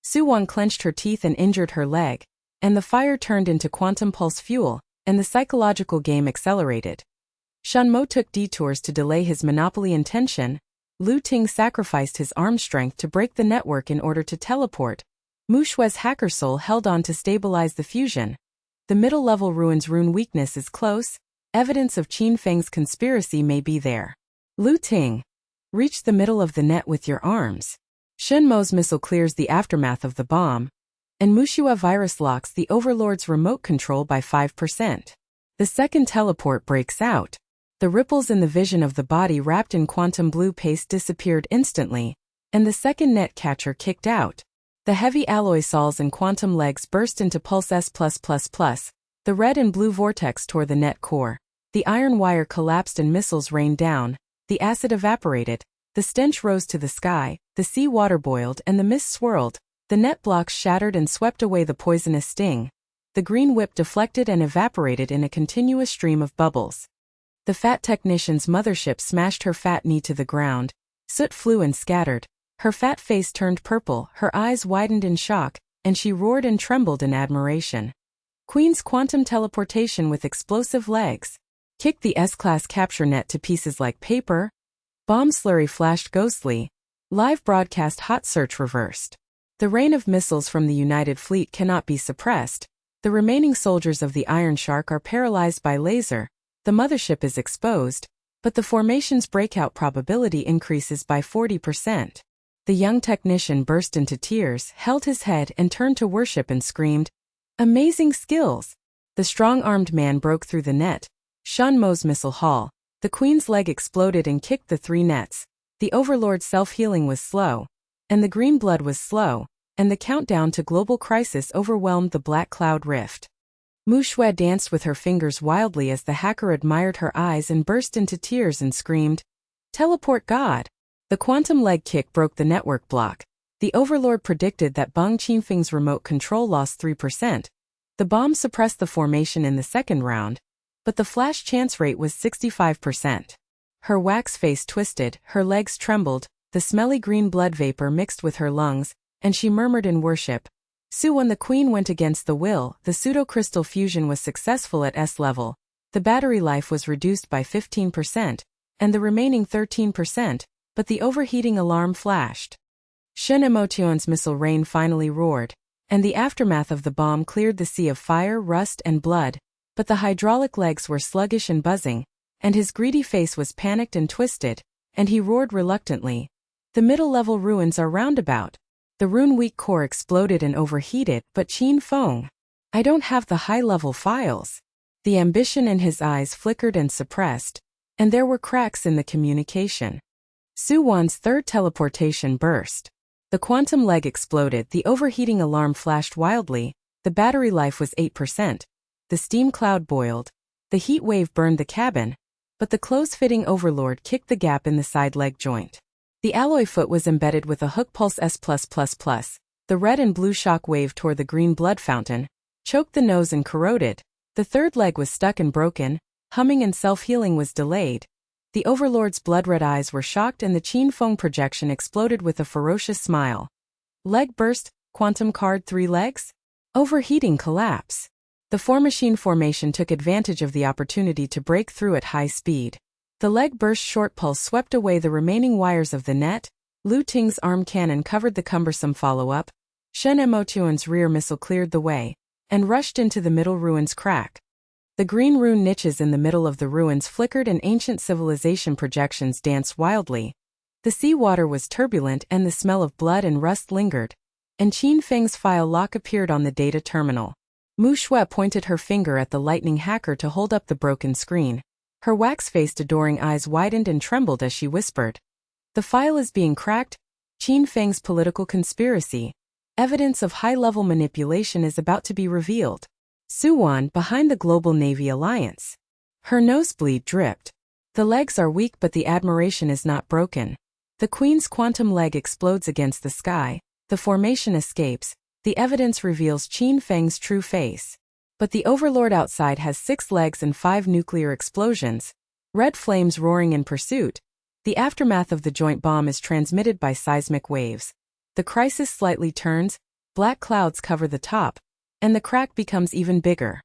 Su Wan clenched her teeth and injured her leg, and the fire turned into quantum pulse fuel, and the psychological game accelerated. Shen Mo took detours to delay his monopoly intention. Lu Ting sacrificed his arm strength to break the network in order to teleport. Muxue's hacker soul held on to stabilize the fusion. The middle-level ruins rune weakness is close. Evidence of Feng's conspiracy may be there. Lu Ting, reach the middle of the net with your arms. Shen Mo's missile clears the aftermath of the bomb, and Muxue virus locks the overlord's remote control by 5%. The second teleport breaks out. The ripples in the vision of the body wrapped in quantum blue paste disappeared instantly, and the second net catcher kicked out. The heavy alloy soles and quantum legs burst into pulse S+++. The red and blue vortex tore the net core. The iron wire collapsed and missiles rained down. The acid evaporated. The stench rose to the sky. The sea water boiled and the mist swirled. The net blocks shattered and swept away the poisonous sting. The green whip deflected and evaporated in a continuous stream of bubbles. The fat technician's mothership smashed her fat knee to the ground. Soot flew and scattered. Her fat face turned purple, her eyes widened in shock, and she roared and trembled in admiration. Queen's quantum teleportation with explosive legs kicked the S-class capture net to pieces like paper. Bomb slurry flashed ghostly. Live broadcast hot search reversed. The rain of missiles from the United Fleet cannot be suppressed. The remaining soldiers of the Iron Shark are paralyzed by laser. The mothership is exposed, but the formation's breakout probability increases by 40%. The young technician burst into tears, held his head and turned to worship and screamed, "Amazing skills!" The strong-armed man broke through the net. Shen Mo's missile haul. The queen's leg exploded and kicked the 3 nets. The overlord's self-healing was slow, and the green blood was slow, and the countdown to global crisis overwhelmed the black cloud rift. Muxue danced with her fingers wildly as the hacker admired her eyes and burst into tears and screamed, "Teleport God!" The quantum leg kick broke the network block. The overlord predicted that Bang Qingfeng's remote control lost 3%. The bomb suppressed the formation in the second round, but the flash chance rate was 65%. Her wax face twisted, her legs trembled, the smelly green blood vapor mixed with her lungs, and she murmured in worship. Su Wan the queen went against the will. The pseudo-crystal fusion was successful at S level. The battery life was reduced by 15%, and the remaining 13%, but the overheating alarm flashed. Shen Mo's missile rain finally roared, and the aftermath of the bomb cleared the sea of fire, rust, and blood, but the hydraulic legs were sluggish and buzzing, and his greedy face was panicked and twisted, and he roared reluctantly. The middle-level ruins are roundabout. The rune-weak core exploded and overheated, but Feng, I don't have the high-level files. The ambition in his eyes flickered and suppressed, and there were cracks in the communication. Su Wan's third teleportation burst. The quantum leg exploded, the overheating alarm flashed wildly, the battery life was 8%. The steam cloud boiled. The heat wave burned the cabin. but the close-fitting overlord kicked the gap in the side leg joint. The alloy foot was embedded with a hook pulse S+++. The red and blue shock wave tore the green blood fountain, choked the nose and corroded. The third leg was stuck and broken, humming and self-healing was delayed. The overlord's blood-red eyes were shocked and the Qin Feng projection exploded with a ferocious smile. Leg burst, quantum card 3 legs? Overheating collapse. The four-machine formation took advantage of the opportunity to break through at high speed. The leg burst short pulse swept away the remaining wires of the net. Lu Ting's arm cannon covered the cumbersome follow-up. Shen Mo's rear missile cleared the way and rushed into the middle ruins crack. The green rune niches in the middle of the ruins flickered and ancient civilization projections danced wildly. The sea water was turbulent and the smell of blood and rust lingered. And Qin Feng's file lock appeared on the data terminal. Muxue pointed her finger at the lightning hacker to hold up the broken screen. Her wax-faced adoring eyes widened and trembled as she whispered. The file is being cracked. Qin Feng's political conspiracy. Evidence of high-level manipulation is about to be revealed. Su Wan behind the Global Navy Alliance. Her nosebleed dripped. The legs are weak but the admiration is not broken. The Queen's quantum leg explodes against the sky. The formation escapes. The evidence reveals Qin Feng's true face. But the overlord outside has 6 legs and 5 nuclear explosions. Red flames roaring in pursuit. The aftermath of the joint bomb is transmitted by seismic waves. The crisis slightly turns, black clouds cover the top, and the crack becomes even bigger.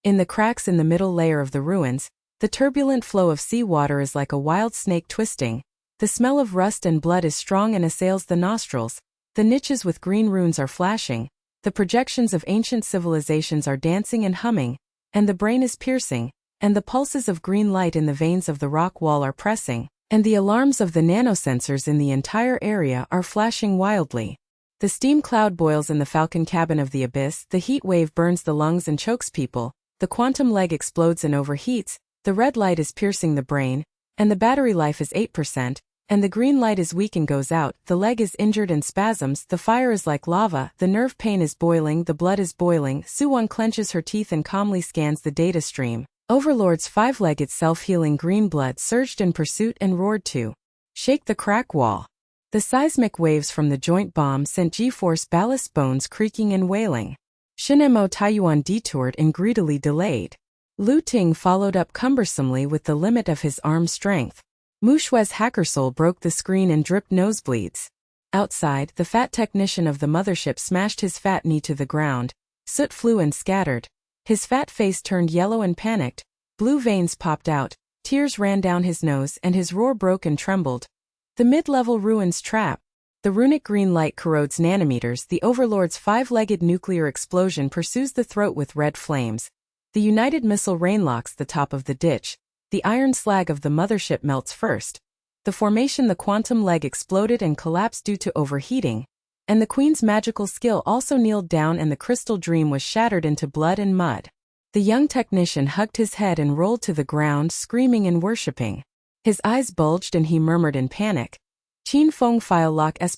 In the cracks in the middle layer of the ruins, the turbulent flow of seawater is like a wild snake twisting. The smell of rust and blood is strong and assails the nostrils. The niches with green runes are flashing. The projections of ancient civilizations are dancing and humming, and the brain is piercing, and the pulses of green light in the veins of the rock wall are pressing, and the alarms of the nanosensors in the entire area are flashing wildly. The steam cloud boils in the falcon cabin of the abyss, the heat wave burns the lungs and chokes people, the quantum leg explodes and overheats, the red light is piercing the brain, and the battery life is 8%, and the green light is weak and goes out, the leg is injured and spasms, the fire is like lava, the nerve pain is boiling, the blood is boiling. Su Wan clenches her teeth and calmly scans the data stream. Overlord's 5-legged self-healing green blood surged in pursuit and roared to shake the crack wall. The seismic waves from the joint bomb sent G-force ballast bones creaking and wailing. Shen Mo Taiyuan detoured and greedily delayed. Lu Ting followed up cumbersomely with the limit of his arm strength. Muxue's hacker soul broke the screen and dripped nosebleeds. Outside, the fat technician of the mothership smashed his fat knee to the ground. Soot flew and scattered. His fat face turned yellow and panicked. Blue veins popped out, tears ran down his nose and his roar broke and trembled. The mid-level ruins trap. The runic green light corrodes nanometers. The overlord's 5-legged nuclear explosion pursues the throat with red flames. The United missile rainlocks the top of the ditch. The iron slag of the mothership melts first. The formation the quantum leg exploded and collapsed due to overheating. And the Queen's magical skill also kneeled down and the crystal dream was shattered into blood and mud. The young technician hugged his head and rolled to the ground screaming and worshipping. His eyes bulged and he murmured in panic. Qin Feng file lock S++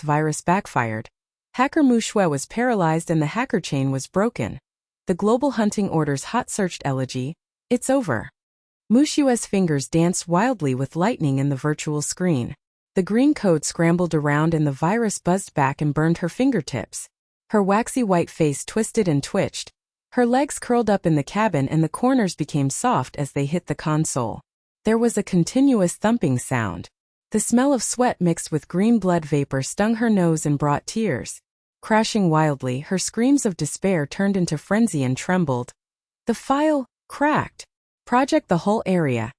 virus backfired. Hacker Muxue was paralyzed and the hacker chain was broken. The global hunting order's hot-searched elegy, it's over. Muxue's fingers danced wildly with lightning in the virtual screen. The green code scrambled around and the virus buzzed back and burned her fingertips. Her waxy white face twisted and twitched. Her legs curled up in the cabin and the corners became soft as they hit the console. There was a continuous thumping sound. The smell of sweat mixed with green blood vapor stung her nose and brought tears. Crashing wildly, her screams of despair turned into frenzy and trembled. The file cracked. Project the whole area.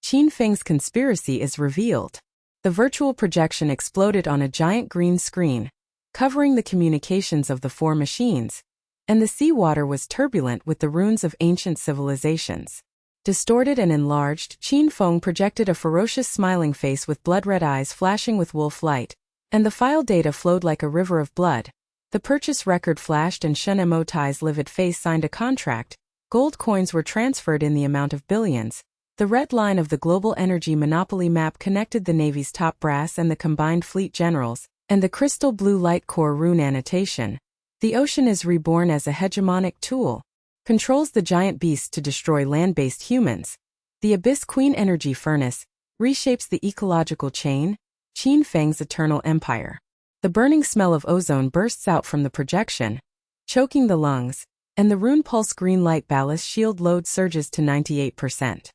Qin Feng's conspiracy is revealed. The virtual projection exploded on a giant green screen, covering the communications of the 4 machines, and the seawater was turbulent with the ruins of ancient civilizations. Distorted and enlarged, Qin Feng projected a ferocious smiling face with blood-red eyes flashing with wolf light, and the file data flowed like a river of blood. The purchase record flashed and Shen Mo's livid face signed a contract. Gold coins were transferred in the amount of billions. The red line of the global energy monopoly map connected the Navy's top brass and the combined fleet generals, and the crystal blue light core rune annotation. The ocean is reborn as a hegemonic tool. Controls the giant beasts to destroy land-based humans. The Abyss Queen Energy Furnace reshapes the ecological chain, Qin Feng's eternal empire. The burning smell of ozone bursts out from the projection, choking the lungs, and the rune pulse green light ballast shield load surges to 98%.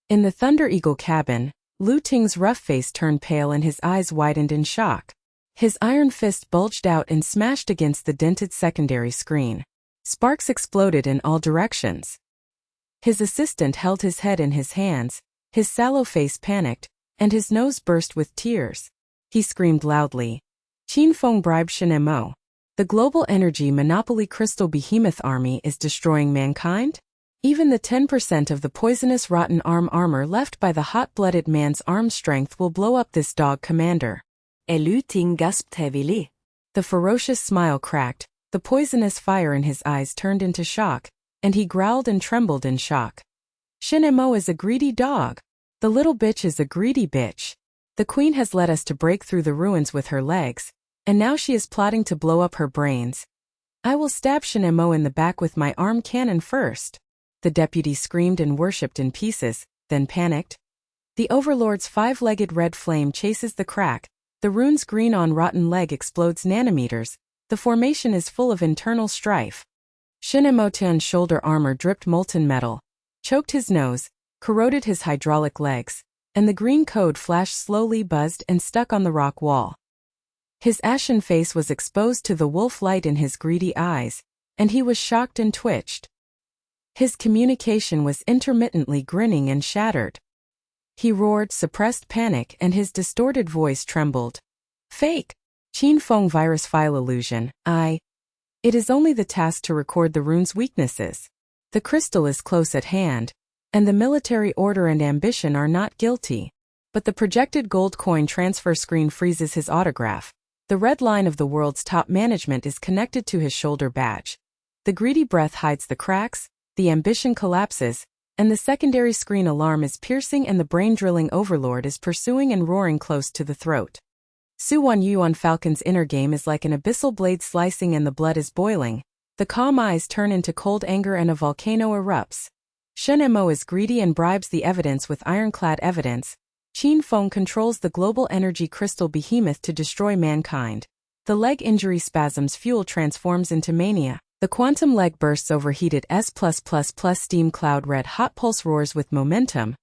In the Thunder Eagle cabin, Lu Ting's rough face turned pale and his eyes widened in shock. His iron fist bulged out and smashed against the dented secondary screen. Sparks exploded in all directions. His assistant held his head in his hands, his sallow face panicked, and his nose burst with tears. He screamed loudly. Feng bribed Shen Mo. The global energy monopoly crystal behemoth army is destroying mankind? Even the 10% of the poisonous rotten arm armor left by the hot-blooded man's arm strength will blow up this dog commander. Lu Ting gasped heavily. The ferocious smile cracked, the poisonous fire in his eyes turned into shock, and he growled and trembled in shock. Shen Mo is a greedy dog. The little bitch is a greedy bitch. The queen has led us to break through the ruins with her legs, and now she is plotting to blow up her brains. I will stab Shen Mo in the back with my arm cannon first. The deputy screamed and worshipped in pieces, then panicked. The overlord's five-legged red flame chases the crack, the rune's green on rotten leg explodes nanometers, the formation is full of internal strife. Shen Mo Tian's shoulder armor dripped molten metal, choked his nose, corroded his hydraulic legs, and the green code flash slowly buzzed and stuck on the rock wall. His ashen face was exposed to the wolf light in his greedy eyes, and he was shocked and twitched. His communication was intermittently grinning and shattered. He roared suppressed panic and his distorted voice trembled. Fake! Qin Feng virus file illusion, It is only the task to record the rune's weaknesses. The crystal is close at hand, and the military order and ambition are not guilty. But the projected gold coin transfer screen freezes his autograph. The red line of the world's top management is connected to his shoulder badge. The greedy breath hides the cracks, the ambition collapses, and the secondary screen alarm is piercing and the brain-drilling overlord is pursuing and roaring close to the throat. Su Wan Yuan Falcon's inner game is like an abyssal blade slicing and the blood is boiling. The calm eyes turn into cold anger and a volcano erupts. Shen Mo is greedy and bribes the evidence with ironclad evidence. Qin Feng controls the global energy crystal behemoth to destroy mankind. The leg injury spasms fuel transforms into mania. The quantum leg bursts overheated S+++ steam cloud red hot pulse roars with momentum.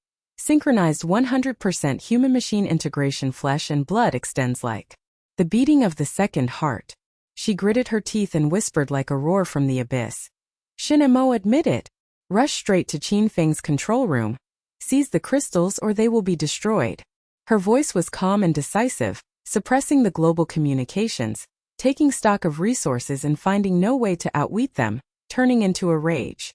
Synchronized 100% human-machine integration flesh and blood extends like the beating of the second heart. She gritted her teeth and whispered like a roar from the abyss. Shen Mo admit it. Rush straight to Qin Feng's control room. Seize the crystals or they will be destroyed. Her voice was calm and decisive, suppressing the global communications, taking stock of resources and finding no way to outwit them, turning into a rage.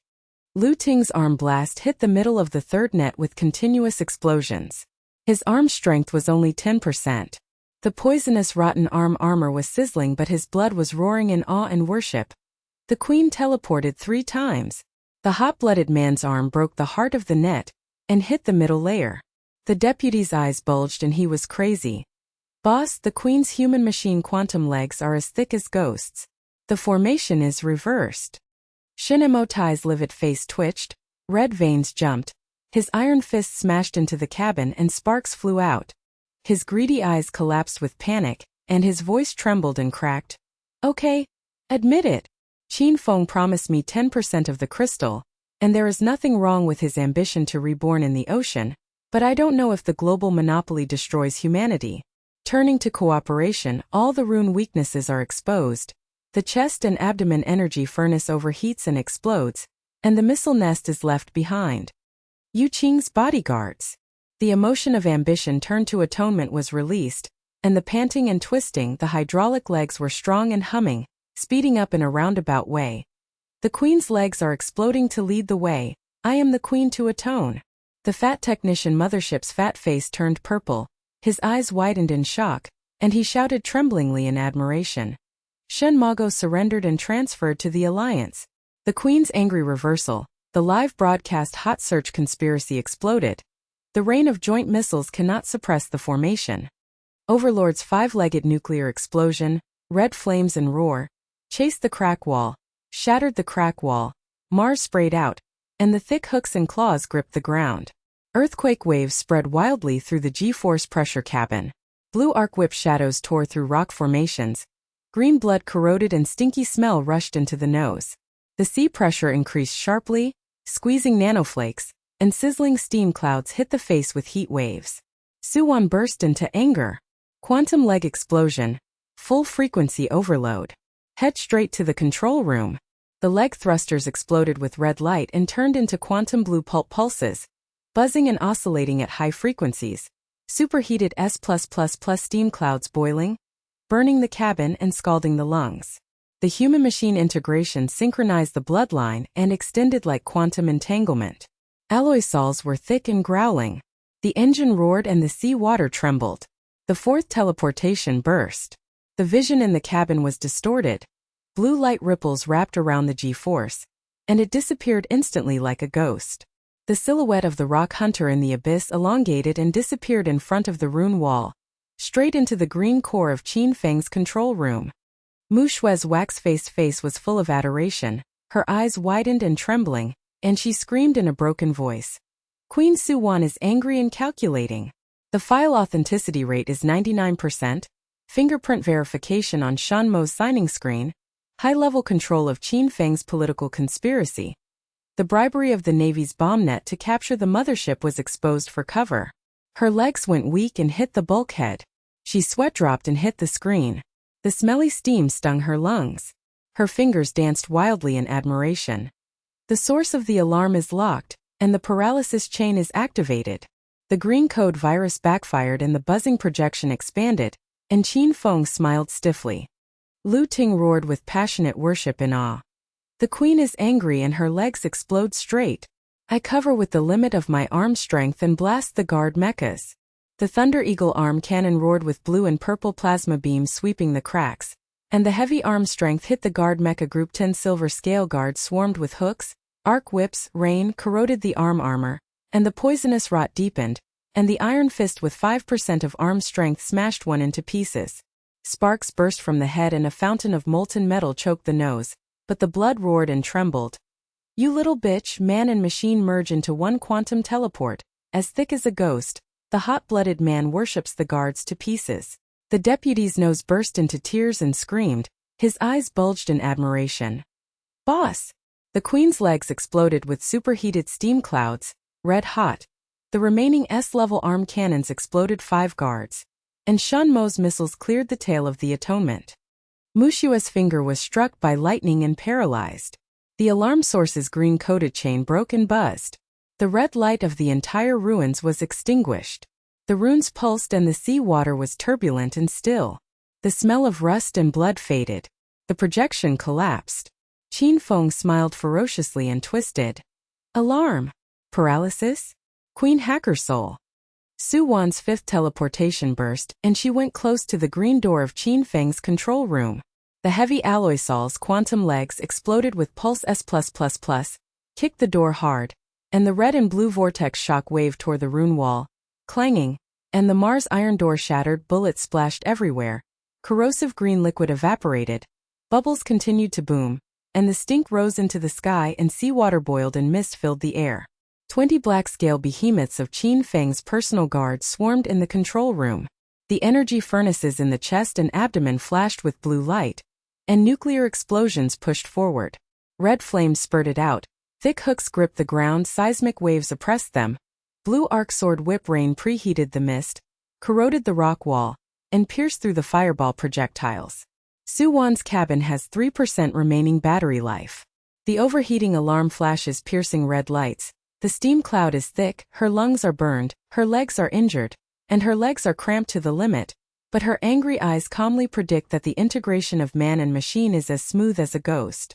Lu Ting's arm blast hit the middle of the third net with continuous explosions. His arm strength was only 10%. The poisonous rotten arm armor was sizzling but his blood was roaring in awe and worship. The queen teleported 3 times. The hot-blooded man's arm broke the heart of the net and hit the middle layer. The deputy's eyes bulged and he was crazy. Boss, the queen's human-machine quantum legs are as thick as ghosts. The formation is reversed. Shen Mo Tai's livid face twitched, red veins jumped, his iron fist smashed into the cabin and sparks flew out. His greedy eyes collapsed with panic, and his voice trembled and cracked. Okay, admit it. Qin Feng promised me 10% of the crystal, and there is nothing wrong with his ambition to reborn in the ocean, but I don't know if the global monopoly destroys humanity. Turning to cooperation, all the rune weaknesses are exposed. The chest and abdomen energy furnace overheats and explodes, and the missile nest is left behind. Yu Qing's bodyguards. The emotion of ambition turned to atonement was released, and the panting and twisting, the hydraulic legs were strong and humming, speeding up in a roundabout way. The queen's legs are exploding to lead the way. I am the queen to atone. The fat technician mothership's fat face turned purple, his eyes widened in shock, and he shouted tremblingly in admiration. Shen Mo surrendered and transferred to the alliance. The queen's angry reversal, the live broadcast hot search conspiracy exploded. The rain of joint missiles cannot suppress the formation. Overlord's 5-legged nuclear explosion, red flames and roar, chased the crack wall, shattered the crack wall, Mars sprayed out, and the thick hooks and claws gripped the ground. Earthquake waves spread wildly through the G-force pressure cabin. Blue arc whip shadows tore through rock formations. Green blood corroded and stinky smell rushed into the nose. The sea pressure increased sharply, squeezing nanoflakes, and sizzling steam clouds hit the face with heat waves. Su Wan burst into anger. Quantum leg explosion. Full frequency overload. Head straight to the control room. The leg thrusters exploded with red light and turned into quantum blue pulp pulses, buzzing and oscillating at high frequencies. Superheated S+++ steam clouds boiling, burning the cabin and scalding the lungs. The human-machine integration synchronized the bloodline and extended like quantum entanglement. Alloy saws were thick and growling. The engine roared and the sea water trembled. The fourth teleportation burst. The vision in the cabin was distorted. Blue light ripples wrapped around the G-force, and it disappeared instantly like a ghost. The silhouette of the rock hunter in the abyss elongated and disappeared in front of the rune wall, straight into the green core of Qin Feng's control room. Muxue's wax-faced face was full of adoration, her eyes widened and trembling, and she screamed in a broken voice. Queen Su Wan is angry and calculating. The file authenticity rate is 99%, fingerprint verification on Shen Mo's signing screen, high-level control of Qin Feng's political conspiracy. The bribery of the Navy's bomb net to capture the mothership was exposed for cover. Her legs went weak and hit the bulkhead. She sweat-dropped and hit the screen. The smelly steam stung her lungs. Her fingers danced wildly in admiration. The source of the alarm is locked, and the paralysis chain is activated. The green code virus backfired and the buzzing projection expanded, and Qin Feng smiled stiffly. Lu Ting roared with passionate worship and awe. The queen is angry and her legs explode straight. I cover with the limit of my arm strength and blast the guard mechas. The Thunder Eagle arm cannon roared with blue and purple plasma beams sweeping the cracks, and the heavy arm strength hit the guard mecha Group 10 silver scale guards swarmed with hooks, arc whips, rain corroded the arm armor, and the poisonous rot deepened, and the iron fist with 5% of arm strength smashed one into pieces. Sparks burst from the head and a fountain of molten metal choked the nose, but the blood roared and trembled. You little bitch, man and machine merge into one quantum teleport, as thick as a ghost. The hot-blooded man worships the guards to pieces. The deputy's nose burst into tears and screamed. His eyes bulged in admiration. Boss! The queen's legs exploded with superheated steam clouds, red hot. The remaining S-level arm cannons exploded 5 guards, and Shen Mo's missiles cleared the tail of the atonement. Muxue's finger was struck by lightning and paralyzed. The alarm source's green-coated chain broke and buzzed. The red light of the entire ruins was extinguished. The runes pulsed and the sea water was turbulent and still. The smell of rust and blood faded. The projection collapsed. Qin Feng smiled ferociously and twisted. Alarm! Paralysis? Queen Hacker Soul. Su Wan's fifth teleportation burst, and she went close to the green door of Qin Feng's control room. The heavy alloy saw's quantum legs exploded with pulse S+++, kicked the door hard, and the red and blue vortex shock wave tore the rune wall, clanging, and the Mars iron door shattered, bullets splashed everywhere, corrosive green liquid evaporated, bubbles continued to boom, and the stink rose into the sky and seawater boiled and mist filled the air. 20 black-scale behemoths of Qin Feng's personal guards swarmed in the control room. The energy furnaces in the chest and abdomen flashed with blue light, and nuclear explosions pushed forward. Red flames spurted out, thick hooks gripped the ground, seismic waves oppressed them. Blue arc sword whip rain preheated the mist, corroded the rock wall, and pierced through the fireball projectiles. Su Wan's cabin has 3% remaining battery life. The overheating alarm flashes piercing red lights. The steam cloud is thick, her lungs are burned, her legs are injured, and her legs are cramped to the limit, but her angry eyes calmly predict that the integration of man and machine is as smooth as a ghost.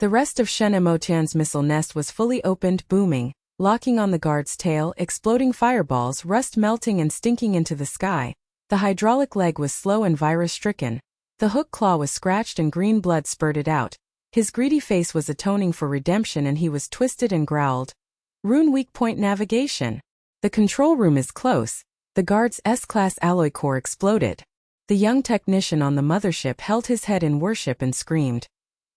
The rest of Shen Mo's missile nest was fully opened, booming, locking on the guard's tail, exploding fireballs, rust melting and stinking into the sky. The hydraulic leg was slow and virus-stricken. The hook claw was scratched and green blood spurted out. His greedy face was atoning for redemption and he was twisted and growled. Rune weak point navigation. The control room is close. The guard's S-class alloy core exploded. The young technician on the mothership held his head in worship and screamed.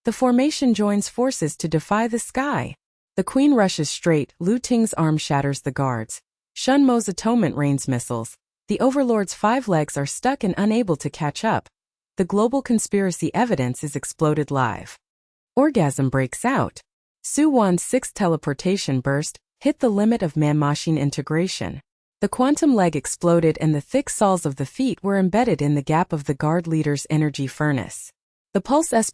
The formation joins forces to defy the sky. The queen rushes straight, Lu Ting's arm shatters the guards. Shen Mo's atonement rains missiles. The Overlord's 5 legs are stuck and unable to catch up. The global conspiracy evidence is exploded live. Orgasm breaks out. Su Wan's 6th teleportation burst hit the limit of man-machine integration. The quantum leg exploded and the thick soles of the feet were embedded in the gap of the guard leader's energy furnace. The pulse S+++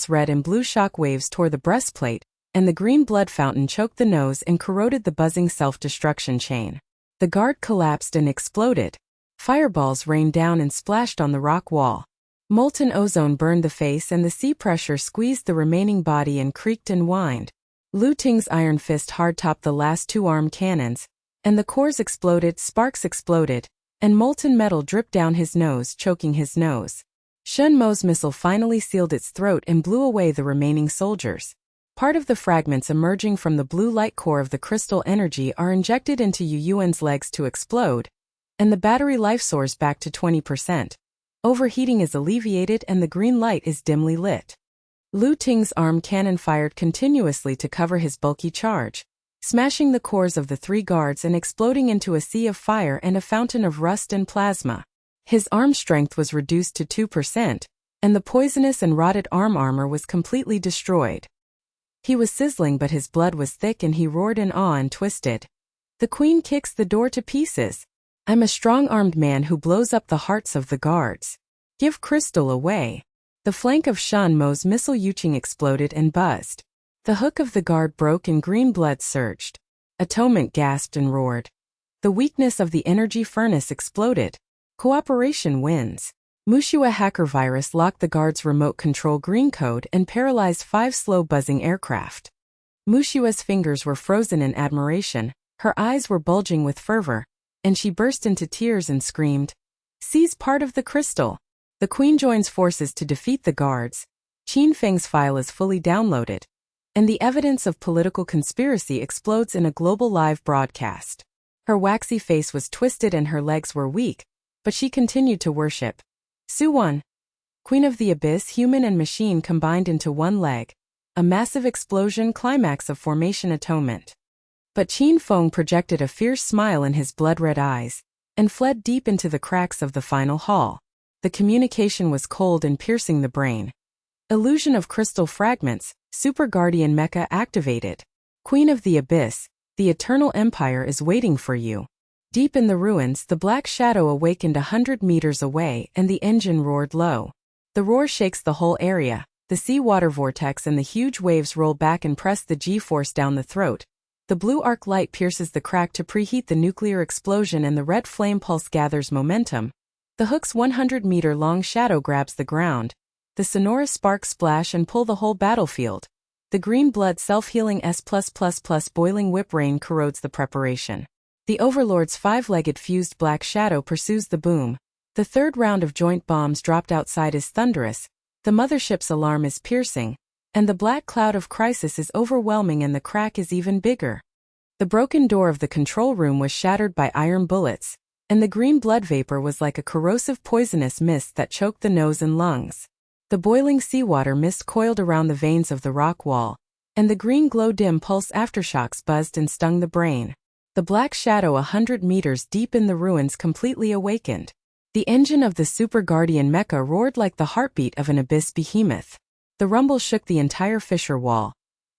red and blue shock waves tore the breastplate, and the green blood fountain choked the nose and corroded the buzzing self-destruction chain. The guard collapsed and exploded. Fireballs rained down and splashed on the rock wall. Molten ozone burned the face and the sea pressure squeezed the remaining body and creaked and whined. Lu Ting's iron fist hard-topped the last 2 arm cannons, and the cores exploded, sparks exploded, and molten metal dripped down his nose, choking his nose. Shen Mo's missile finally sealed its throat and blew away the remaining soldiers. Part of the fragments emerging from the blue light core of the crystal energy are injected into Yu Yuan's legs to explode, and the battery life soars back to 20%. Overheating is alleviated and the green light is dimly lit. Lu Ting's arm cannon fired continuously to cover his bulky charge, smashing the cores of the 3 guards and exploding into a sea of fire and a fountain of rust and plasma. His arm strength was reduced to 2%, and the poisonous and rotted arm armor was completely destroyed. He was sizzling but his blood was thick and he roared in awe and twisted. The queen kicks the door to pieces. I'm a strong-armed man who blows up the hearts of the guards. Give crystal away. The flank of Shen Mo's missile Yuching exploded and buzzed. The hook of the guard broke and green blood surged. Atonement gasped and roared. The weakness of the energy furnace exploded. Cooperation wins. Muxue hacker virus locked the guard's remote control green code and paralyzed 5 slow buzzing aircraft. Muxue's fingers were frozen in admiration, her eyes were bulging with fervor, and she burst into tears and screamed, "Seize part of the crystal!" The queen joins forces to defeat the guards. Feng's file is fully downloaded, and the evidence of political conspiracy explodes in a global live broadcast. Her waxy face was twisted and her legs were weak, but she continued to worship. Su Wan, Queen of the Abyss, human and machine combined into 1 leg. A massive explosion, climax of formation atonement. But Feng projected a fierce smile in his blood-red eyes, and fled deep into the cracks of the final hall. The communication was cold and piercing the brain. Illusion of crystal fragments, Super Guardian Mecha activated. Queen of the Abyss, the Eternal Empire is waiting for you. Deep in the ruins, the black shadow awakened 100 meters away and the engine roared low. The roar shakes the whole area. The sea-water vortex and the huge waves roll back and press the G-force down the throat. The blue arc light pierces the crack to preheat the nuclear explosion and the red flame pulse gathers momentum. The hook's 100-meter-long shadow grabs the ground. The sonorous sparks splash and pull the whole battlefield. The green blood self-healing S+++ boiling whip rain corrodes the preparation. The Overlord's 5-legged fused black shadow pursues the boom. The 3rd round of joint bombs dropped outside is thunderous. The mothership's alarm is piercing, and the black cloud of crisis is overwhelming and the crack is even bigger. The broken door of the control room was shattered by iron bullets, and the green blood vapor was like a corrosive poisonous mist that choked the nose and lungs. The boiling seawater mist coiled around the veins of the rock wall, and the green glow-dim pulse aftershocks buzzed and stung the brain. The black shadow 100 meters deep in the ruins completely awakened. The engine of the Super Guardian Mecha roared like the heartbeat of an abyss behemoth. The rumble shook the entire fissure wall.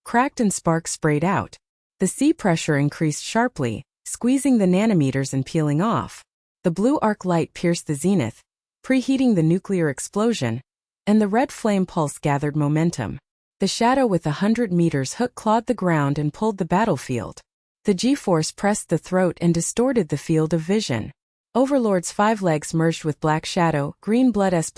Cracked and sparks sprayed out. The sea pressure increased sharply, squeezing the nanometers and peeling off. The blue arc light pierced the zenith, preheating the nuclear explosion, and the red flame pulse gathered momentum. The shadow with 100 meters hook clawed the ground and pulled the battlefield. The G-force pressed the throat and distorted the field of vision. Overlord's 5 legs merged with black shadow, green blood S+++.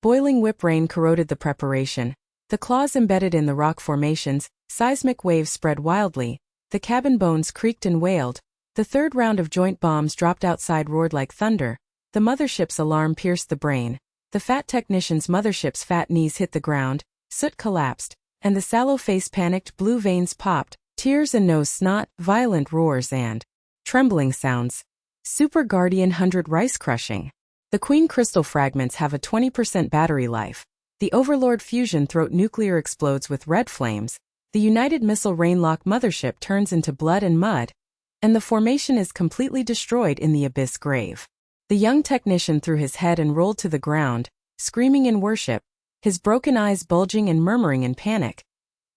Boiling whip rain corroded the preparation. The claws embedded in the rock formations, seismic waves spread wildly. The cabin bones creaked and wailed. The 3rd round of joint bombs dropped outside roared like thunder. The mothership's alarm pierced the brain. The fat technician's mothership's fat knees hit the ground, soot collapsed, and the sallow face panicked, blue veins popped. Tears and nose snot, violent roars and trembling sounds. Super Guardian 100 rice crushing. The Queen crystal fragments have a 20% battery life. The Overlord fusion throat nuclear explodes with red flames. The United Missile Rainlock mothership turns into blood and mud. and the formation is completely destroyed in the abyss grave. The young technician threw his head and rolled to the ground, screaming in worship, his broken eyes bulging and murmuring in panic.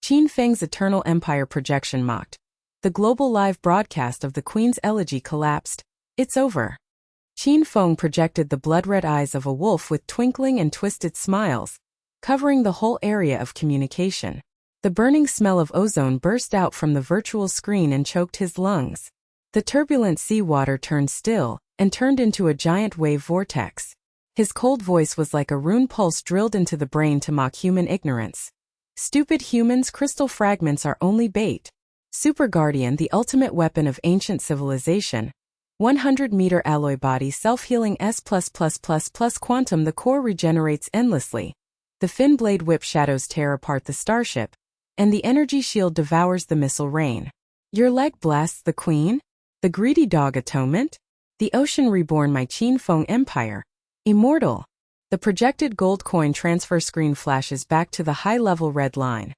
Qin Feng's Eternal Empire projection mocked. The global live broadcast of the Queen's elegy collapsed. It's over. Qin Feng projected the blood-red eyes of a wolf with twinkling and twisted smiles, covering the whole area of communication. The burning smell of ozone burst out from the virtual screen and choked his lungs. The turbulent sea water turned still and turned into a giant wave vortex. His cold voice was like a rune pulse drilled into the brain to mock human ignorance. Stupid humans, crystal fragments are only bait. Super Guardian, the ultimate weapon of ancient civilization. 100-meter alloy body, self-healing S++++ quantum. The core regenerates endlessly. The fin blade whip shadows tear apart the starship, and the energy shield devours the missile rain. Your leg blasts the Queen? The greedy dog atonement? The ocean reborn, my Qin Feng empire. Immortal. The projected gold coin transfer screen flashes back to the high-level red line.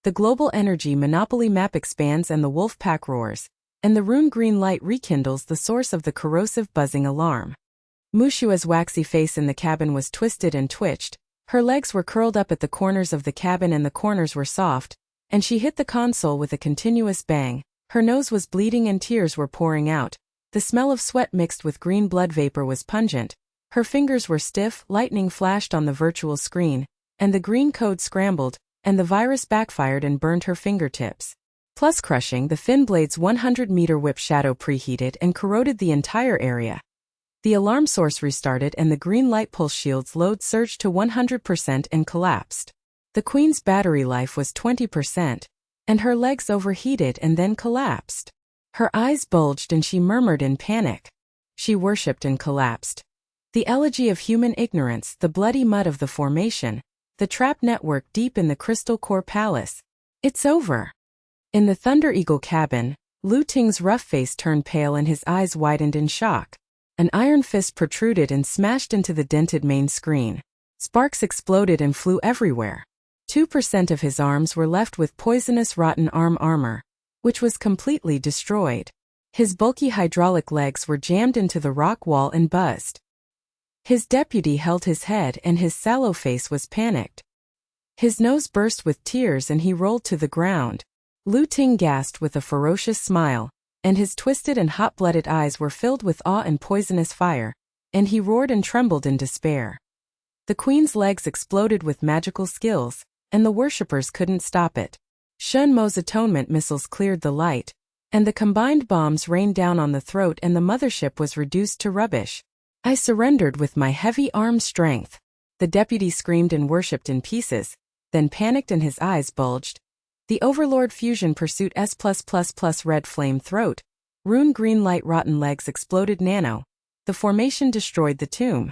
The global energy monopoly map expands and the wolf pack roars, and the rune green light rekindles the source of the corrosive buzzing alarm. Muxue's waxy face in the cabin was twisted and twitched. Her legs were curled up at the corners of the cabin and the corners were soft, and she hit the console with a continuous bang. Her nose was bleeding and tears were pouring out. The smell of sweat mixed with green blood vapor was pungent. Her fingers were stiff, lightning flashed on the virtual screen, and the green code scrambled, and the virus backfired and burned her fingertips. Plus crushing, the fin blade's 100-meter whip shadow preheated and corroded the entire area. The alarm source restarted and the green light pulse shield's load surged to 100% and collapsed. The Queen's battery life was 20%, and her legs overheated and then collapsed. Her eyes bulged and she murmured in panic. She worshipped and collapsed. The elegy of human ignorance, the bloody mud of the formation, the trap network deep in the crystal core palace. It's over. In the Thunder Eagle cabin, Lu Ting's rough face turned pale and his eyes widened in shock. An iron fist protruded and smashed into the dented main screen. Sparks exploded and flew everywhere. 2% of his arms were left with poisonous rotten arm armor, which was completely destroyed. His bulky hydraulic legs were jammed into the rock wall and buzzed. His deputy held his head and his sallow face was panicked. His nose burst with tears and he rolled to the ground. Lu Ting gasped with a ferocious smile, and his twisted and hot-blooded eyes were filled with awe and poisonous fire, and he roared and trembled in despair. The Queen's legs exploded with magical skills, and the worshippers couldn't stop it. Shen Mo's atonement missiles cleared the light, and the combined bombs rained down on the throat and the mothership was reduced to rubbish. I surrendered with my heavy arm strength. The deputy screamed and worshipped in pieces, then panicked and his eyes bulged. The Overlord fusion pursuit S+++ red flame throat, rune green light rotten legs exploded nano. The formation destroyed the tomb.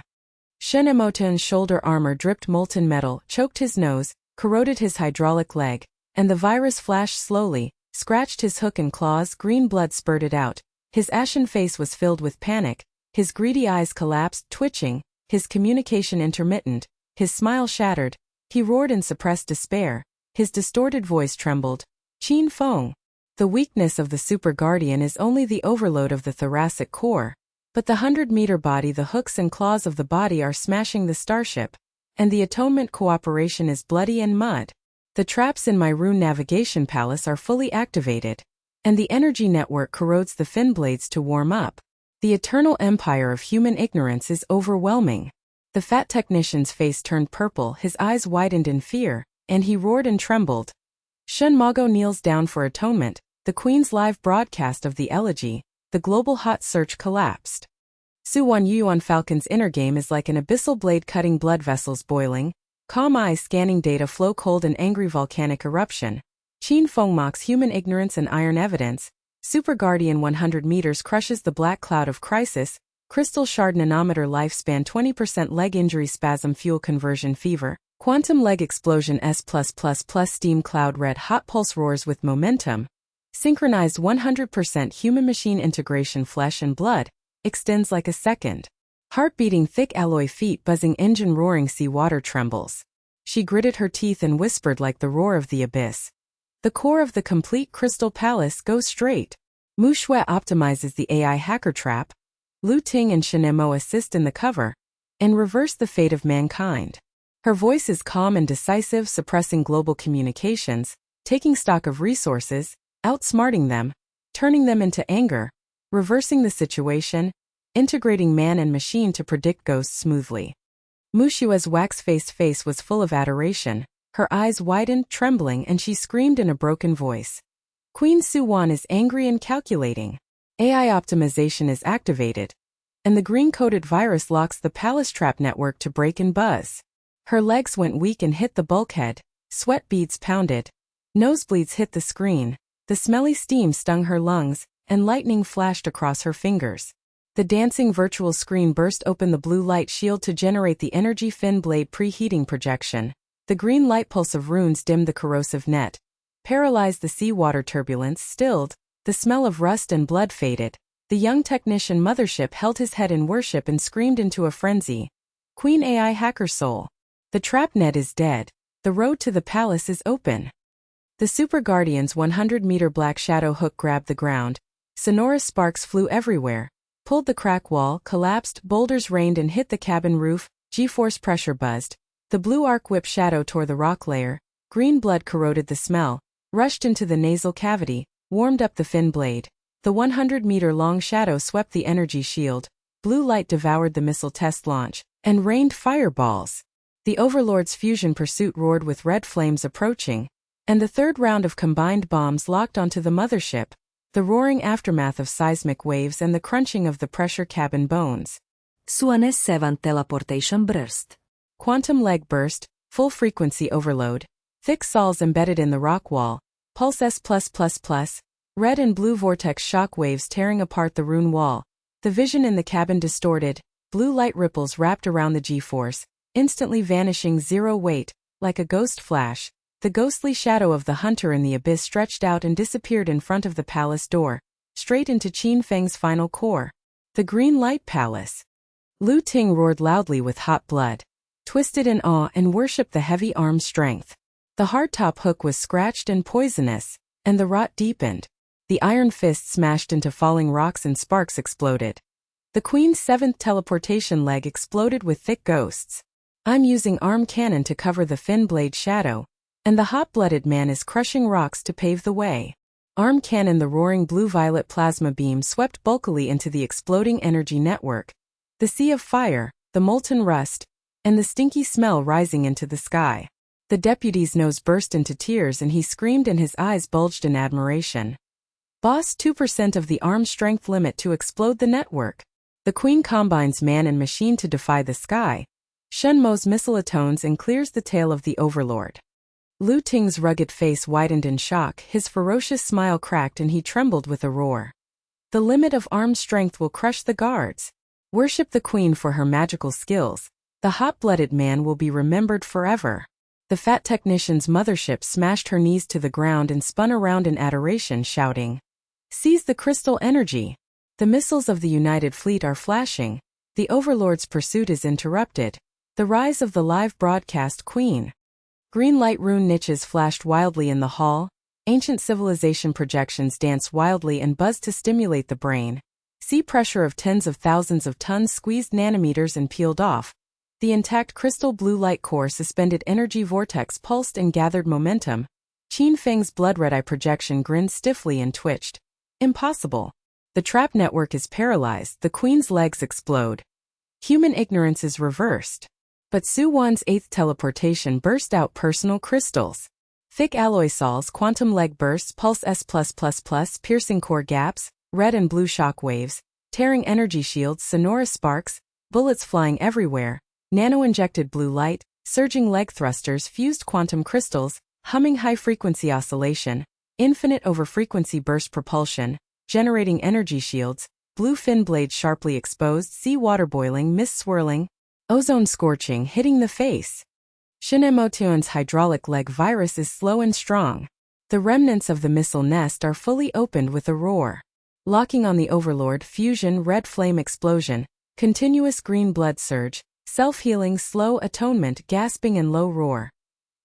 Shen Mo's shoulder armor dripped molten metal, choked his nose, corroded his hydraulic leg, and the virus flashed slowly, scratched his hook and claws, green blood spurted out. His ashen face was filled with panic. His greedy eyes collapsed, twitching, his communication intermittent, his smile shattered. He roared in suppressed despair. His distorted voice trembled. Qin Feng. The weakness of the Super Guardian is only the overload of the thoracic core. But the 100-meter body, the hooks and claws of the body are smashing the starship. And the atonement cooperation is bloody and mud. The traps in my rune navigation palace are fully activated. And the energy network corrodes the fin blades to warm up. The eternal empire of human ignorance is overwhelming. The fat technician's face turned purple, his eyes widened in fear, and he roared and trembled. Shen Mo kneels down for atonement. The Queen's live broadcast of the elegy, the global hot search collapsed. Su Wan Yuan Falcon's inner game is like an abyssal blade cutting blood vessels boiling, calm eyes scanning data flow cold and angry volcanic eruption. Qin Feng mocks human ignorance and iron evidence. Super Guardian 100 meters crushes the black cloud of crisis. Crystal shard nanometer lifespan 20% leg injury spasm fuel conversion fever. Quantum leg explosion S+++ steam cloud red hot pulse roars with momentum. Synchronized 100% human-machine integration flesh and blood. Extends like a second. Heart beating thick alloy feet buzzing engine roaring sea water trembles. She gritted her teeth and whispered like the roar of the abyss. The core of the complete crystal palace goes straight. Muxue optimizes the AI hacker trap. Lu Ting and Shen Mo assist in the cover and reverse the fate of mankind. Her voice is calm and decisive, suppressing global communications, taking stock of resources, outsmarting them, turning them into anger, reversing the situation, integrating man and machine to predict ghosts smoothly. Muxue's wax-faced face was full of adoration, her eyes widened, trembling, and she screamed in a broken voice. Queen Su Wan is angry and calculating. AI optimization is activated, and the green-coded virus locks the palace trap network to break and buzz. Her legs went weak and hit the bulkhead, sweat beads pounded, nosebleeds hit the screen, the smelly steam stung her lungs, and lightning flashed across her fingers. The dancing virtual screen burst open the blue light shield to generate the energy fin blade preheating projection. The green light pulse of runes dimmed the corrosive net, paralyzed the seawater turbulence, stilled, the smell of rust and blood faded. The young technician mothership held his head in worship and screamed into a frenzy. Queen AI hacker soul. The trap net is dead. The road to the palace is open. The Super Guardian's 100-meter black shadow hook grabbed the ground. Sonorous sparks flew everywhere, pulled the crack wall, collapsed, boulders rained and hit the cabin roof, G-force pressure buzzed. The blue arc whip shadow tore the rock layer, green blood corroded the smell, rushed into the nasal cavity, warmed up the fin blade. The 100-meter-long shadow swept the energy shield, blue light devoured the missile test launch, and rained fireballs. The Overlord's fusion pursuit roared with red flames approaching, and the third round of combined bombs locked onto the mothership, the roaring aftermath of seismic waves and the crunching of the pressure cabin bones. Su Wan's 7 teleportation burst. Quantum leg burst, full frequency overload, thick sols embedded in the rock wall, pulse S+++, red and blue vortex shock waves tearing apart the rune wall. The vision in the cabin distorted, blue light ripples wrapped around the G-force, instantly vanishing zero weight, like a ghost flash. The ghostly shadow of the hunter in the abyss stretched out and disappeared in front of the palace door, straight into Qin Feng's final core. The Green Light Palace. Lu Ting roared loudly with hot blood, twisted in awe and worshipped the heavy arm's strength. The hardtop hook was scratched and poisonous, and the rot deepened. The iron fist smashed into falling rocks and sparks exploded. The Queen's 7th teleportation leg exploded with thick ghosts. I'm using arm cannon to cover the fin blade shadow, and the hot-blooded man is crushing rocks to pave the way. Arm cannon. The roaring blue-violet plasma beam swept bulkily into the exploding energy network. The sea of fire, the molten rust, and the stinky smell rising into the sky. The deputy's nose burst into tears and he screamed and his eyes bulged in admiration. Boss, 2% of the arm strength limit to explode the network. The Queen combines man and machine to defy the sky. Shen Mo's missile atones and clears the tail of the Overlord. Lu Ting's rugged face widened in shock, his ferocious smile cracked and he trembled with a roar. The limit of arm strength will crush the guards. Worship the Queen for her magical skills. The hot-blooded man will be remembered forever. The fat technician's mothership smashed her knees to the ground and spun around in adoration, shouting, "Seize the crystal energy!" The missiles of the United Fleet are flashing. The Overlord's pursuit is interrupted. The rise of the live broadcast Queen. Green light rune niches flashed wildly in the hall. Ancient civilization projections danced wildly and buzzed to stimulate the brain. Sea pressure of tens of thousands of tons squeezed nanometers and peeled off. The intact crystal blue light core suspended energy vortex pulsed and gathered momentum. Qin Feng's blood-red eye projection grinned stiffly and twitched. Impossible. The trap network is paralyzed. The Queen's legs explode. Human ignorance is reversed. But Su Wan's 8th teleportation burst out personal crystals. Thick alloy sols, quantum leg bursts, pulse S+++, piercing core gaps, red and blue shock waves, tearing energy shields, sonorous sparks, bullets flying everywhere, nano-injected blue light, surging leg thrusters, fused quantum crystals, humming high-frequency oscillation, infinite over-frequency burst propulsion, generating energy shields, blue fin blades sharply exposed, sea water boiling, mist swirling, ozone scorching, hitting the face. Shen Mo's hydraulic leg virus is slow and strong. The remnants of the missile nest are fully opened with a roar. Locking on the Overlord, fusion, red flame explosion, continuous green blood surge, self-healing, slow atonement, gasping and low roar.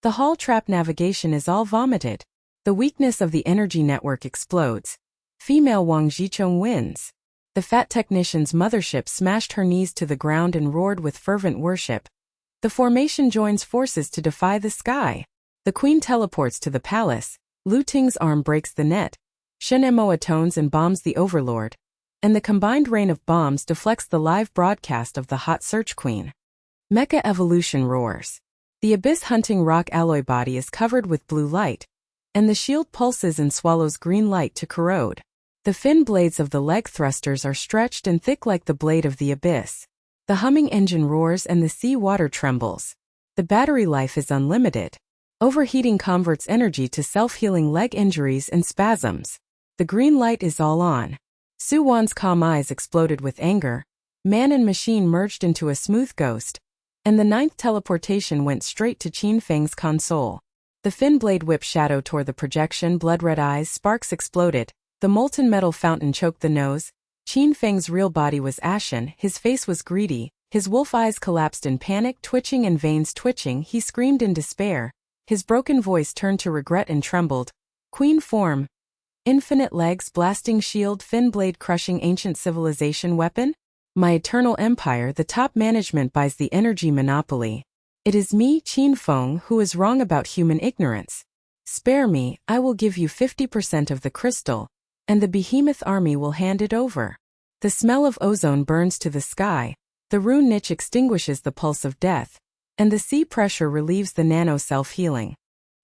The hull trap navigation is all vomited. The weakness of the energy network explodes. Female Wang Jichong wins. The fat technician's mothership smashed her knees to the ground and roared with fervent worship. The formation joins forces to defy the sky. The queen teleports to the palace. Lu Ting's arm breaks the net. Shen Mo atones and bombs the overlord. And the combined rain of bombs deflects the live broadcast of the hot search queen. Mecha evolution roars. The abyss hunting rock alloy body is covered with blue light, and the shield pulses and swallows green light to corrode. The fin blades of the leg thrusters are stretched and thick like the blade of the abyss. The humming engine roars and the sea water trembles. The battery life is unlimited. Overheating converts energy to self-healing leg injuries and spasms. The green light is all on. Su Wan's calm eyes exploded with anger. Man and machine merged into a smooth ghost, and the ninth teleportation went straight to Qin Feng's console. The fin blade whip shadow tore the projection, blood-red eyes, sparks exploded. The molten metal fountain choked the nose. Qin Feng's real body was ashen, his face was greedy, his wolf eyes collapsed in panic, twitching and veins twitching. He screamed in despair. His broken voice turned to regret and trembled. Queen form. Infinite legs, blasting shield, fin blade crushing ancient civilization weapon? My eternal empire, the top management buys the energy monopoly. It is me, Qin Feng, who is wrong about human ignorance. Spare me, I will give you 50% of the crystal, and the behemoth army will hand it over. The smell of ozone burns to the sky, the rune niche extinguishes the pulse of death, and the sea pressure relieves the nano self-healing.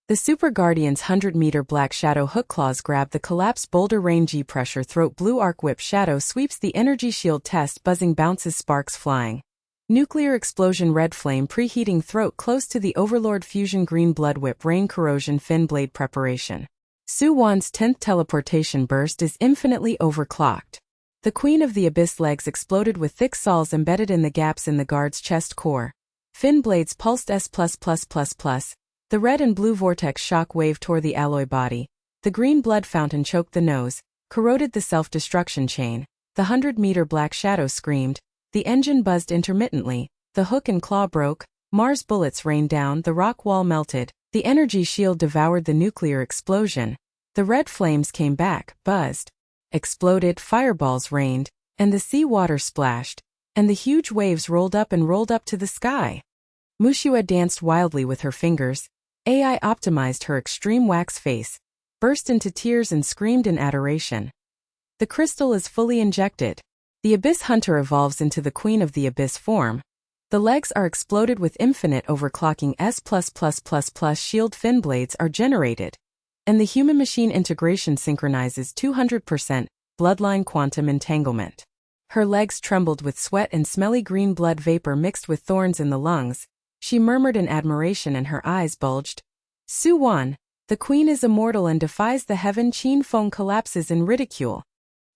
The Super Guardian's 100-meter black shadow hook claws grab the collapsed boulder rain G-pressure throat blue arc whip shadow sweeps the energy shield test buzzing bounces sparks flying. Nuclear explosion red flame preheating throat close to the overlord fusion green blood whip rain corrosion fin blade preparation. Su Wan's 10th teleportation burst is infinitely overclocked. The queen of the abyss legs exploded with thick saws embedded in the gaps in the guard's chest core. Fin blades pulsed S++++. The red and blue vortex shock wave tore the alloy body. The green blood fountain choked the nose, corroded the self-destruction chain. The 100-meter black shadow screamed. The engine buzzed intermittently. The hook and claw broke. Mars bullets rained down. The rock wall melted. The energy shield devoured the nuclear explosion. The red flames came back, buzzed, exploded, fireballs rained, and the sea water splashed, and the huge waves rolled up to the sky. Muxue danced wildly with her fingers. AI optimized her extreme wax face, burst into tears and screamed in adoration. The crystal is fully injected. The Abyss Hunter evolves into the Queen of the Abyss form. The legs are exploded with infinite overclocking S++++ shield fin blades are generated. And the human-machine integration synchronizes 200%, bloodline quantum entanglement. Her legs trembled with sweat and smelly green blood vapor mixed with thorns in the lungs. She murmured in admiration and her eyes bulged. Su Wan, the queen is immortal and defies the heaven. Qin Feng collapses in ridicule.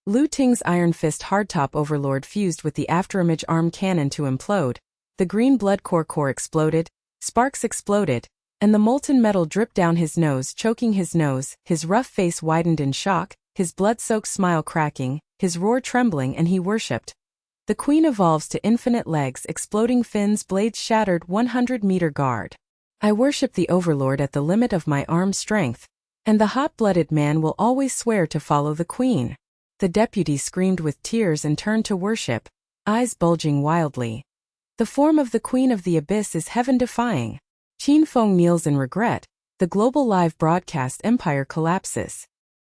Lu Ting's iron fist hardtop overlord fused with the afterimage arm cannon to implode. The green blood core exploded, sparks exploded, and the molten metal dripped down his nose, choking his nose. His rough face widened in shock, his blood-soaked smile cracking, his roar trembling, and he worshipped. The queen evolves to infinite legs, exploding fins, blades shattered, 100-meter guard. I worship the overlord at the limit of my arm strength, and the hot-blooded man will always swear to follow the queen. The deputy screamed with tears and turned to worship, eyes bulging wildly. The form of the Queen of the Abyss is heaven-defying. Qin Feng kneels in regret. The global live broadcast empire collapses.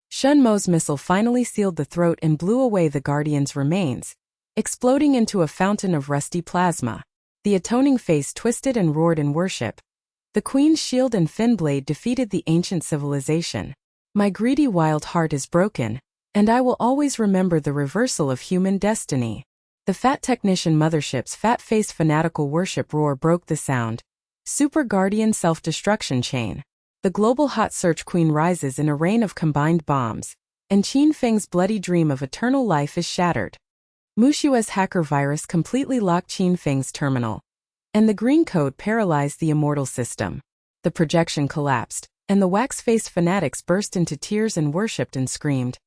Shen Mo's missile finally sealed the throat and blew away the Guardian's remains, exploding into a fountain of rusty plasma. The atoning face twisted and roared in worship. The Queen's shield and fin blade defeated the ancient civilization. My greedy wild heart is broken, and I will always remember the reversal of human destiny. The fat technician mothership's fat-faced fanatical worship roar broke the sound. Super Guardian self-destruction chain. The global hot search queen rises in a rain of combined bombs, and Qin Feng's bloody dream of eternal life is shattered. Muxue's hacker virus completely locked Qin Feng's terminal, and the green code paralyzed the immortal system. The projection collapsed, and the wax-faced fanatics burst into tears and worshipped and screamed.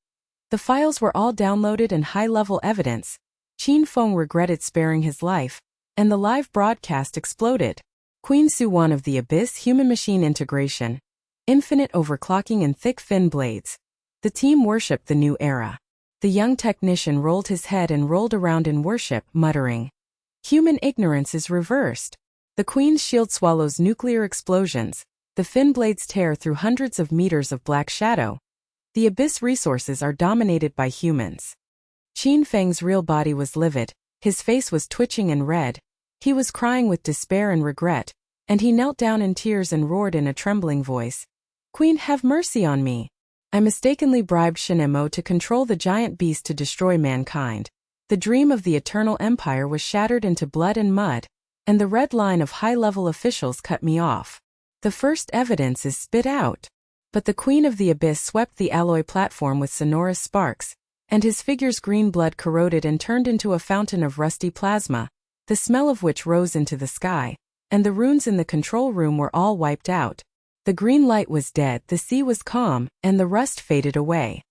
The files were all downloaded and high-level evidence. Qin Feng regretted sparing his life, and the live broadcast exploded. Queen Su Wan of the Abyss human-machine integration. Infinite overclocking and thick fin blades. The team worshipped the new era. The young technician rolled his head and rolled around in worship, muttering, "Human ignorance is reversed." The Queen's shield swallows nuclear explosions. The fin blades tear through hundreds of meters of black shadow. The abyss resources are dominated by humans. Qin Feng's real body was livid, his face was twitching and red. He was crying with despair and regret, and he knelt down in tears and roared in a trembling voice, "Queen, have mercy on me. I mistakenly bribed Shen Mo to control the giant beast to destroy mankind. The dream of the eternal empire was shattered into blood and mud, and the red line of high-level officials cut me off. The first evidence is spit out." But the Queen of the Abyss swept the alloy platform with sonorous sparks, and his figure's green blood corroded and turned into a fountain of rusty plasma, the smell of which rose into the sky, and the runes in the control room were all wiped out. The green light was dead, the sea was calm, and the rust faded away.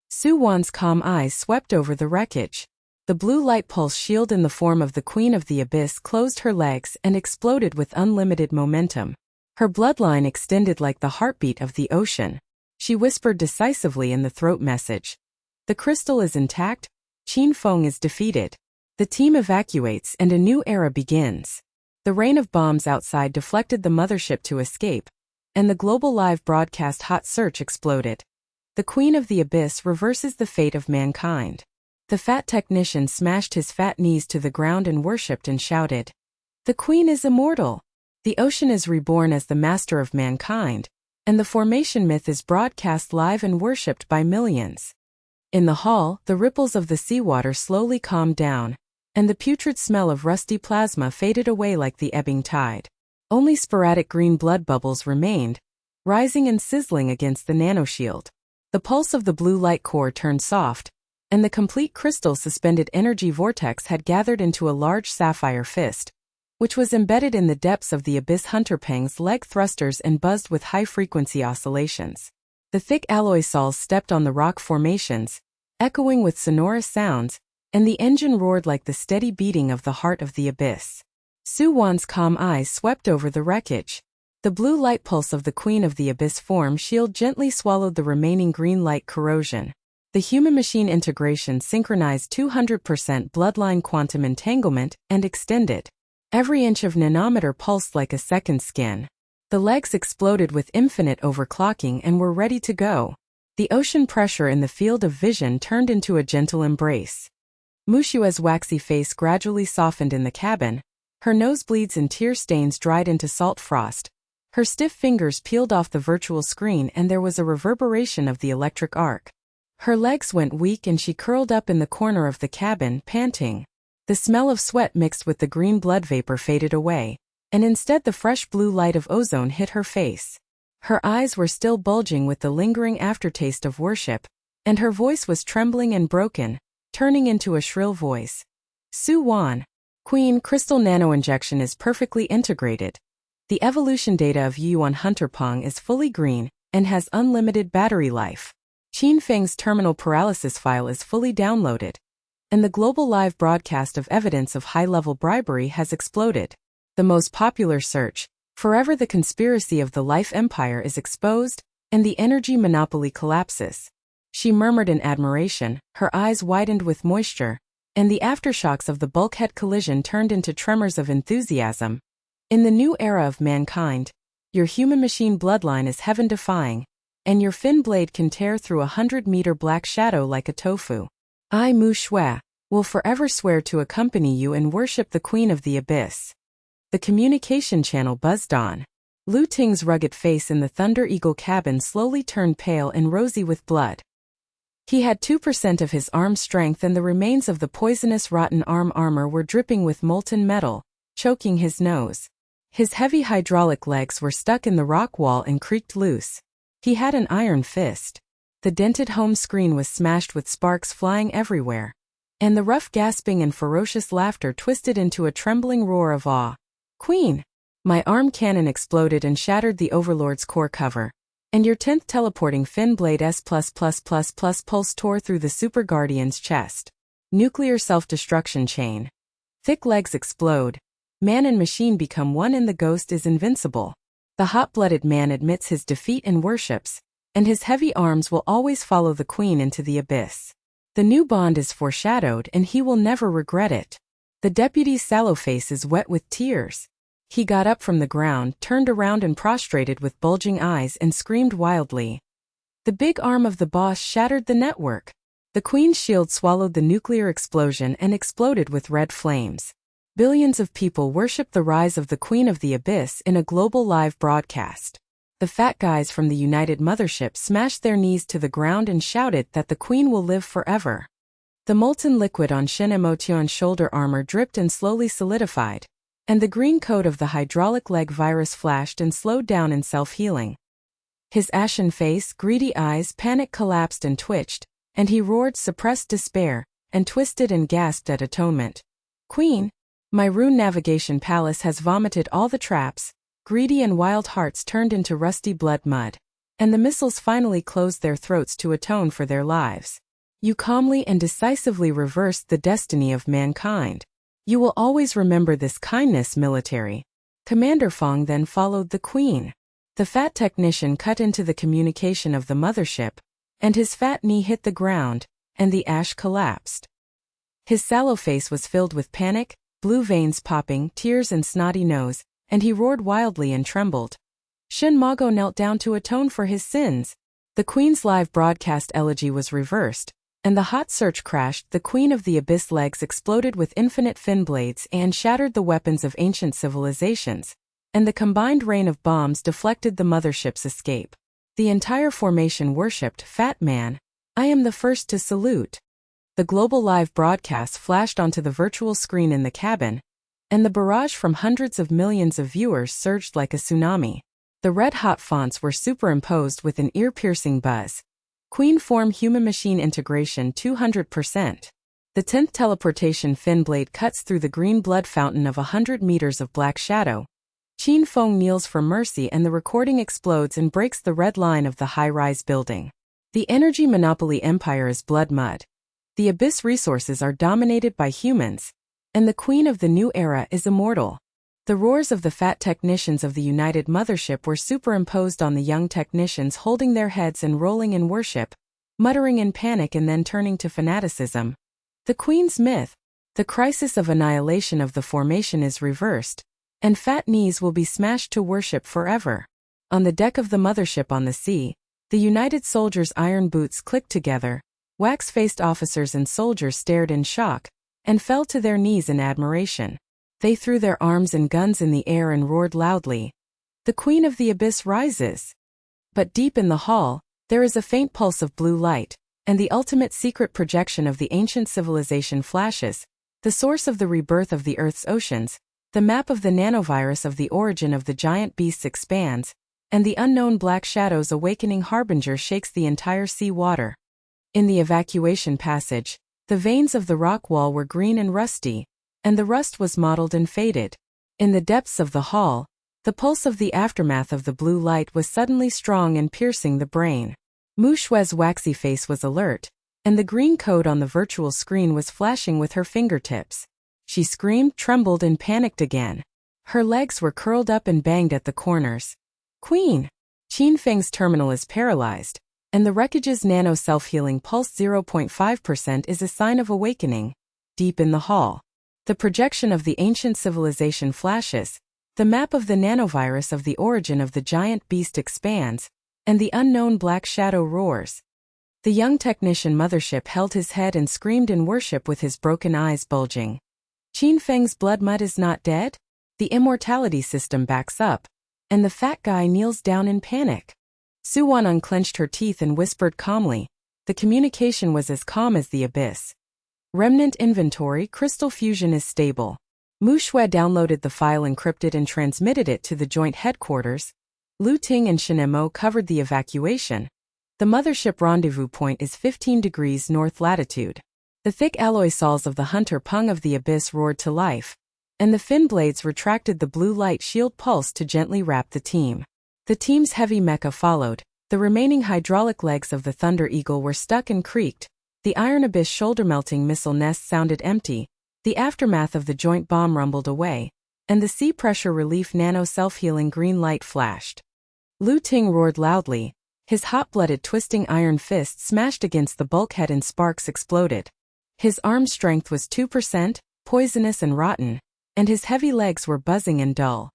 Su Wan's calm eyes swept over the wreckage. The blue light pulse shield in the form of the Queen of the Abyss closed her legs and exploded with unlimited momentum. Her bloodline extended like the heartbeat of the ocean. She whispered decisively in the throat message, "The crystal is intact, Qin Feng is defeated." The team evacuates and a new era begins. The rain of bombs outside deflected the mothership to escape, and the global live broadcast hot search exploded. The Queen of the Abyss reverses the fate of mankind. The fat technician smashed his fat knees to the ground and worshipped and shouted, "The Queen is immortal. The ocean is reborn as the master of mankind, and the formation myth is broadcast live and worshipped by millions." In the hall, the ripples of the seawater slowly calmed down, and the putrid smell of rusty plasma faded away like the ebbing tide. Only sporadic green blood bubbles remained, rising and sizzling against the nanoshield. The pulse of the blue light core turned soft, and the complete crystal suspended energy vortex had gathered into a large sapphire fist, which was embedded in the depths of the abyss. Hunter Peng's leg thrusters and buzzed with high-frequency oscillations. The thick alloy soles stepped on the rock formations, echoing with sonorous sounds, and the engine roared like the steady beating of the heart of the abyss. Su Wan's calm eyes swept over the wreckage. The blue light pulse of the Queen of the Abyss form shield gently swallowed the remaining green light corrosion. The human-machine integration synchronized 200% bloodline quantum entanglement and extended. Every inch of nanometer pulsed like a second skin. The legs exploded with infinite overclocking and were ready to go. The ocean pressure in the field of vision turned into a gentle embrace. Muxue's waxy face gradually softened in the cabin. Her nosebleeds and tear stains dried into salt frost. Her stiff fingers peeled off the virtual screen and there was a reverberation of the electric arc. Her legs went weak and she curled up in the corner of the cabin, panting. The smell of sweat mixed with the green blood vapor faded away, and instead the fresh blue light of ozone hit her face. Her eyes were still bulging with the lingering aftertaste of worship, and her voice was trembling and broken, turning into a shrill voice. "Su Wan, Queen, crystal nanoinjection is perfectly integrated. The evolution data of Yuan Hunter Peng is fully green and has unlimited battery life. Qin Feng's terminal paralysis file is fully downloaded, and the global live broadcast of evidence of high-level bribery has exploded. The most popular search, Forever the Conspiracy of the Life Empire, is exposed, and the energy monopoly collapses." She murmured in admiration, her eyes widened with moisture, and the aftershocks of the bulkhead collision turned into tremors of enthusiasm. "In the new era of mankind, your human-machine bloodline is heaven-defying, and your fin blade can tear through 100-meter black shadow like a tofu. I, Muxue, will forever swear to accompany you and worship the Queen of the Abyss." The communication channel buzzed on. Lu Ting's rugged face in the Thunder Eagle cabin slowly turned pale and rosy with blood. He had 2% of his arm strength and the remains of the poisonous rotten arm armor were dripping with molten metal, choking his nose. His heavy hydraulic legs were stuck in the rock wall and creaked loose. He had an iron fist. The dented home screen was smashed with sparks flying everywhere, and the rough gasping and ferocious laughter twisted into a trembling roar of awe. "Queen, my arm cannon exploded and shattered the Overlord's core cover, and your 10th teleporting fin blade S++++ pulse tore through the Super Guardian's chest. Nuclear self-destruction chain. Thick legs explode. Man and machine become one and the ghost is invincible. The hot-blooded man admits his defeat and worships, and his heavy arms will always follow the Queen into the abyss. The new bond is foreshadowed and he will never regret it. The deputy's sallow face is wet with tears. He got up from the ground, turned around and prostrated with bulging eyes and screamed wildly. The big arm of the boss shattered the network. The Queen's shield swallowed the nuclear explosion and exploded with red flames. Billions of people worship the rise of the Queen of the Abyss in a global live broadcast. The fat guys from the United Mothership smashed their knees to the ground and shouted that the Queen will live forever. The molten liquid on Shen Mo's shoulder armor dripped and slowly solidified, and the green coat of the hydraulic leg virus flashed and slowed down in self-healing. His ashen face, greedy eyes, panic collapsed and twitched, and he roared suppressed despair, and twisted and gasped at atonement. Queen, my rune navigation palace has vomited all the traps. Greedy and wild hearts turned into rusty blood mud, and the missiles finally closed their throats to atone for their lives. You calmly and decisively reversed the destiny of mankind. You will always remember this kindness, military. Commander Feng then followed the Queen. The fat technician cut into the communication of the mothership, and his fat knee hit the ground, and the ash collapsed. His sallow face was filled with panic, blue veins popping, tears and snotty nose, and he roared wildly and trembled. Shen Mo knelt down to atone for his sins. The Queen's live broadcast elegy was reversed, and the hot search crashed. The Queen of the Abyss legs exploded with infinite fin blades and shattered the weapons of ancient civilizations, and the combined rain of bombs deflected the mothership's escape. The entire formation worshipped, Fat Man, I am the first to salute. The global live broadcast flashed onto the virtual screen in the cabin, and the barrage from hundreds of millions of viewers surged like a tsunami. The red-hot fonts were superimposed with an ear-piercing buzz. Queen form human-machine integration 200%. The 10th teleportation fin blade cuts through the green blood fountain of 100 meters of black shadow. Feng kneels for mercy and the recording explodes and breaks the red line of the high-rise building. The energy monopoly empire is blood mud. The abyss resources are dominated by humans, and the Queen of the new era is immortal. The roars of the fat technicians of the United Mothership were superimposed on the young technicians holding their heads and rolling in worship, muttering in panic and then turning to fanaticism. The Queen's myth, the crisis of annihilation of the formation is reversed, and fat knees will be smashed to worship forever. On the deck of the mothership on the sea, the United soldiers' iron boots clicked together, wax-faced officers and soldiers stared in shock, and fell to their knees in admiration. They threw their arms and guns in the air and roared loudly. The Queen of the Abyss rises. But deep in the hall, there is a faint pulse of blue light, and the ultimate secret projection of the ancient civilization flashes, the source of the rebirth of the Earth's oceans, the map of the nanovirus of the origin of the giant beasts expands, and the unknown black shadow's awakening harbinger shakes the entire sea water. In the evacuation passage, the veins of the rock wall were green and rusty, and the rust was mottled and faded. In the depths of the hall, the pulse of the aftermath of the blue light was suddenly strong and piercing the brain. Muxue's waxy face was alert, and the green code on the virtual screen was flashing with her fingertips. She screamed, trembled, and panicked again. Her legs were curled up and banged at the corners. Queen! Feng's terminal is paralyzed, and the wreckage's nano self-healing pulse 0.5% is a sign of awakening. Deep in the hall, the projection of the ancient civilization flashes, the map of the nanovirus of the origin of the giant beast expands, and the unknown black shadow roars. The young technician mothership held his head and screamed in worship with his broken eyes bulging. Feng's blood mud is not dead? The immortality system backs up, and the fat guy kneels down in panic. Su Wan unclenched her teeth and whispered calmly. The communication was as calm as the abyss. Remnant inventory, crystal fusion is stable. Muxue downloaded the file, encrypted and transmitted it to the joint headquarters. Lu Ting and Shen Mo covered the evacuation. The mothership rendezvous point is 15 degrees north latitude. The thick alloy saws of the hunter Peng of the abyss roared to life, and the fin blades retracted the blue light shield pulse to gently wrap the team. The team's heavy mecha followed. The remaining hydraulic legs of the Thunder Eagle were stuck and creaked. The Iron Abyss shoulder-melting missile nest sounded empty. The aftermath of the joint bomb rumbled away, and the sea pressure relief nano self-healing green light flashed. Lu Ting roared loudly. His hot-blooded twisting iron fist smashed against the bulkhead and sparks exploded. His arm strength was 2%, poisonous and rotten, and his heavy legs were buzzing and dull.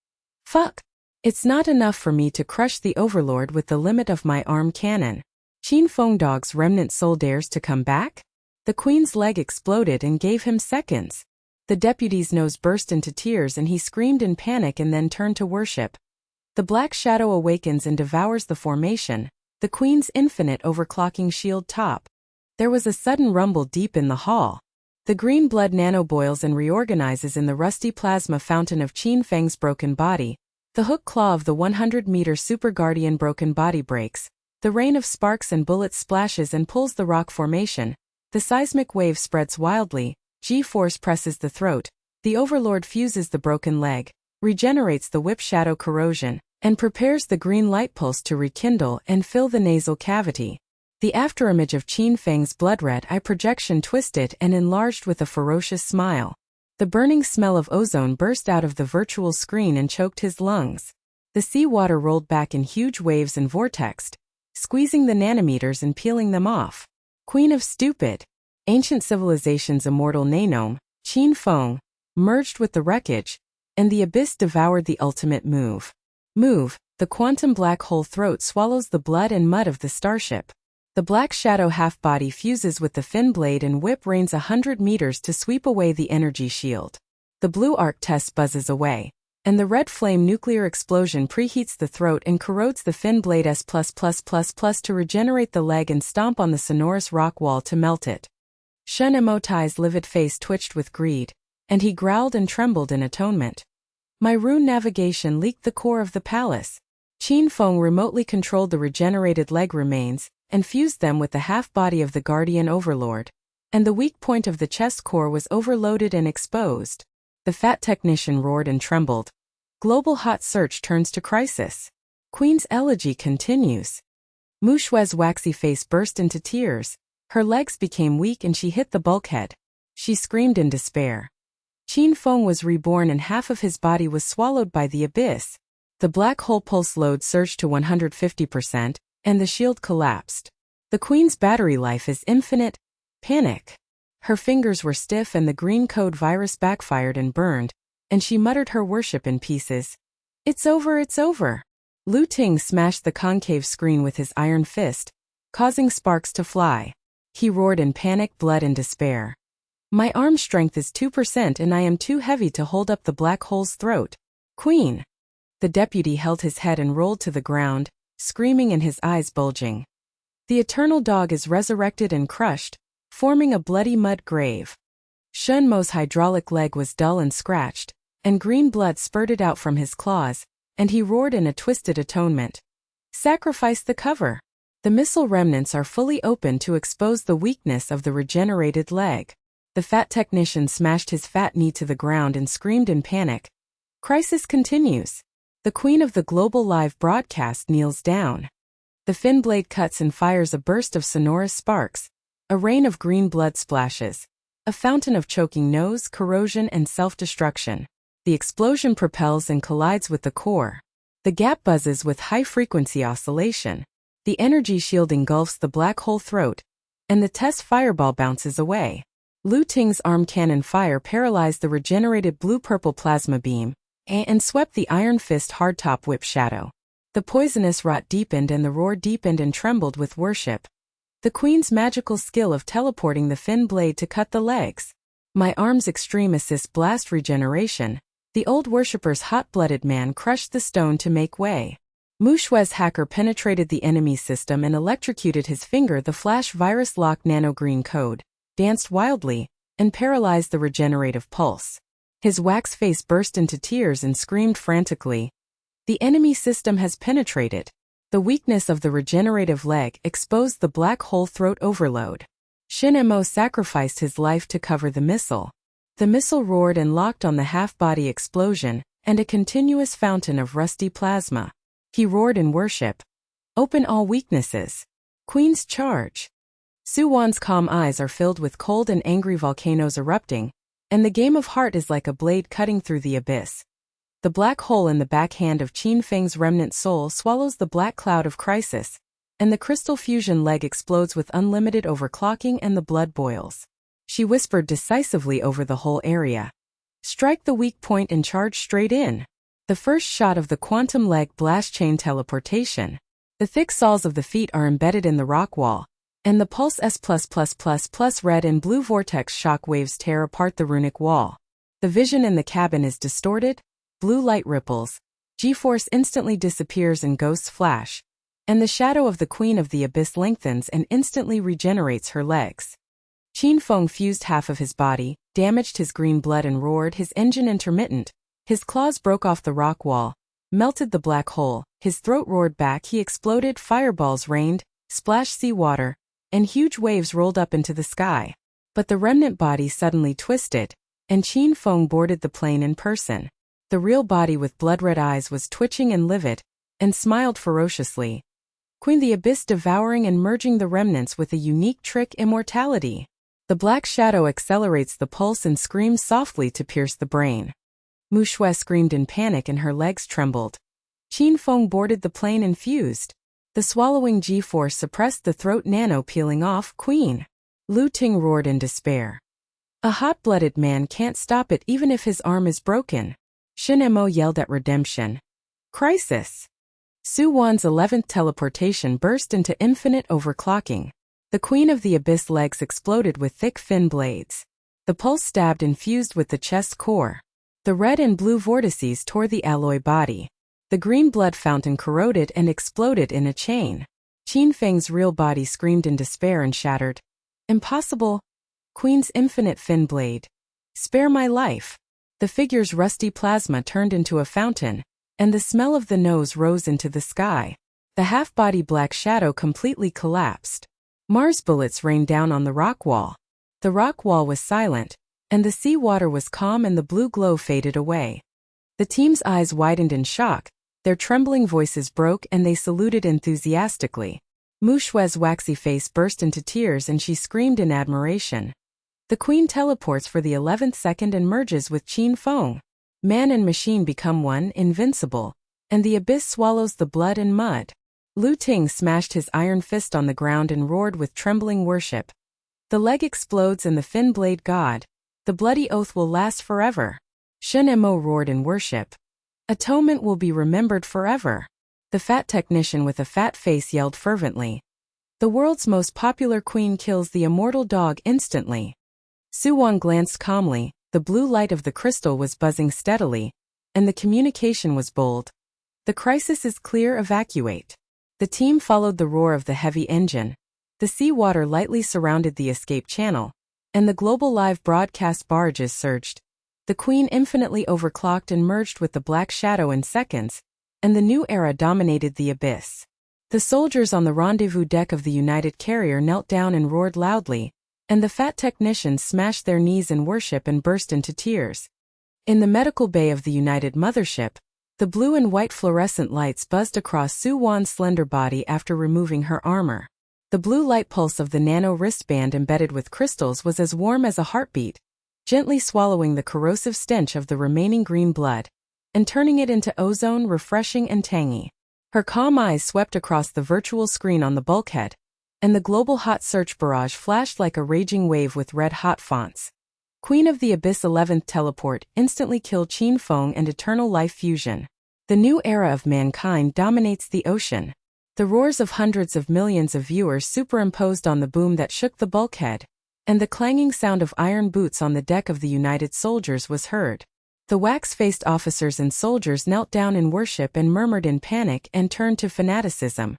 Fuck! It's not enough for me to crush the Overlord with the limit of my arm cannon. Qin Feng Dog's remnant soul dares to come back? The queen's leg exploded and gave him seconds. The deputy's nose burst into tears and he screamed in panic and then turned to worship. The black shadow awakens and devours the formation, the queen's infinite overclocking shield top. There was a sudden rumble deep in the hall. The green blood nanoboils and reorganizes in the rusty plasma fountain of Qin Feng's broken body. The hook claw of the 100-meter Super Guardian broken body breaks. The rain of sparks and bullets splashes and pulls the rock formation. The seismic wave spreads wildly. G-force presses the throat. The Overlord fuses the broken leg, regenerates the whip shadow corrosion, and prepares the green light pulse to rekindle and fill the nasal cavity. The afterimage of Qin Feng's blood-red eye projection twisted and enlarged with a ferocious smile. The burning smell of ozone burst out of the virtual screen and choked his lungs. The seawater rolled back in huge waves and vortexed, squeezing the nanometers and peeling them off. Queen of Stupid, ancient civilization's immortal nanome, Qin Feng, merged with the wreckage, and the abyss devoured the ultimate move. The quantum black hole throat swallows the blood and mud of the starship. The black shadow half-body fuses with the fin blade and whip rains 100 meters to sweep away the energy shield. The blue arc test buzzes away, and the red flame nuclear explosion preheats the throat and corrodes the fin blade S++++ to regenerate the leg and stomp on the sonorous rock wall to melt it. Shen Mo's livid face twitched with greed, and he growled and trembled in atonement. My rune navigation leaked the core of the palace. Qin Feng remotely controlled the regenerated leg remains, and fused them with the half-body of the Guardian Overlord. And the weak point of the chest core was overloaded and exposed. The fat technician roared and trembled. Global hot search turns to crisis. Queen's elegy continues. Muxue's waxy face burst into tears. Her legs became weak and she hit the bulkhead. She screamed in despair. Qin Feng was reborn and half of his body was swallowed by the abyss. The black hole pulse load surged to 150%, and the shield collapsed. The queen's battery life is infinite. Panic. Her fingers were stiff and the green code virus backfired and burned, and she muttered her worship in pieces. It's over, it's over. Lu Ting smashed the concave screen with his iron fist, causing sparks to fly. He roared in panic, blood and despair. My arm strength is 2% and I am too heavy to hold up the black hole's throat. Queen. The deputy held his head and rolled to the ground, screaming and his eyes bulging. The eternal dog is resurrected and crushed, forming a bloody mud grave. Shen Mo's hydraulic leg was dull and scratched, and green blood spurted out from his claws, and he roared in a twisted atonement. Sacrifice the cover. The missile remnants are fully open to expose the weakness of the regenerated leg. The fat technician smashed his fat knee to the ground and screamed in panic. Crisis continues. The queen of the global live broadcast kneels down. The fin blade cuts and fires a burst of sonorous sparks. A rain of green blood splashes. A fountain of choking nose, corrosion and self-destruction. The explosion propels and collides with the core. The gap buzzes with high-frequency oscillation. The energy shield engulfs the black hole throat, and the test fireball bounces away. Lu Ting's arm cannon fire paralyzed the regenerated blue-purple plasma beam, and swept the iron fist hardtop whip shadow. The poisonous rot deepened and the roar deepened and trembled with worship. The queen's magical skill of teleporting the fin blade to cut the legs. My arm's extreme assist blast regeneration. The old worshipper's hot-blooded man crushed the stone to make way. Muxue's hacker penetrated the enemy system and electrocuted his finger. The flash virus lock nano-green code danced wildly and paralyzed the regenerative pulse. His wax face burst into tears and screamed frantically. The enemy system has penetrated. The weakness of the regenerative leg exposed the black hole throat overload. Shen Mo sacrificed his life to cover the missile. The missile roared and locked on the half-body explosion and a continuous fountain of rusty plasma. He roared in worship. Open all weaknesses. Queen's charge. Su Wan's calm eyes are filled with cold and angry volcanoes erupting, and the game of heart is like a blade cutting through the abyss. The black hole in the backhand of Qin Feng's remnant soul swallows the black cloud of crisis, and the crystal fusion leg explodes with unlimited overclocking and the blood boils. She whispered decisively over the whole area. Strike the weak point and charge straight in. The first shot of the quantum leg blast chain teleportation. The thick soles of the feet are embedded in the rock wall, and the pulse S++++ red and blue vortex shock waves tear apart the runic wall. The vision in the cabin is distorted, blue light ripples, G-force instantly disappears and ghosts flash, and the shadow of the Queen of the Abyss lengthens and instantly regenerates her legs. Feng fused half of his body, damaged his green blood and roared, his engine intermittent. His claws broke off the rock wall, melted the black hole, his throat roared back, he exploded, fireballs rained, splashed seawater, and huge waves rolled up into the sky. But the remnant body suddenly twisted, and Feng boarded the plane in person. The real body with blood-red eyes was twitching and livid, and smiled ferociously. Queen the Abyss devouring and merging the remnants with a unique trick, immortality. The black shadow accelerates the pulse and screams softly to pierce the brain. Muxue screamed in panic and her legs trembled. Feng boarded the plane and fused. The swallowing G-force suppressed the throat, nano peeling off. Queen! Lu Ting roared in despair. A hot-blooded man can't stop it even if his arm is broken. Shen Mo yelled at redemption. Crisis! Su Wan's 11th teleportation burst into infinite overclocking. The Queen of the Abyss legs exploded with thick fin blades. The pulse stabbed and fused with the chest core. The red and blue vortices tore the alloy body. The green blood fountain corroded and exploded in a chain. Feng's real body screamed in despair and shattered. Impossible! Queen's infinite fin blade. Spare my life! The figure's rusty plasma turned into a fountain, and the smell of the nose rose into the sky. The half-body black shadow completely collapsed. Mars bullets rained down on the rock wall. The rock wall was silent, and the sea water was calm and the blue glow faded away. The team's eyes widened in shock, their trembling voices broke and they saluted enthusiastically. Muxue's waxy face burst into tears and she screamed in admiration. The Queen teleports for the 11th second and merges with Feng. Man and machine become one, invincible, and the abyss swallows the blood and mud. Lu Ting smashed his iron fist on the ground and roared with trembling worship. The leg explodes and the fin blade god. The bloody oath will last forever. Shen Mo roared in worship. Atonement will be remembered forever. The fat technician with a fat face yelled fervently. The world's most popular queen kills the immortal dog instantly. Su Wan glanced calmly, the blue light of the crystal was buzzing steadily, and the communication was bold. The crisis is clear, evacuate. The team followed the roar of the heavy engine. The seawater lightly surrounded the escape channel, and the global live broadcast barges surged. The Queen infinitely overclocked and merged with the black shadow in seconds, and the new era dominated the abyss. The soldiers on the rendezvous deck of the United Carrier knelt down and roared loudly, and the fat technicians smashed their knees in worship and burst into tears. In the medical bay of the United Mothership, the blue and white fluorescent lights buzzed across Su Wan's slender body after removing her armor. The blue light pulse of the nano wristband embedded with crystals was as warm as a heartbeat, gently swallowing the corrosive stench of the remaining green blood, and turning it into ozone, refreshing and tangy. Her calm eyes swept across the virtual screen on the bulkhead, and the global hot search barrage flashed like a raging wave with red-hot fonts. Queen of the Abyss 11th teleport instantly killed Feng and eternal life fusion. The new era of mankind dominates the ocean. The roars of hundreds of millions of viewers superimposed on the boom that shook the bulkhead, and the clanging sound of iron boots on the deck of the United Soldiers was heard. The wax-faced officers and soldiers knelt down in worship and murmured in panic and turned to fanaticism.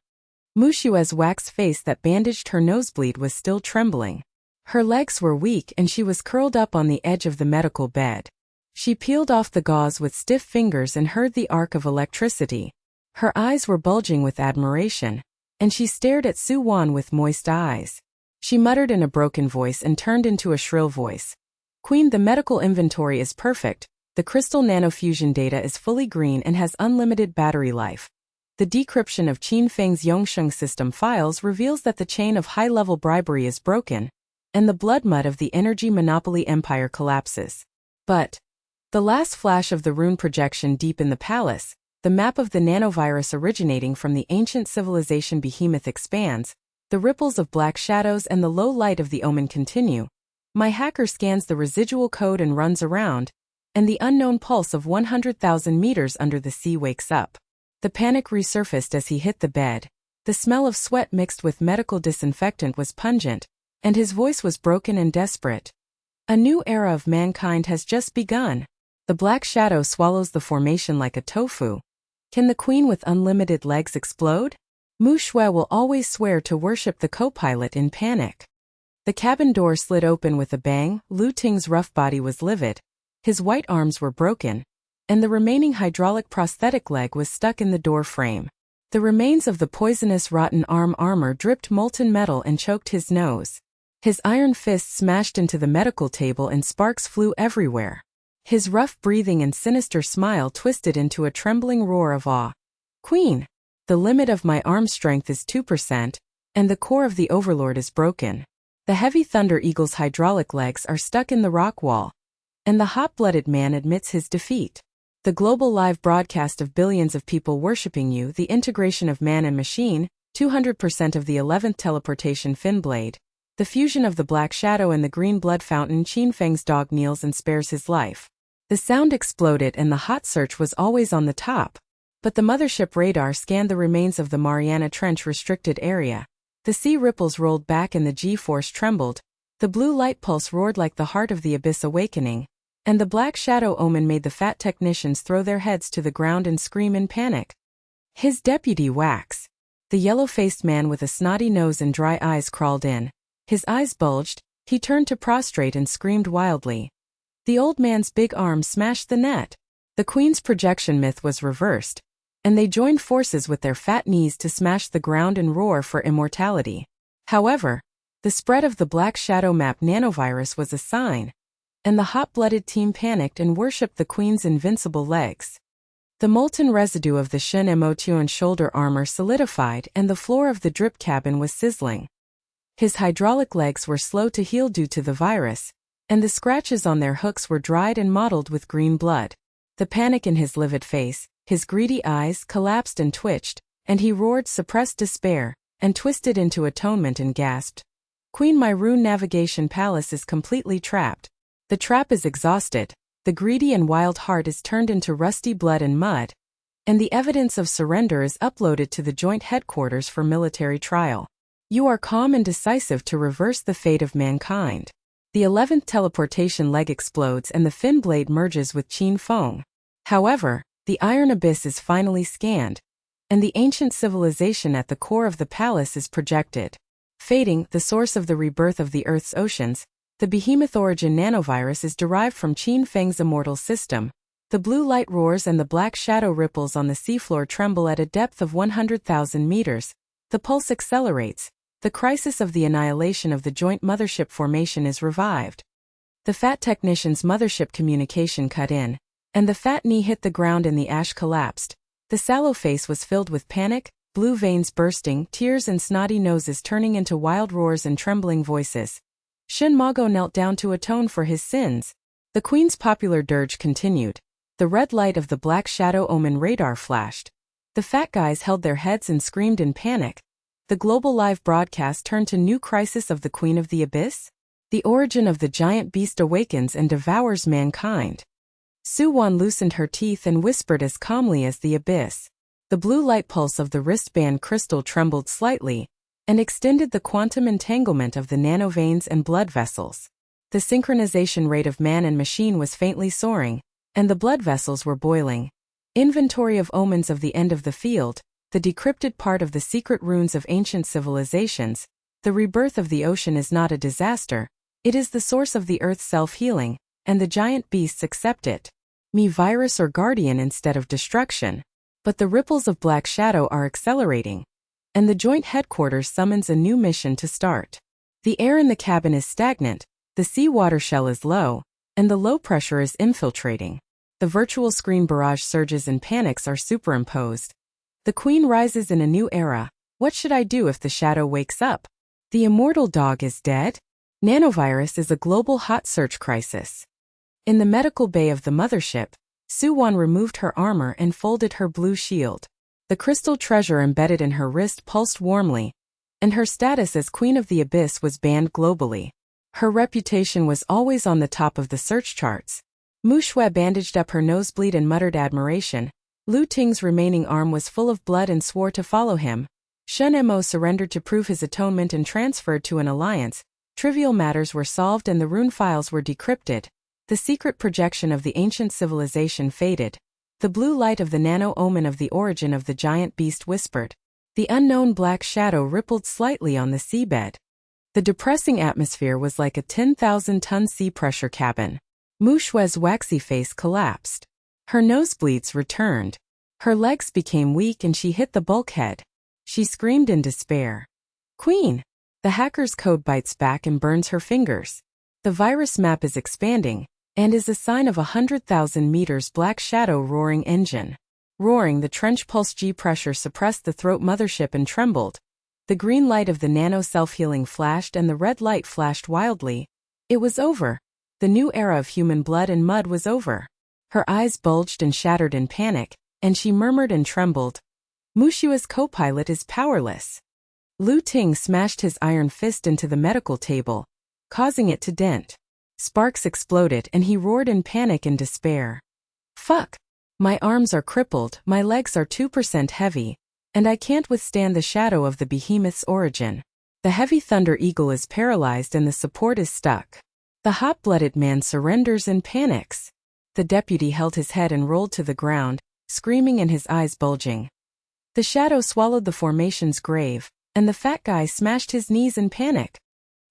Muxue's wax face that bandaged her nosebleed was still trembling. Her legs were weak and she was curled up on the edge of the medical bed. She peeled off the gauze with stiff fingers and heard the arc of electricity. Her eyes were bulging with admiration, and she stared at Su Wan with moist eyes. She muttered in a broken voice and turned into a shrill voice. Queen, the medical inventory is perfect. The crystal nanofusion data is fully green and has unlimited battery life. The decryption of Feng's Yongsheng system files reveals that the chain of high-level bribery is broken, and the blood mud of the energy monopoly empire collapses. But the last flash of the rune projection deep in the palace, the map of the nanovirus originating from the ancient civilization behemoth expands, the ripples of black shadows and the low light of the omen continue. My hacker scans the residual code and runs around, and the unknown pulse of 100,000 meters under the sea wakes up. The panic resurfaced as he hit the bed. The smell of sweat mixed with medical disinfectant was pungent, and his voice was broken and desperate. A new era of mankind has just begun. The black shadow swallows the formation like a tofu. Can the queen with unlimited legs explode? Muxue will always swear to worship the co-pilot in panic. The cabin door slid open with a bang. Lu Ting's rough body was livid. His white arms were broken, and the remaining hydraulic prosthetic leg was stuck in the door frame. The remains of the poisonous rotten arm armor dripped molten metal and choked his nose. His iron fist smashed into the medical table and sparks flew everywhere. His rough breathing and sinister smile twisted into a trembling roar of awe. Queen! The limit of my arm strength is 2%, and the core of the Overlord is broken. The heavy Thunder Eagle's hydraulic legs are stuck in the rock wall, and the hot-blooded man admits his defeat. The global live broadcast of billions of people worshipping you, the integration of man and machine, 200% of the 11th teleportation fin blade, the fusion of the black shadow and the green blood fountain. Feng's dog kneels and spares his life. The sound exploded and the hot search was always on the top, but the mothership radar scanned the remains of the Mariana Trench restricted area. The sea ripples rolled back and the G-force trembled, the blue light pulse roared like the heart of the abyss awakening, and the black shadow omen made the fat technicians throw their heads to the ground and scream in panic. His deputy Wax, the yellow-faced man with a snotty nose and dry eyes, crawled in. His eyes bulged, he turned to prostrate and screamed wildly. The old man's big arm smashed the net. The queen's projection myth was reversed, and they joined forces with their fat knees to smash the ground and roar for immortality. However, the spread of the black shadow map nanovirus was a sign, and the hot-blooded team panicked and worshipped the queen's invincible legs. The molten residue of the Shen Mo shoulder armor solidified and the floor of the drip cabin was sizzling. His hydraulic legs were slow to heal due to the virus, and the scratches on their hooks were dried and mottled with green blood. The panic in his livid face, his greedy eyes collapsed and twitched, and he roared suppressed despair, and twisted into atonement and gasped. Queen, my rune navigation palace is completely trapped. The trap is exhausted, the greedy and wild heart is turned into rusty blood and mud, and the evidence of surrender is uploaded to the joint headquarters for military trial. You are calm and decisive to reverse the fate of mankind. The 11th teleportation leg explodes and the fin blade merges with Feng. However, the iron abyss is finally scanned, and the ancient civilization at the core of the palace is projected. Fading, the source of the rebirth of the Earth's oceans, the behemoth origin nanovirus is derived from Feng's immortal system. The blue light roars and the black shadow ripples on the seafloor tremble at a depth of 100,000 meters. The pulse accelerates. The crisis of the annihilation of the joint mothership formation is revived. The fat technician's mothership communication cut in, and the fat knee hit the ground and the ash collapsed. The sallow face was filled with panic, blue veins bursting, tears and snotty noses turning into wild roars and trembling voices. Shen Mo knelt down to atone for his sins. The queen's popular dirge continued. The red light of the black shadow omen radar flashed. The fat guys held their heads and screamed in panic. The global live broadcast turned to new crisis of the Queen of the Abyss. The origin of the giant beast awakens and devours mankind. Su Wan loosened her teeth and whispered as calmly as the abyss. The blue light pulse of the wristband crystal trembled slightly, and extended the quantum entanglement of the nanoveins and blood vessels. The synchronization rate of man and machine was faintly soaring, and the blood vessels were boiling. Inventory of omens of the end of the field, the decrypted part of the secret runes of ancient civilizations. The rebirth of the ocean is not a disaster, it is the source of the Earth's self-healing, and the giant beasts accept it. Me virus or guardian instead of destruction. But the ripples of black shadow are accelerating, and the joint headquarters summons a new mission to start. The air in the cabin is stagnant, the seawater shell is low, and the low pressure is infiltrating. The virtual screen barrage surges and panics are superimposed. The queen rises in a new era. What should I do if the shadow wakes up? The immortal dog is dead? Nanovirus is a global hot search crisis. In the medical bay of the mothership, Su Wan removed her armor and folded her blue shield. The crystal treasure embedded in her wrist pulsed warmly, and her status as Queen of the Abyss was banned globally. Her reputation was always on the top of the search charts. Muxue bandaged up her nosebleed and muttered admiration. Lu Ting's remaining arm was full of blood and swore to follow him. Shen Mo surrendered to prove his atonement and transferred to an alliance. Trivial matters were solved and the rune files were decrypted. The secret projection of the ancient civilization faded. The blue light of the nano-omen of the origin of the giant beast whispered. The unknown black shadow rippled slightly on the seabed. The depressing atmosphere was like a 10,000-ton sea pressure cabin. Muxue's waxy face collapsed. Her nosebleeds returned. Her legs became weak and she hit the bulkhead. She screamed in despair. Queen! The hacker's code bites back and burns her fingers. The virus map is expanding, and is a sign of 100,000 meters black shadow roaring engine. Roaring, the trench pulse G pressure suppressed the throat mothership and trembled. The green light of the nano self-healing flashed and the red light flashed wildly. It was over. The new era of human blood and mud was over. Her eyes bulged and shattered in panic, and she murmured and trembled. Muxue's co-pilot is powerless. Lu Ting smashed his iron fist into the medical table, causing it to dent. Sparks exploded and he roared in panic and despair. Fuck! My arms are crippled, my legs are 2% heavy, and I can't withstand the shadow of the behemoth's origin. The heavy thunder eagle is paralyzed and the support is stuck. The hot-blooded man surrenders and panics. The deputy held his head and rolled to the ground, screaming and his eyes bulging. The shadow swallowed the formation's grave, and the fat guy smashed his knees in panic.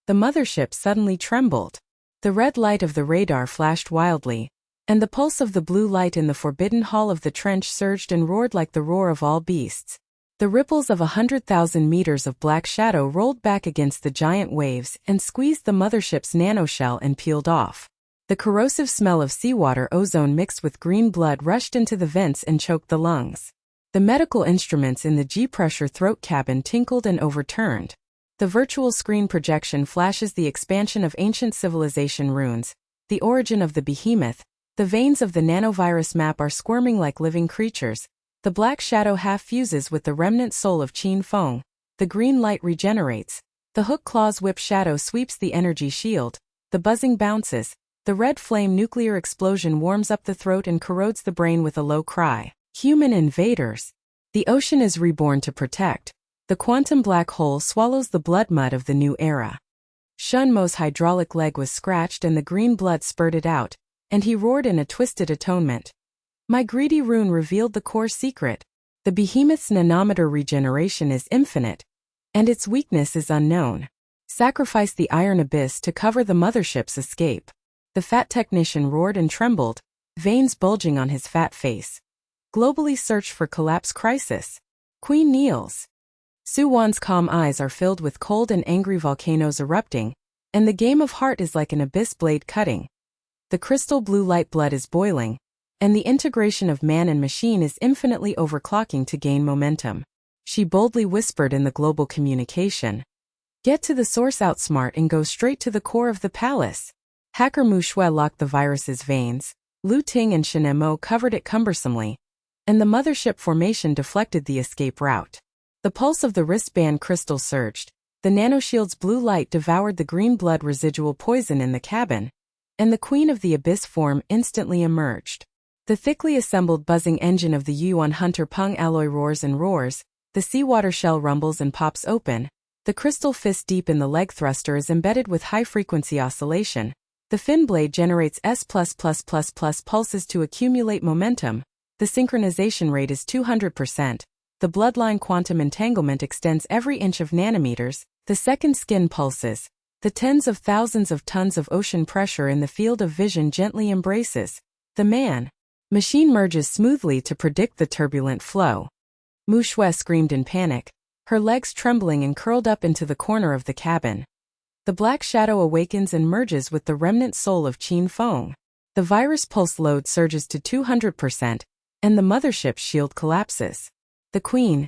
The mothership suddenly trembled. The red light of the radar flashed wildly, and the pulse of the blue light in the forbidden hall of the trench surged and roared like the roar of all beasts. The ripples of 100,000 meters of black shadow rolled back against the giant waves and squeezed the mothership's nanoshell and peeled off. The corrosive smell of seawater ozone mixed with green blood rushed into the vents and choked the lungs. The medical instruments in the G-pressure throat cabin tinkled and overturned. The virtual screen projection flashes the expansion of ancient civilization runes, the origin of the behemoth. The veins of the nanovirus map are squirming like living creatures. The black shadow half fuses with the remnant soul of Feng. The green light regenerates. The hook claws whip shadow sweeps the energy shield. The buzzing bounces. The red flame nuclear explosion warms up the throat and corrodes the brain with a low cry. Human invaders. The ocean is reborn to protect. The quantum black hole swallows the blood mud of the new era. Shen Mo's hydraulic leg was scratched and the green blood spurted out, and he roared in a twisted atonement. My greedy rune revealed the core secret. The behemoth's nanometer regeneration is infinite, and its weakness is unknown. Sacrifice the iron abyss to cover the mothership's escape. The fat technician roared and trembled, veins bulging on his fat face. Globally search for collapse crisis. Queen kneels. Su Wan's calm eyes are filled with cold and angry volcanoes erupting, and the game of heart is like an abyss blade cutting. The crystal blue light blood is boiling, and the integration of man and machine is infinitely overclocking to gain momentum. She boldly whispered in the global communication. Get to the source, outsmart and go straight to the core of the palace. Hacker Muxue locked the virus's veins. Lu Ting and Shen Mo covered it cumbersomely, and the mothership formation deflected the escape route. The pulse of the wristband crystal surged. The nanoshield's blue light devoured the green blood residual poison in the cabin, and the Queen of the Abyss form instantly emerged. The thickly assembled buzzing engine of the Yuan Hunter Peng alloy roars and roars. The seawater shell rumbles and pops open. The crystal fist deep in the leg thruster is embedded with high-frequency oscillation. The fin blade generates S+++ pulses to accumulate momentum. The synchronization rate is 200%. The bloodline quantum entanglement extends every inch of nanometers. The second skin pulses. The tens of thousands of tons of ocean pressure in the field of vision gently embraces. The machine merges smoothly to predict the turbulent flow. Muxue screamed in panic, her legs trembling and curled up into the corner of the cabin. The black shadow awakens and merges with the remnant soul of Feng. The virus pulse load surges to 200%, and the mothership's shield collapses. The Queen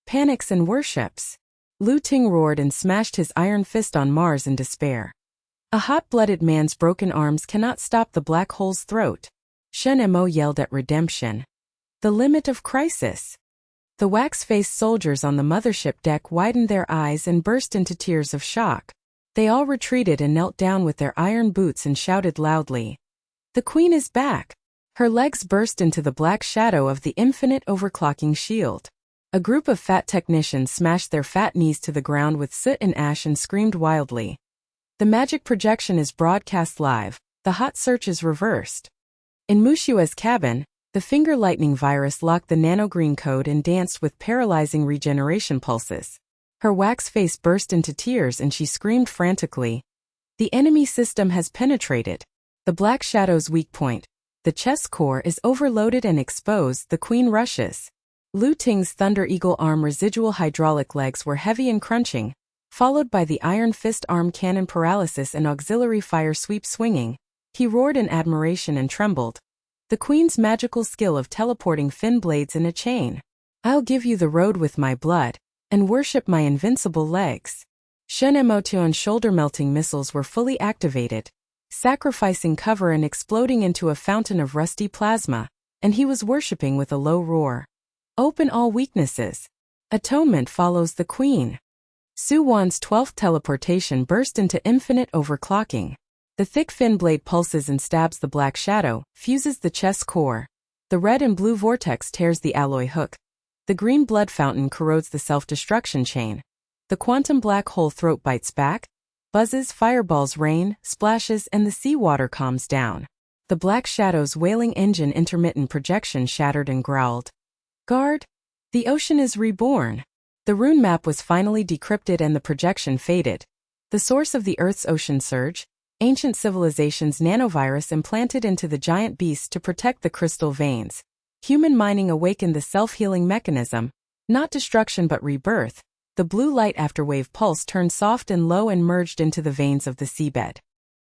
panics and worships. Lu Ting roared and smashed his iron fist on Mars in despair. A hot-blooded man's broken arms cannot stop the black hole's throat. Shen Mo yelled at redemption. The limit of crisis. The wax-faced soldiers on the mothership deck widened their eyes and burst into tears of shock. They all retreated and knelt down with their iron boots and shouted loudly. The queen is back! Her legs burst into the black shadow of the infinite overclocking shield. A group of fat technicians smashed their fat knees to the ground with soot and ash and screamed wildly. The magic projection is broadcast live. The hot search is reversed. In Muxue's cabin, the finger lightning virus locked the nanogreen code and danced with paralyzing regeneration pulses. Her wax face burst into tears and she screamed frantically. The enemy system has penetrated. The black shadow's weak point. The chest core is overloaded and exposed. The queen rushes. Lu Ting's Thunder Eagle arm residual hydraulic legs were heavy and crunching, followed by the Iron Fist arm cannon paralysis and auxiliary fire sweep swinging. He roared in admiration and trembled. The queen's magical skill of teleporting fin blades in a chain. I'll give you the road with my blood, and worship my invincible legs. Shen Mo's shoulder-melting missiles were fully activated, sacrificing cover and exploding into a fountain of rusty plasma, and he was worshipping with a low roar. Open all weaknesses. Atonement follows the queen. Su Wan's 12th teleportation burst into infinite overclocking. The thick fin blade pulses and stabs the black shadow, fuses the chest core. The red and blue vortex tears the alloy hook. The green blood fountain corrodes the self-destruction chain. The quantum black hole throat bites back. Buzzes, fireballs rain, splashes, and the seawater calms down. The black shadow's wailing engine intermittent projection shattered and growled. Guard! The ocean is reborn. The rune map was finally decrypted and the projection faded. The source of the Earth's ocean surge, ancient civilization's nanovirus implanted into the giant beast to protect the crystal veins. Human mining awakened the self-healing mechanism, not destruction but rebirth. The blue light afterwave pulse turned soft and low and merged into the veins of the seabed.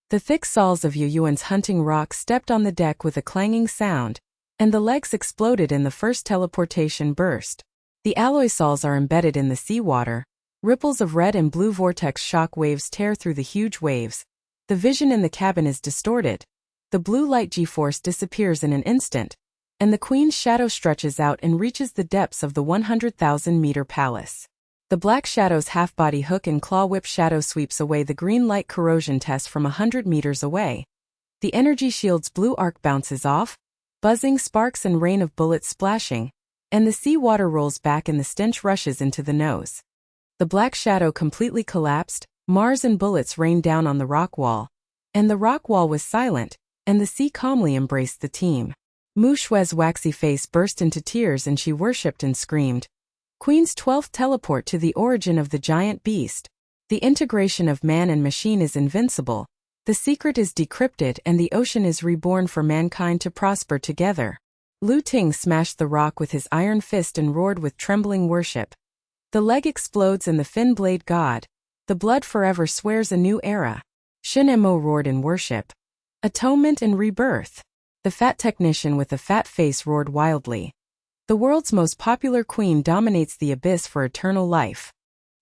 The thick saws of Yuan's hunting rock stepped on the deck with a clanging sound, and the legs exploded in the first teleportation burst. The alloy saws are embedded in the seawater. Ripples of red and blue vortex shock waves tear through the huge waves. The vision in the cabin is distorted. The blue light G-force disappears in an instant, and the queen's shadow stretches out and reaches the depths of the 100,000-meter palace. The black shadow's half-body hook and claw whip shadow sweeps away the green light corrosion test from 100 meters away. The energy shield's blue arc bounces off, buzzing sparks and rain of bullets splashing, and the seawater rolls back and the stench rushes into the nose. The black shadow completely collapsed, Mars and bullets rained down on the rock wall, and the rock wall was silent, and the sea calmly embraced the team. Muxue's waxy face burst into tears and she worshipped and screamed. Queen's 12th teleport to the origin of the giant beast. The integration of man and machine is invincible. The secret is decrypted and the ocean is reborn for mankind to prosper together. Lu Ting smashed the rock with his iron fist and roared with trembling worship. The leg explodes and the fin blade god. The blood forever swears a new era. Shen Mo roared in worship. Atonement and rebirth. The fat technician with a fat face roared wildly. The world's most popular queen dominates the abyss for eternal life.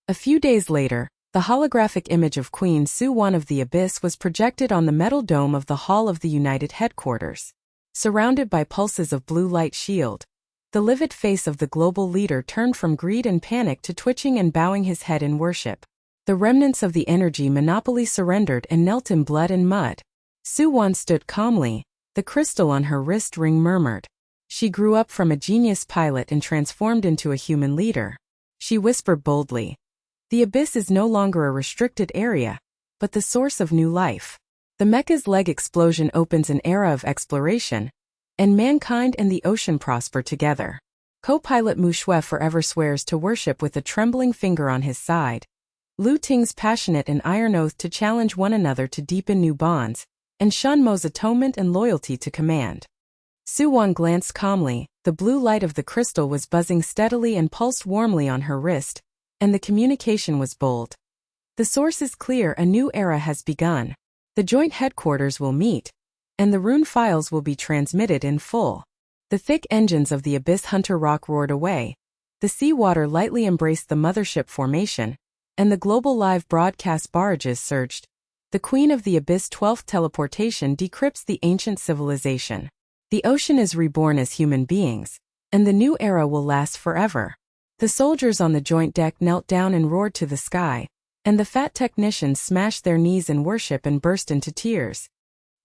A few days later, the holographic image of Queen Su Wan of the Abyss was projected on the metal dome of the Hall of the United Headquarters. Surrounded by pulses of blue light shield, the livid face of the global leader turned from greed and panic to twitching and bowing his head in worship. The remnants of the energy monopoly surrendered and knelt in blood and mud. Su Wan stood calmly, the crystal on her wrist ring murmured. She grew up from a genius pilot and transformed into a human leader. She whispered boldly. The abyss is no longer a restricted area, but the source of new life. The mecha's leg explosion opens an era of exploration, and mankind and the ocean prosper together. Co-pilot Muxue forever swears to worship with a trembling finger on his side. Lu Ting's passionate and iron oath to challenge one another to deepen new bonds, and Shen Mo's atonement and loyalty to command. Su Wan glanced calmly. The blue light of the crystal was buzzing steadily and pulsed warmly on her wrist, and the communication was bold. The source is clear, a new era has begun. The joint headquarters will meet, and the rune files will be transmitted in full. The thick engines of the Abyss Hunter Rock roared away. The seawater lightly embraced the mothership formation, and the global live broadcast barrages surged. The Queen of the Abyss 12th teleportation decrypts the ancient civilization. The ocean is reborn as human beings, and the new era will last forever. The soldiers on the joint deck knelt down and roared to the sky, and the fat technicians smashed their knees in worship and burst into tears.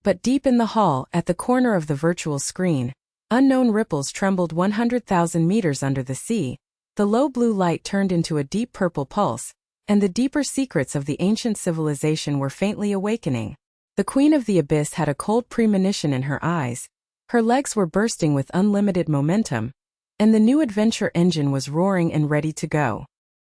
But deep in the hall, at the corner of the virtual screen, unknown ripples trembled 100,000 meters under the sea. The low blue light turned into a deep purple pulse, and the deeper secrets of the ancient civilization were faintly awakening. The Queen of the Abyss had a cold premonition in her eyes. Her legs were bursting with unlimited momentum, and the new adventure engine was roaring and ready to go.